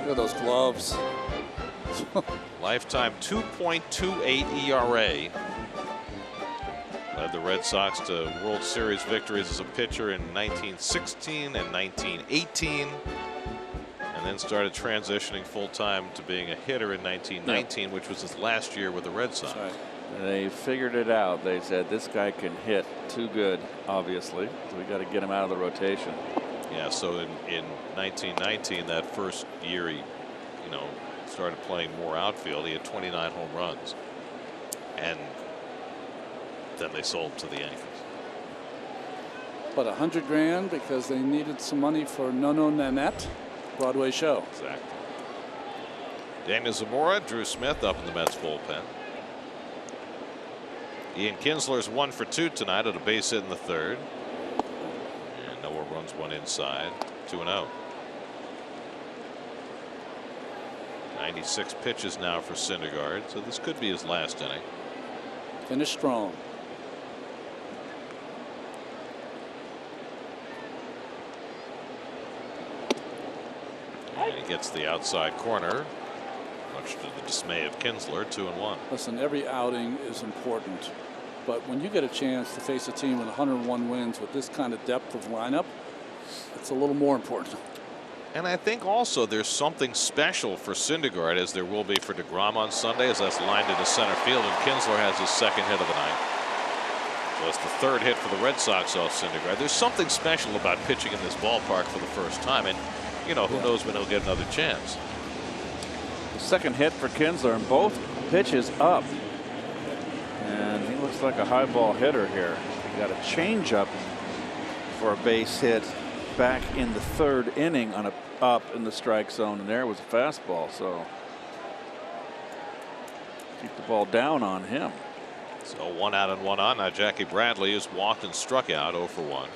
Look at those gloves. Lifetime 2.28 ERA. Led the Red Sox to World Series victories as a pitcher in 1916 and 1918. And then started transitioning full-time to being a hitter in 1919, which was his last year with the Red Sox. Right. They figured it out. They said, this guy can hit too good, obviously. So we got to get him out of the rotation. Yeah, so in 1919, that first year he, started playing more outfield. He had 29 home runs. And then they sold him to the Yankees. But $100 grand because they needed some money for NYN Nanette Broadway show. Exactly. Daniel Zamora, Drew Smith up in the Mets bullpen. Ian Kinsler's 1 for 2 tonight at a base hit in the 3rd. And Noah runs one inside. 2-0. 96 pitches now for Syndergaard, so this could be his last inning. Finished strong. And he gets the outside corner, much to the dismay of Kinsler. 2-1. Listen, every outing is important, but when you get a chance to face a team with 101 wins with this kind of depth of lineup, it's a little more important. And I think also there's something special for Syndergaard, as there will be for DeGrom on Sunday, as that's lined into center field, and Kinsler has his second hit of the night. So it's the third hit for the Red Sox off Syndergaard. There's something special about pitching in this ballpark for the first time, and you know, who knows when he'll get another chance. The second hit for Kinsler, and both pitches up. And he looks like a high ball hitter here. He got a changeup for a base hit back in the third inning on a up in the strike zone, and there was a fastball. So keep the ball down on him. So 1 out and 1 on. Now Jackie Bradley has walked and struck out 0 for 1.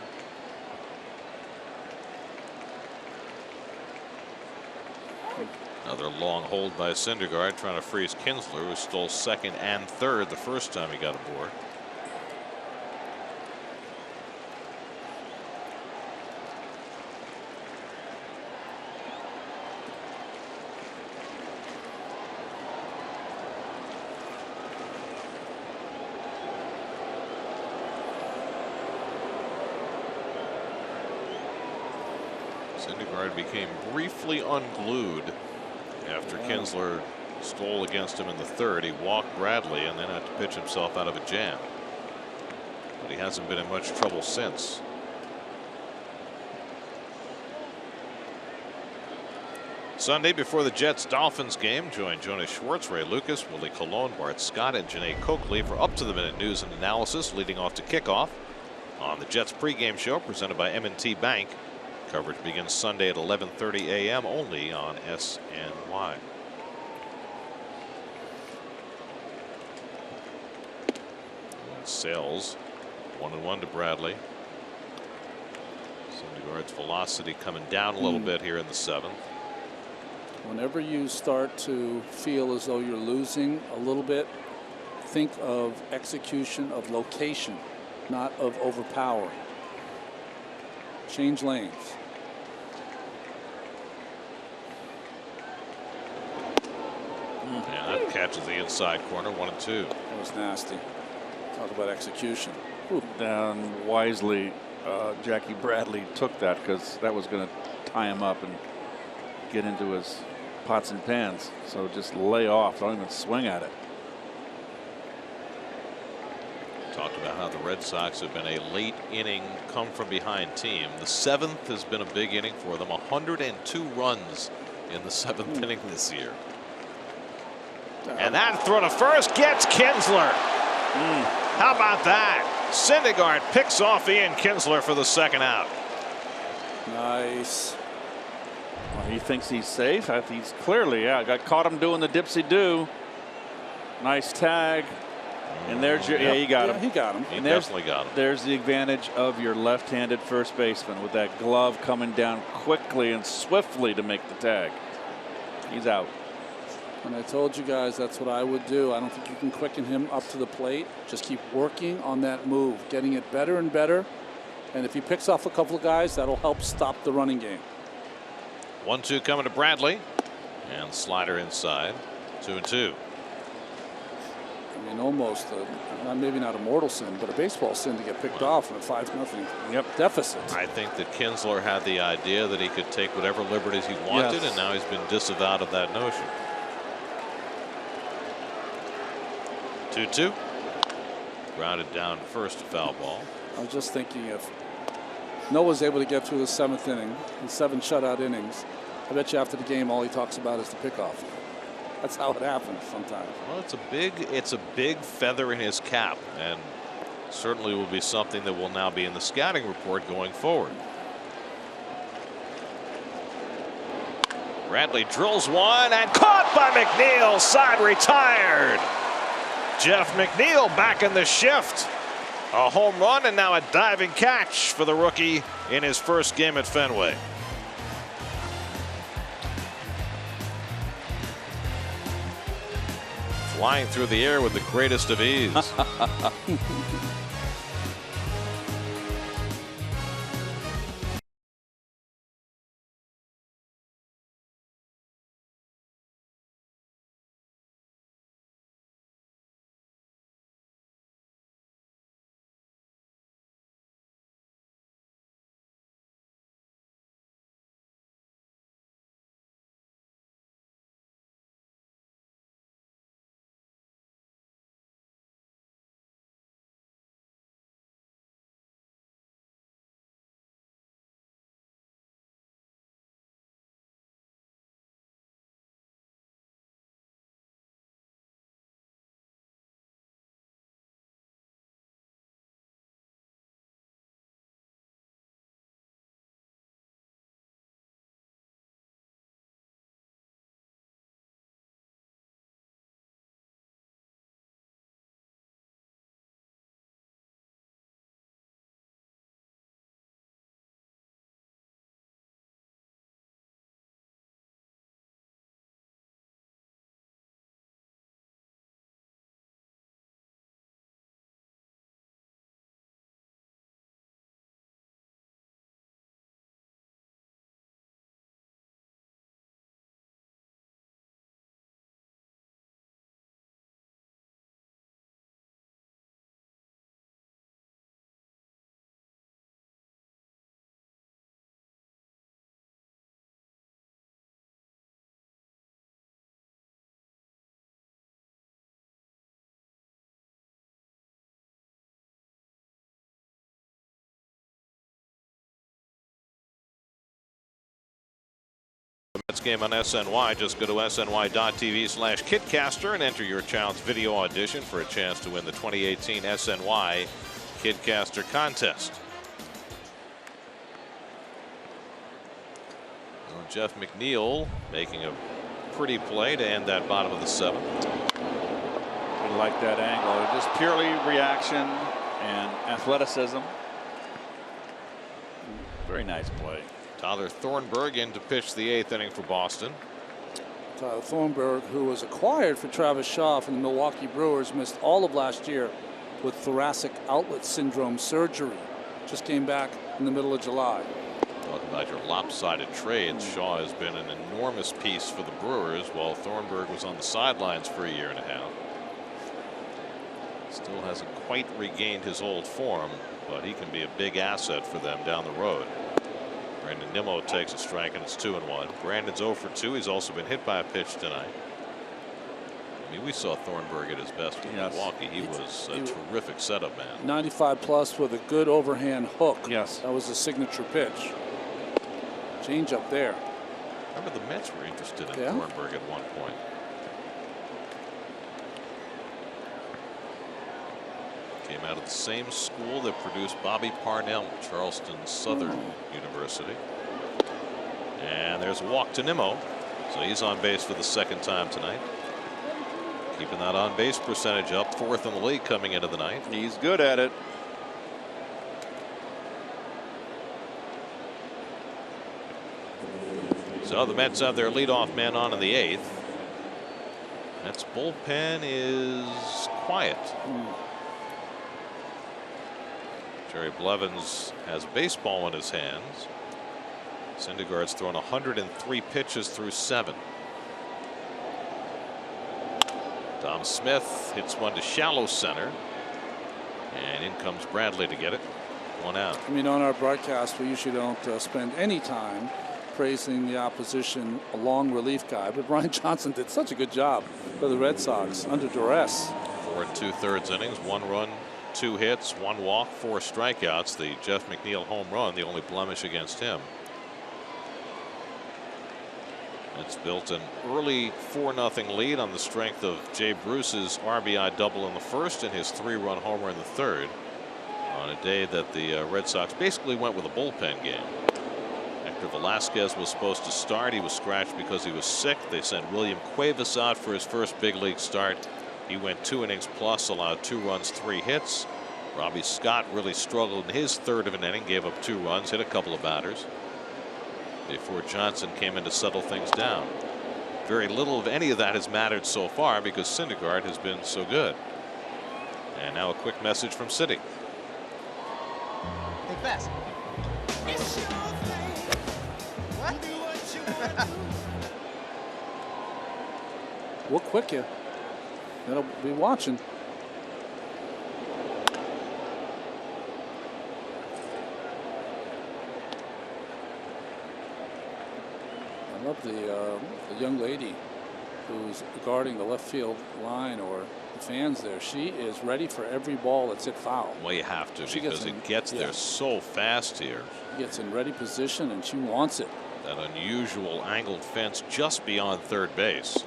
Another long hold by Syndergaard, trying to freeze Kinsler, who stole second and third the first time he got aboard. Syndergaard became briefly unglued after Kinsler stole against him in the third. He walked Bradley and then had to pitch himself out of a jam. But he hasn't been in much trouble since. Sunday before the Jets-Dolphins game, join Jonas Schwartz, Ray Lucas, Willie Colon, Bart Scott, and Janae Coakley for up-to-the-minute news and analysis leading off to kickoff on the Jets pregame show presented by M&T Bank. Coverage begins Sunday at 11:30 a.m. only on SNY. Sales 1-1 to Bradley. Syndergaard's velocity coming down a little bit here in the seventh. Whenever you start to feel as though you're losing a little bit, think of execution, of location, not of overpower. Change lanes. Yeah, that catches the inside corner, 1-2. That was nasty. Talk about execution. And wisely, Jackie Bradley took that, because that was going to tie him up and get into his pots and pans. So just lay off, don't even swing at it. Talked about how the Red Sox have been a late inning come from behind team. The seventh has been a big inning for them. 102 runs in the seventh inning this year. And that throw to first gets Kinsler. How about that? Syndergaard picks off Ian Kinsler for the second out. Nice. Well, he thinks he's safe. He's clearly, got caught him doing the dipsy-do. Nice tag. And there's your, he got him. He got him. He definitely got him. There's the advantage of your left-handed first baseman with that glove coming down quickly and swiftly to make the tag. He's out. And I told you guys that's what I would do. I don't think you can quicken him up to the plate. Just keep working on that move, getting it better and better. And if he picks off a couple of guys, that'll help stop the running game. 1-2 coming to Bradley. And slider inside. 2-2. I mean, almost, maybe not a mortal sin, but a baseball sin to get picked off in a 5-0 deficit. I think that Kinsler had the idea that he could take whatever liberties he wanted, and now he's been disavowed of that notion. 2-2. Grounded down first, foul ball. I was just thinking, if Noah's able to get through the seventh inning, the 7 shutout innings, I bet you after the game all he talks about is the pickoff. That's how it happens sometimes. Well, it's a big feather in his cap, and certainly will be something that will now be in the scouting report going forward. Bradley drills one and caught by McNeil. Side retired. Jeff McNeil back in the shift. A home run and now a diving catch for the rookie in his first game at Fenway. Flying through the air with the greatest of ease. Mets game on SNY. Just go to sny.tv/KidCaster and enter your child's video audition for a chance to win the 2018 SNY KidCaster contest. Well, Jeff McNeil making a pretty play to end that bottom of the 7th. I like that angle. Just purely reaction and athleticism. Very nice play. Tyler Thornburg in to pitch the 8th inning for Boston. Tyler Thornburg, who was acquired for Travis Shaw from the Milwaukee Brewers, missed all of last year with thoracic outlet syndrome surgery. Just came back in the middle of July. Talk about your lopsided trades. Shaw has been an enormous piece for the Brewers, while Thornburg was on the sidelines for a year and a half. Still hasn't quite regained his old form, but he can be a big asset for them down the road. Brandon Nimmo takes a strike, and it's 2-1. Brandon's 0 for 2. He's also been hit by a pitch tonight. I mean, we saw Thornburg at his best in Milwaukee. He was a terrific setup man. 95 plus with a good overhand hook. Yes. That was a signature pitch. Change up there. Remember the Mets were interested in Thornburg at one point. Came out of the same school that produced Bobby Parnell, Charleston Southern University. And there's a walk to Nimmo. So he's on base for the 2nd time tonight. Keeping that on base percentage up, 4th in the league coming into the night. He's good at it. So the Mets have their leadoff man on in the 8th. Mets bullpen is quiet. Jerry Blevins has a baseball in his hands. Syndergaard's thrown 103 pitches through 7. Tom Smith hits one to shallow center. And in comes Bradley to get it. 1 out. I mean, on our broadcast, we usually don't spend any time praising the opposition, a long relief guy. But Brian Johnson did such a good job for the Red Sox under duress. 4 2/3 innings, 1 run, 2 hits, 1 walk, 4 strikeouts. The Jeff McNeil home run, the only blemish against him. It's built an early 4-0 lead on the strength of Jay Bruce's RBI double in the 1st and his 3-run homer in the 3rd. On a day that the Red Sox basically went with a bullpen game. Hector Velasquez was supposed to start. He was scratched because he was sick. They sent William Cuevas out for his first big league start. He went 2 innings plus, allowed 2 runs, 3 hits. Robbie Scott really struggled in his 3rd of an inning, gave up 2 runs, hit a couple of batters before Johnson came in to settle things down. Very little of any of that has mattered so far because Syndergaard has been so good. And now a quick message from Citi. Hey, Fast. What? We'll quick you. They'll be watching. I love the young lady who's guarding the left field line, or the fans there. She is ready for every ball that's hit foul. Well, you have to, because it gets there so fast here. She gets in ready position and she wants it. That unusual angled fence just beyond 3rd base,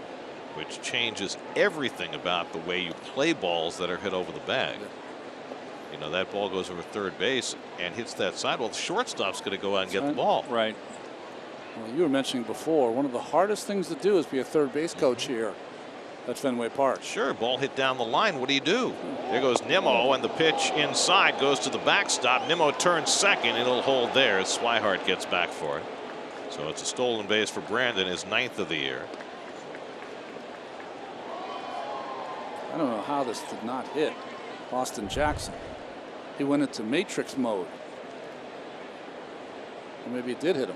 which changes everything about the way you play balls that are hit over the bag. You know, that ball goes over 3rd base and hits that side. Well, the shortstop's going to go out and get the ball. Right. Well, you were mentioning before, one of the hardest things to do is be a 3rd base coach here at Fenway Park. Sure, ball hit down the line. What do you do? There goes Nimmo, and the pitch inside goes to the backstop. Nimmo turns 2nd, and it'll hold there as Swihart gets back for it. So it's a stolen base for Brandon, his 9th of the year. I don't know how this did not hit Austin Jackson. He went into matrix mode. Or maybe it did hit him.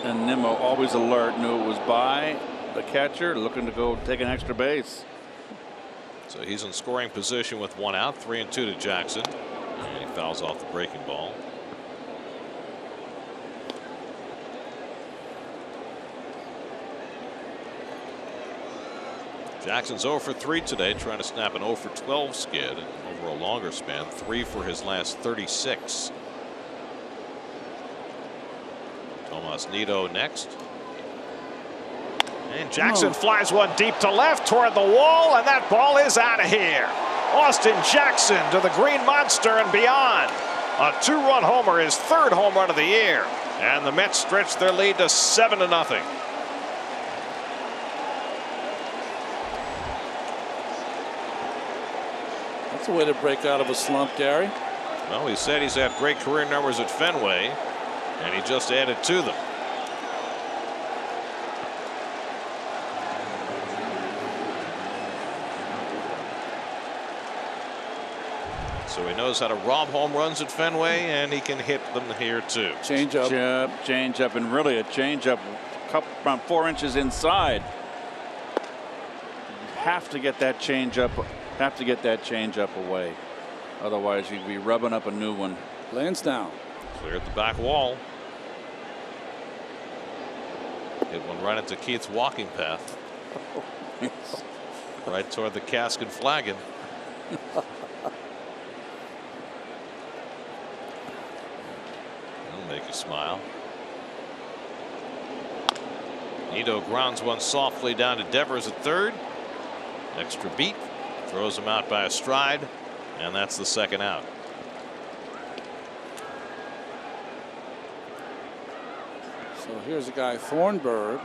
And Nimmo, always alert, knew it was by the catcher, looking to go take an extra base. So he's in scoring position with 1 out, 3-2 to Jackson. And he fouls off the breaking ball. Jackson's 0 for 3 today, trying to snap an 0 for 12 skid over a longer span. 3 for his last 36. Tomas Nido next. And Jackson flies one deep to left toward the wall, and that ball is out of here. Austin Jackson to the Green Monster and beyond. A 2-run homer, his 3rd home run of the year. And the Mets stretch their lead to 7-0. That's a way to break out of a slump, Gary. Well, he said he's had great career numbers at Fenway, and he just added to them. So he knows how to rob home runs at Fenway, and he can hit them here too. Change up, and really a change up, around 4 inches inside. You have to get that change up. Have to get that change up away. Otherwise, you'd be rubbing up a new one. Lands down. Cleared the back wall. Hit one right into Keith's walking path. Right toward the cask and flagon. That'll make you smile. Nido grounds one softly down to Devers at third. Extra beat. Throws him out by a stride. And that's the second out. So here's a guy, Thornburg,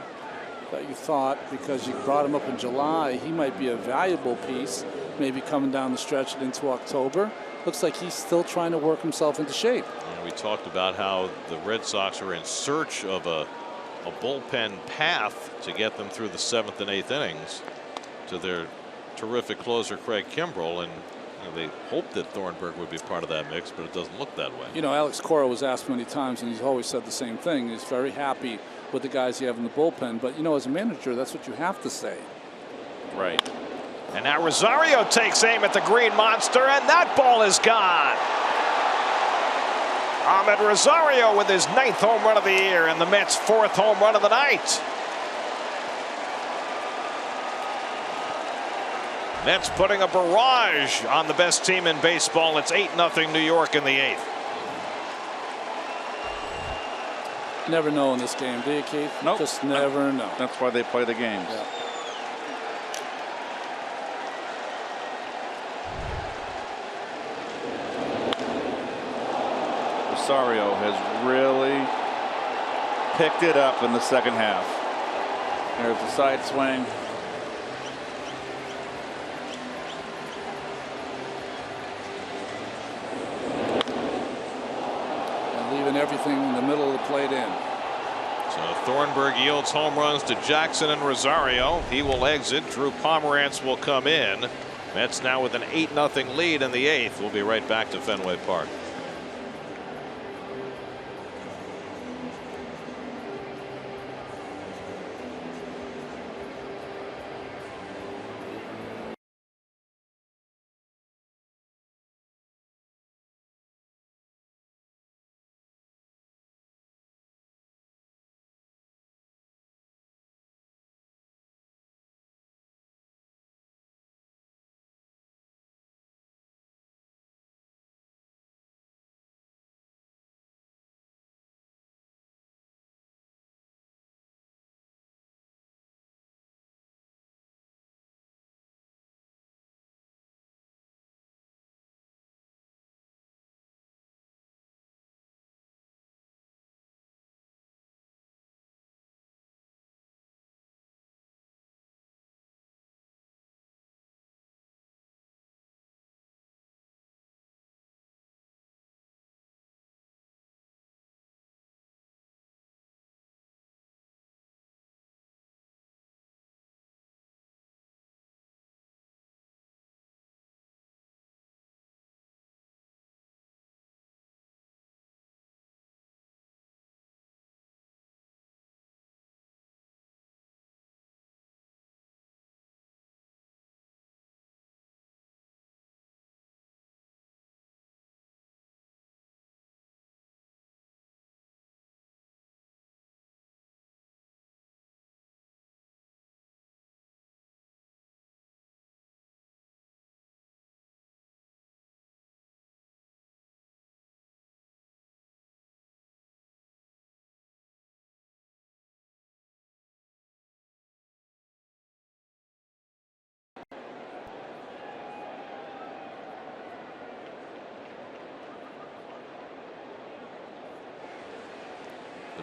that you thought because you brought him up in July, he might be a valuable piece, maybe coming down the stretch and into October. Looks like he's still trying to work himself into shape. And we talked about how the Red Sox are in search of a bullpen path to get them through the 7th and 8th innings to their terrific closer Craig Kimbrell, and they hoped that Thornburg would be part of that mix, but it doesn't look that way. You know, Alex Cora was asked many times, and he's always said the same thing. He's very happy with the guys you have in the bullpen, but you know, as a manager, that's what you have to say. Right. And now Rosario takes aim at the Green Monster, and that ball is gone. Ahmed Rosario with his 9th home run of the year and the Mets' 4th home run of the night. Mets putting a barrage on the best team in baseball. It's 8-0 New York in the 8th. Never know in this game, do you, Keith? Nope. Just never know. That's why they play the games. Yeah. Rosario has really picked it up in the second half. There's the side swing. And leaving everything in the middle of the plate in. So Thornburg yields home runs to Jackson and Rosario. He will exit. Drew Pomerantz will come in. Mets now with an 8-0 lead in the 8th. We'll be right back to Fenway Park.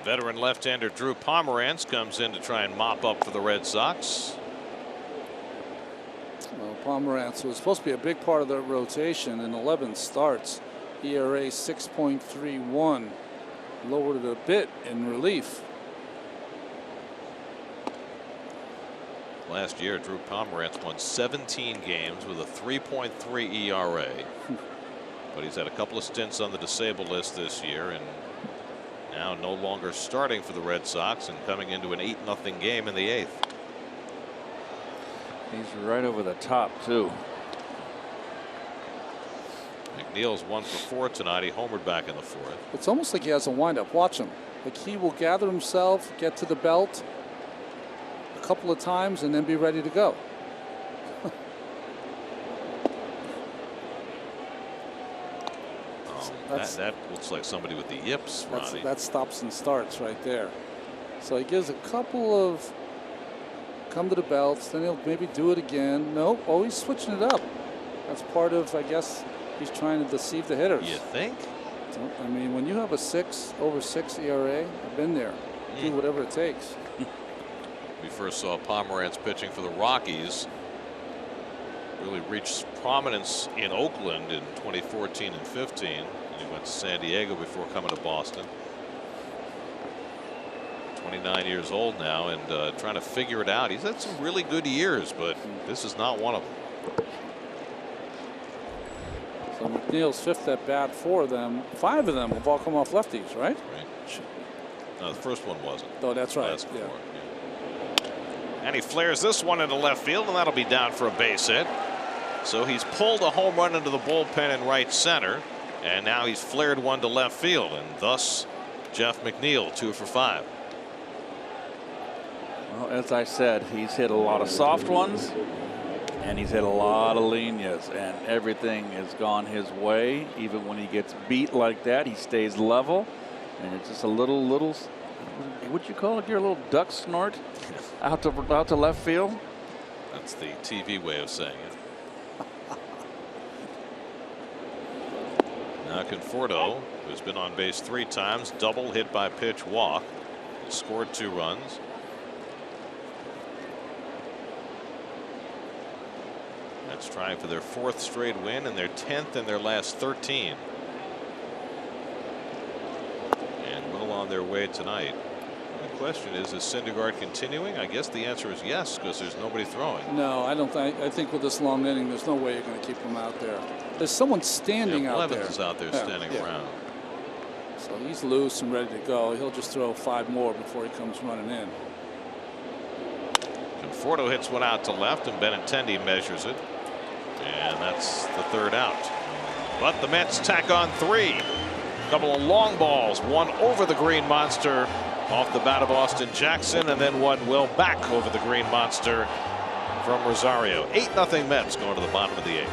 The veteran left-hander Drew Pomerantz comes in to try and mop up for the Red Sox. Well, Pomerantz was supposed to be a big part of their rotation in 11 starts. ERA 6.31, lowered it a bit in relief. Last year, Drew Pomerantz won 17 games with a 3.3 ERA. But he's had a couple of stints on the disabled list this year, and now no longer starting for the Red Sox and coming into an 8-0 game in the 8th. He's right over the top, too. McNeil's 1 for 4 tonight. He homered back in the 4th. It's almost like he has a windup. Watch him. Like he will gather himself, get to the belt a couple of times, and then be ready to go. That looks like somebody with the yips, Ronnie. That stops and starts right there. So he gives a couple of come to the belts, then he'll maybe do it again. Nope, always switching it up. That's part of, I guess, he's trying to deceive the hitters. You think? So, I mean, when you have a over 6 ERA, I've been there. Do whatever it takes. We first saw Pomerantz pitching for the Rockies. Really reached prominence in Oakland in 2014 and 15. And he went to San Diego before coming to Boston. 29 years old now and trying to figure it out. He's had some really good years, but this is not one of them. So McNeil's 5th at bat for them. 5 of them have all come off lefties, right? Right. No, the first one wasn't. Oh, that's right. Last four, yeah. And he flares this one into left field, and that'll be down for a base hit. So he's pulled a home run into the bullpen in right center, and now he's flared one to left field, and thus Jeff McNeil 2 for 5. Well, as I said, he's hit a lot of soft ones, and he's hit a lot of lineas, and everything has gone his way. Even when he gets beat like that, he stays level, and it's just a little, what'd you call it here, a little duck snort out to left field. That's the TV way of saying it. Now Conforto, who's been on base 3 times, double, hit by pitch, walk, scored 2 runs. That's trying for their 4th straight win and their 10th in their last 13. And well on their way tonight. The question is Syndergaard continuing? I guess the answer is yes, because there's nobody throwing. No, I don't think. I think with this long inning, there's no way you're going to keep him out there. There's someone standing out there. Blevins is out there standing around. So he's loose and ready to go. He'll just throw 5 more before he comes running in. Conforto hits one out to left, and Benintendi measures it. And that's the 3rd out. But the Mets tack on 3. A couple of long balls, one over the Green Monster off the bat of Austin Jackson, and then one well back over the Green Monster from Rosario. 8-0 Mets going to the bottom of the 8th.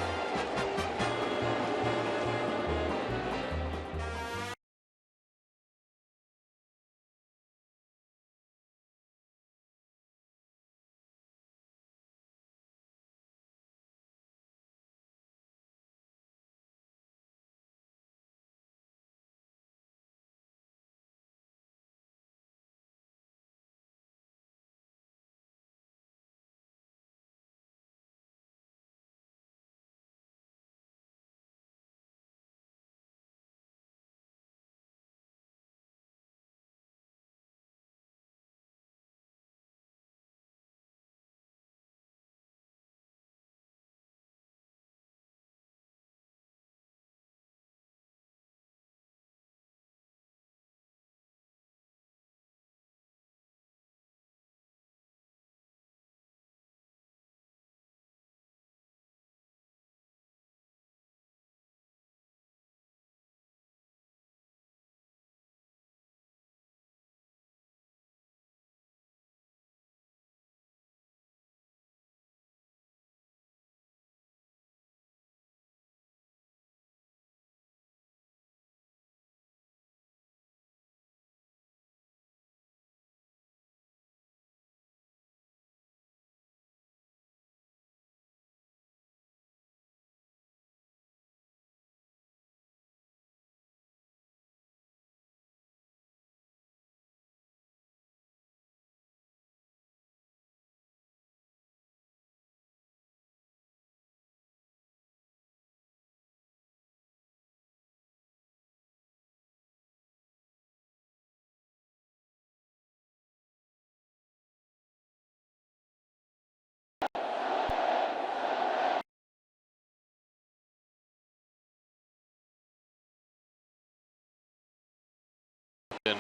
In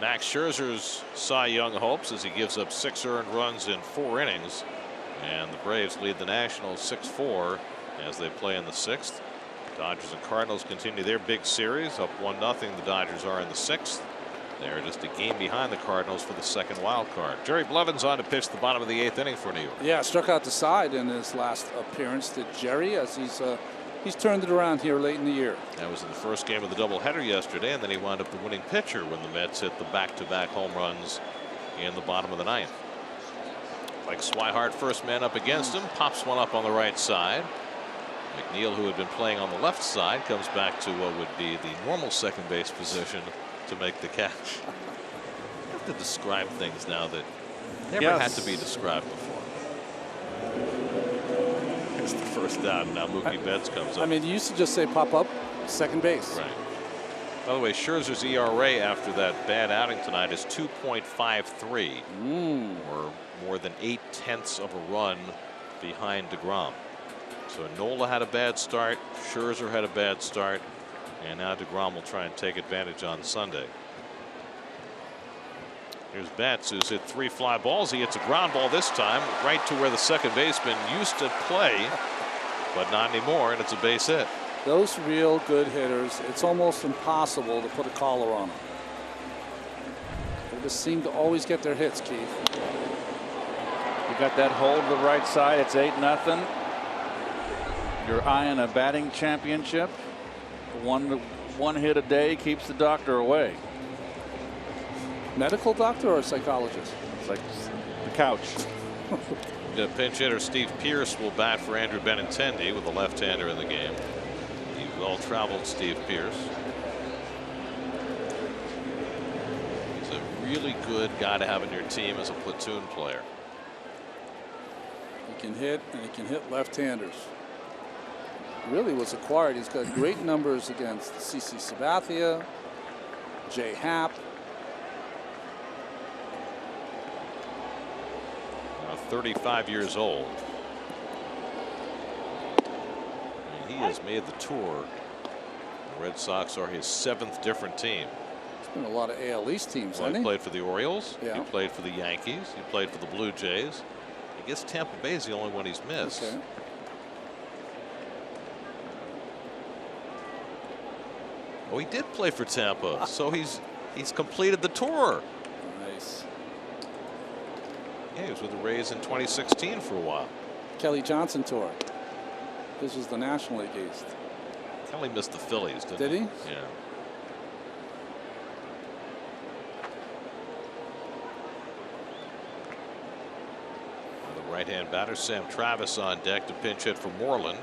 Max Scherzer's Cy Young hopes as he gives up 6 earned runs in 4 innings. And the Braves lead the Nationals 6-4 as they play in the 6th. Dodgers and Cardinals continue their big series, up 1-0. The Dodgers are in the 6th. They're just a game behind the Cardinals for the 2nd wild card. Jerry Blevins on to pitch the bottom of the 8th inning for New York. Yeah, struck out the side in his last appearance to Jerry, as he's turned it around here late in the year. That was in the first game of the doubleheader yesterday, and then he wound up the winning pitcher when the Mets hit the back-to-back home runs in the bottom of the 9th. Like Swihart, first man up against him, pops one up on the right side. McNeil, who had been playing on the left side, comes back to what would be the normal second base position to make the catch. You have to describe things now that never had to be described before. It's the first down. Now Mookie Betts comes up. I mean, you used to just say pop up second base. Right. By the way, Scherzer's ERA after that bad outing tonight is 2.53, or more than 0.8 of a run behind DeGrom. So Nola had a bad start, Scherzer had a bad start, and now DeGrom will try and take advantage on Sunday. Here's Betts, who's hit 3 fly balls. He hits a ground ball this time right to where the second baseman used to play, but not anymore, and it's a base hit. Those real good hitters, it's almost impossible to put a collar on them. They just seem to always get their hits, Keith. You got that hold to the right side. It's 8-0. You're eyeing a batting championship. One hit a day keeps the doctor away. Medical doctor or psychologist? It's like the couch. The pinch hitter Steve Pearce will bat for Andrew Benintendi with a left-hander in the game. The well-traveled Steve Pearce. He's a really good guy to have in your team as a platoon player. He can hit, and he can hit left-handers. Really was acquired. He's got great numbers against CC Sabathia, Jay Happ. 35 years old. And he has made the tour. The Red Sox are his 7th different team. It's been a lot of AL East teams, Well, hasn't he he? played for the Orioles. Yeah. He played for the Yankees. He played for the Blue Jays. I guess Tampa Bay is the only one he's missed. Okay. Oh, he did play for Tampa, so he's completed the tour. Nice. Yeah, he was with the Rays in 2016 for a while. Kelly Johnson tour. This was the National League East. Kelly missed the Phillies, didn't Did he? Yeah. The right-hand batter, Sam Travis, on deck to pinch hit for Moreland.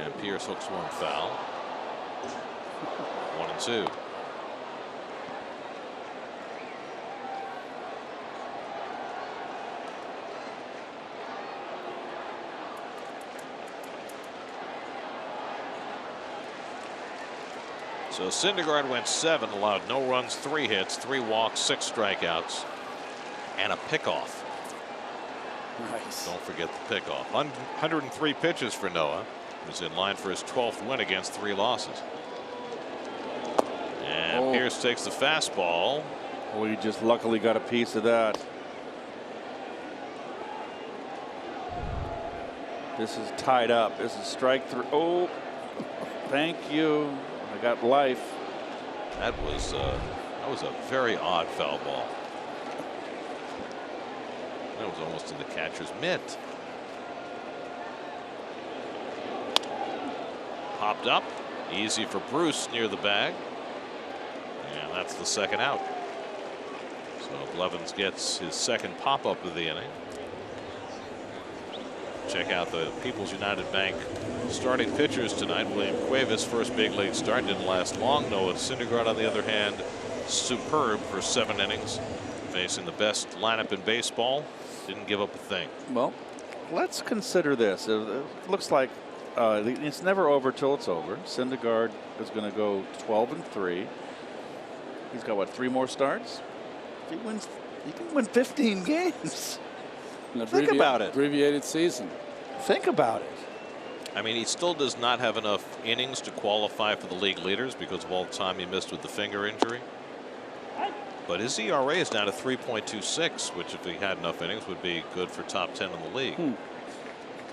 And Pierce hooks one foul. 1-2. So Syndergaard went 7, allowed no runs, 3 hits, 3 walks, 6 strikeouts, and a pickoff. Nice. Don't forget the pickoff. 103 pitches for Noah. He was in line for his 12th win against 3 losses. And Pierce takes the fastball. Oh, he just luckily got a piece of that. This is tied up. This is strike 3. Oh, thank you. I got life. That was a very odd foul ball. That was almost in the catcher's mitt. Popped up. Easy for Bruce near the bag. And that's the 2nd out. So Blevins gets his 2nd pop-up of the inning. Check out the People's United Bank starting pitchers tonight. William Cuevas, first big league start, didn't last long. Noah Syndergaard, on the other hand, superb for 7 innings. Facing the best lineup in baseball. Didn't give up a thing. Well, let's consider this. It looks like it's never over till it's over. Syndergaard is going to go 12-3. He's got, what, 3 more starts? If he wins, he can win 15 games. An Think about it. Abbreviated season. Think about it. I mean, he still does not have enough innings to qualify for the league leaders because of all the time he missed with the finger injury. But his ERA is now to 3.26, which if he had enough innings would be good for top 10 in the league.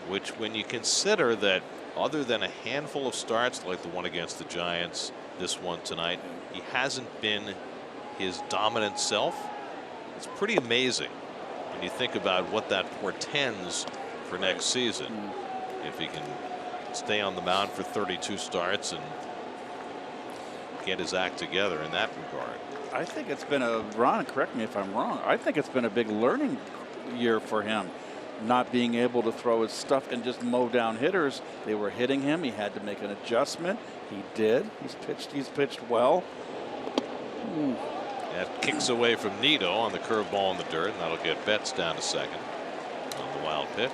Which, when you consider that other than a handful of starts like the one against the Giants, this one tonight, he hasn't been his dominant self. It's pretty amazing when you think about what that portends for next season. If he can stay on the mound for 32 starts and get his act together in that regard. I think it's been Ron, correct me if I'm wrong, I think it's been a big learning year for him. Not being able to throw his stuff and just mow down hitters. They were hitting him. He had to make an adjustment. He did. He's pitched well. That kicks away from Nito on the curveball in the dirt, and that'll get Betts down to second on the wild pitch.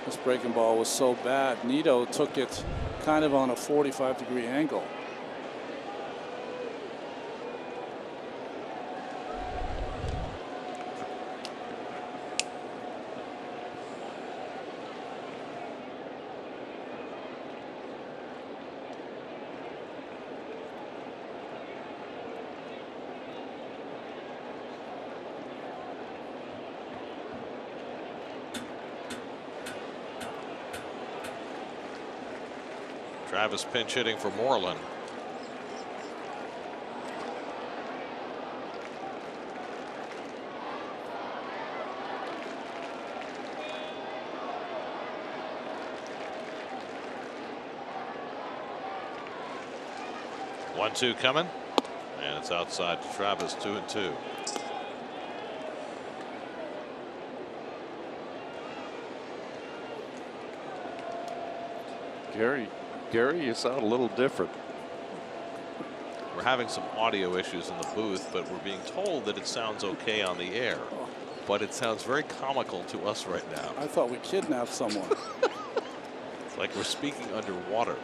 This breaking ball was so bad. Nito took it kind of on a 45-degree angle. Travis pinch hitting for Moreland. One-two coming, and it's outside to Travis. 2-2. Gary, you sound a little different. We're having some audio issues in the booth, but we're being told that it sounds okay on the air. But it sounds very comical to us right now. I thought we kidnapped someone. It's like we're speaking underwater.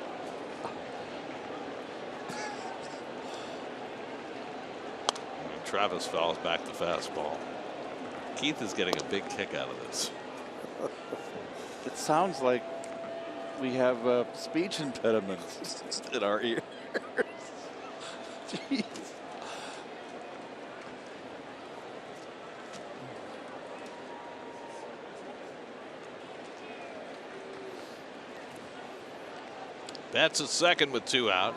And Travis fouls back the fastball. Keith is getting a big kick out of this. It sounds like we have speech impediments in our ears. Jeez. Betts at second with 2 out.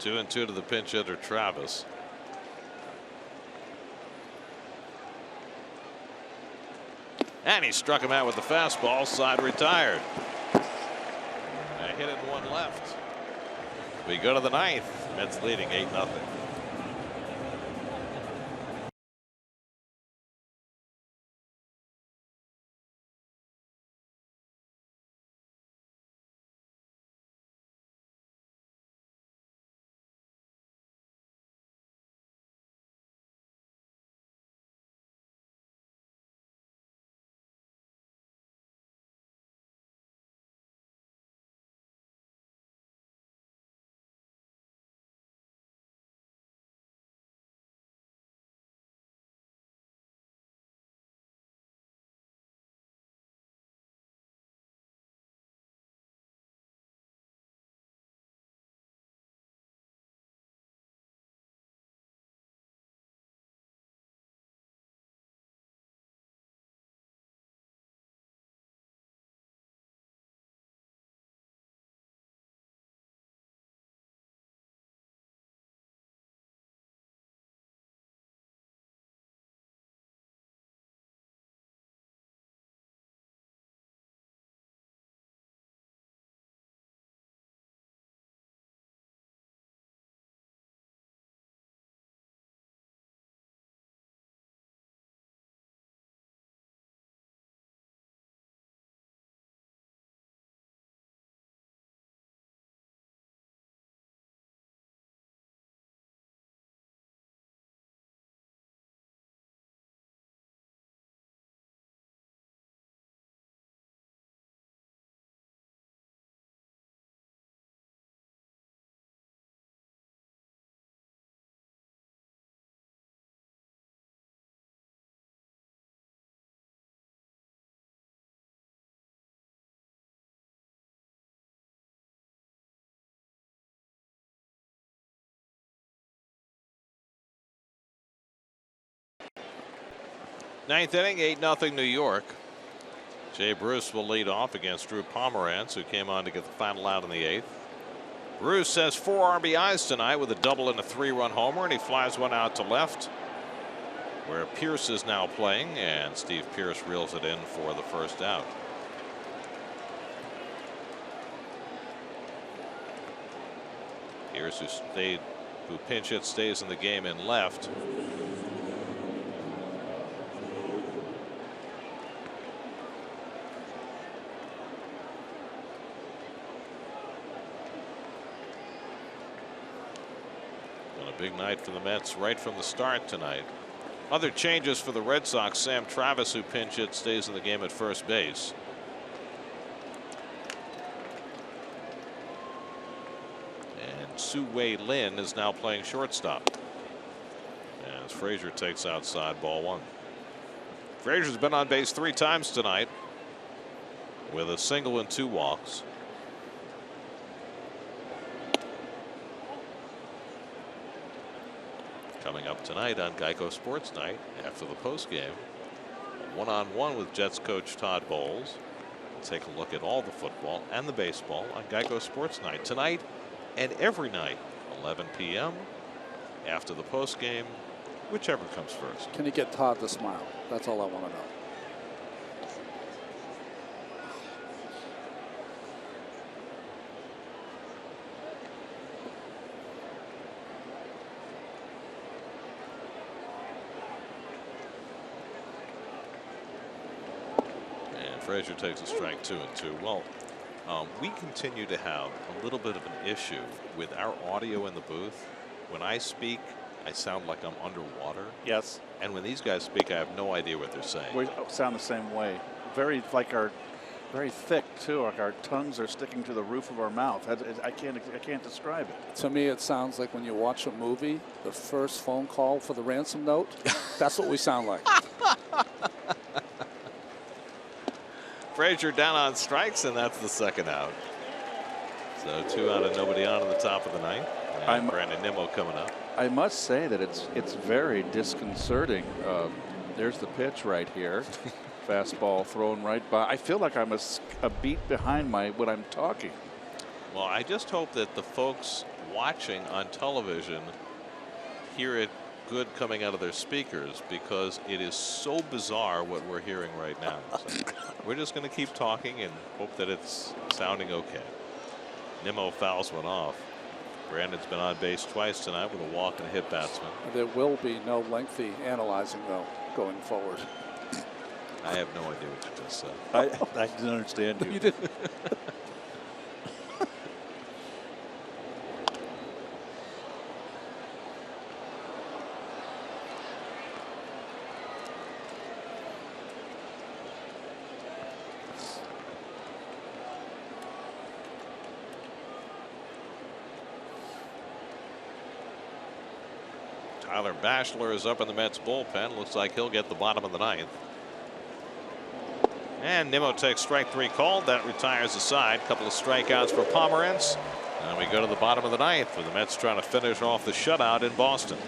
2-2 to the pinch hitter Travis. And he struck him out with the fastball. Side retired. A hit and 1 left. We go to the 9th. Mets leading 8-0. Ninth inning, 8-0 New York. Jay Bruce will lead off against Drew Pomerantz, who came on to get the final out in the 8th. Bruce has 4 RBIs tonight with a double and a 3-run homer, and he flies one out to left, where Pierce is now playing, and Steve Pierce reels it in for the first out. Pierce, who pinch hit, stays in the game in left. Big night for the Mets right from the start tonight. Other changes for the Red Sox. Sam Travis, who pinch hit, stays in the game at first base. And Su-Wei Lin is now playing shortstop, as Frazier takes outside, ball 1. Frazier's been on base 3 times tonight with a single and 2 walks. Coming up tonight on Geico Sports Night after the postgame, one-on-one with Jets coach Todd Bowles. We'll take a look at all the football and the baseball on Geico Sports Night tonight and every night, 11 p.m. after the postgame, whichever comes first. Can you get Todd to smile? That's all I want to know. Frazier takes a strike, 2 and 2. Well, we continue to have a little bit of an issue with our audio in the booth. When I speak, I sound like I'm underwater. Yes. And when these guys speak, I have no idea what they're saying. We sound the same way. Very thick too. Like our tongues are sticking to the roof of our mouth. I can't describe it. To me, it sounds like when you watch a movie, the first phone call for the ransom note. That's what we sound like. Frazier down on strikes, and that's the second out. So 2 out and nobody on in the top of the 9th. And Brandon Nimmo coming up. I must say that it's very disconcerting. There's the pitch right here. Fastball thrown right by. I feel like I'm a beat behind when I'm talking. Well, I just hope that the folks watching on television hear it good coming out of their speakers, because it is so bizarre what we're hearing right now. So we're just going to keep talking and hope that it's sounding okay. Nimmo fouls one off. Brandon's been on base twice tonight with a walk and a hit batsman. There will be no lengthy analyzing, though, going forward. I have no idea what you just said. I didn't understand you. You didn't. Tyler Bachelor is up in the Mets bullpen. Looks like he'll get the bottom of the 9th. And Nimmo takes strike 3 called. That retires the side. Couple of strikeouts for Pomerantz. And we go to the bottom of the 9th with the Mets trying to finish off the shutout in Boston.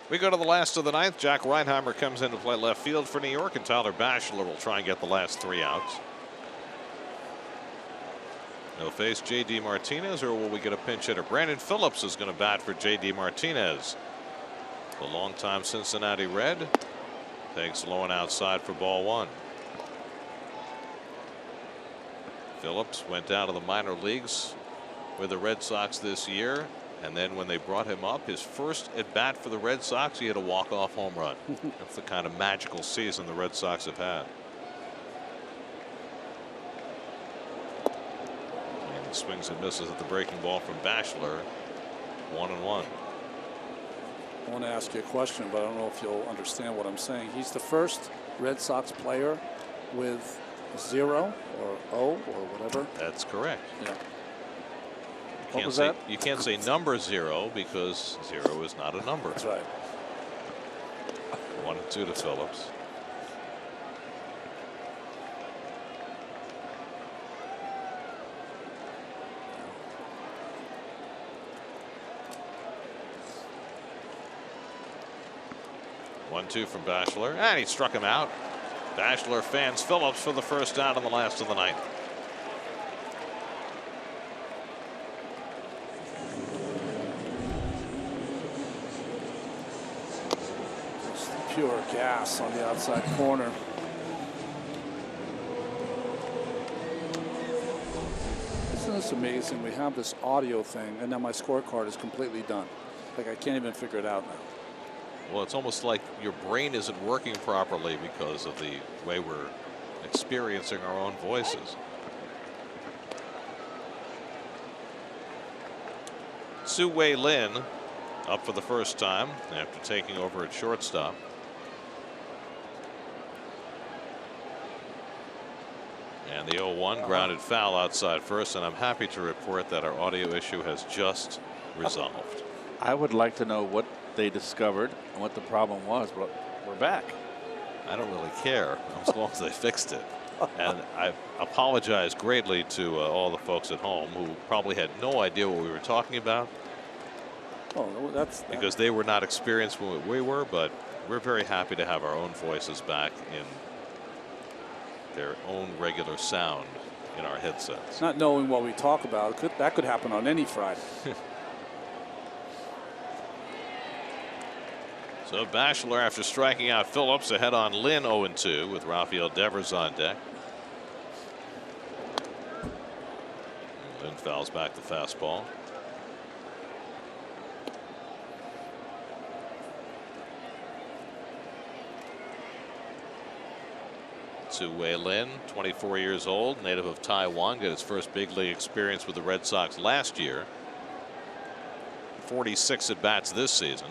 We go to the last of the ninth. Jack Reinheimer comes in to play left field for New York, and Tyler Batchelor will try and get the last 3 outs. He'll face J.D. Martinez, or will we get a pinch hitter? Brandon Phillips is going to bat for J.D. Martinez. The longtime Cincinnati Red takes low and outside for ball 1. Phillips went down to the minor leagues with the Red Sox this year. And then when they brought him up, his first at bat for the Red Sox, he had a walk-off home run. That's the kind of magical season the Red Sox have had. And swings and misses at the breaking ball from Batchelor. 1-1. I want to ask you a question, but I don't know if you'll understand what I'm saying. He's the first Red Sox player with 0 or O or whatever. That's correct. Yeah. What was that? You can't say number 0 because 0 is not a number. That's right. 1-2 to Phillips. One-two from Batchelor, and he struck him out. Batchelor fans Phillips for the first out in the last of the ninth. Pure gas on the outside corner. Isn't this amazing? We have this audio thing, and now my scorecard is completely done. Like I can't even figure it out now. Well, it's almost like your brain isn't working properly because of the way we're experiencing our own voices. Su-Wei Lin up for the first time after taking over at shortstop. And the 0-1 grounded foul outside first, and I'm happy to report that our audio issue has just resolved. I would like to know what they discovered and what the problem was, but we're back. I don't really care as long as they fixed it. And I apologize greatly to all the folks at home who probably had no idea what we were talking about. Oh, that's because they were not experienced when we were, but we're very happy to have our own voices back in their own regular sound in our headsets. Not knowing what we talk about, that could happen on any Friday. So Batchelor, after striking out Phillips, ahead on Lynn 0-2 with Rafael Devers on deck. Lynn fouls back the fastball. Su-Wei Lin, 24 years old, native of Taiwan, got his first big league experience with the Red Sox last year. 46 at bats this season.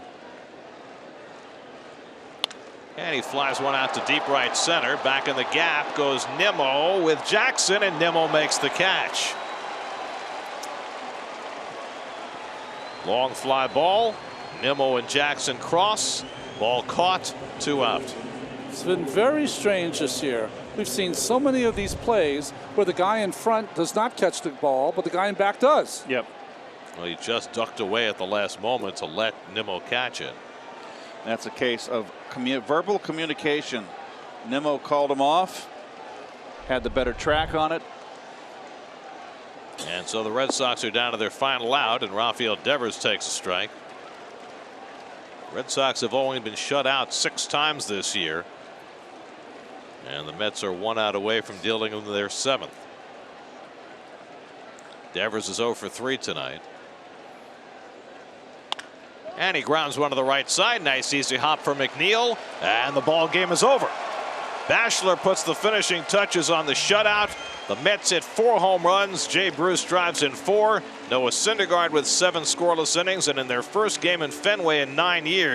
And he flies one out to deep right center. Back in the gap goes Nimmo with Jackson, and Nimmo makes the catch. Long fly ball. Nimmo and Jackson cross. Ball caught. 2 out. It's been very strange this year. We've seen so many of these plays where the guy in front does not catch the ball, but the guy in back does. Yep. Well, he just ducked away at the last moment to let Nimmo catch it. That's a case of verbal communication. Nimmo called him off, had the better track on it. And so the Red Sox are down to their final out, and Rafael Devers takes a strike. Red Sox have only been shut out 6 times this year, and the Mets are 1 out away from dealing with their 7th. Devers is 0 for 3 tonight. And he grounds one to the right side. Nice easy hop for McNeil, and the ball game is over. Batchelor puts the finishing touches on the shutout. The Mets hit 4 home runs. Jay Bruce drives in 4. Noah Syndergaard with 7 scoreless innings, and in their first game in Fenway in 9 years.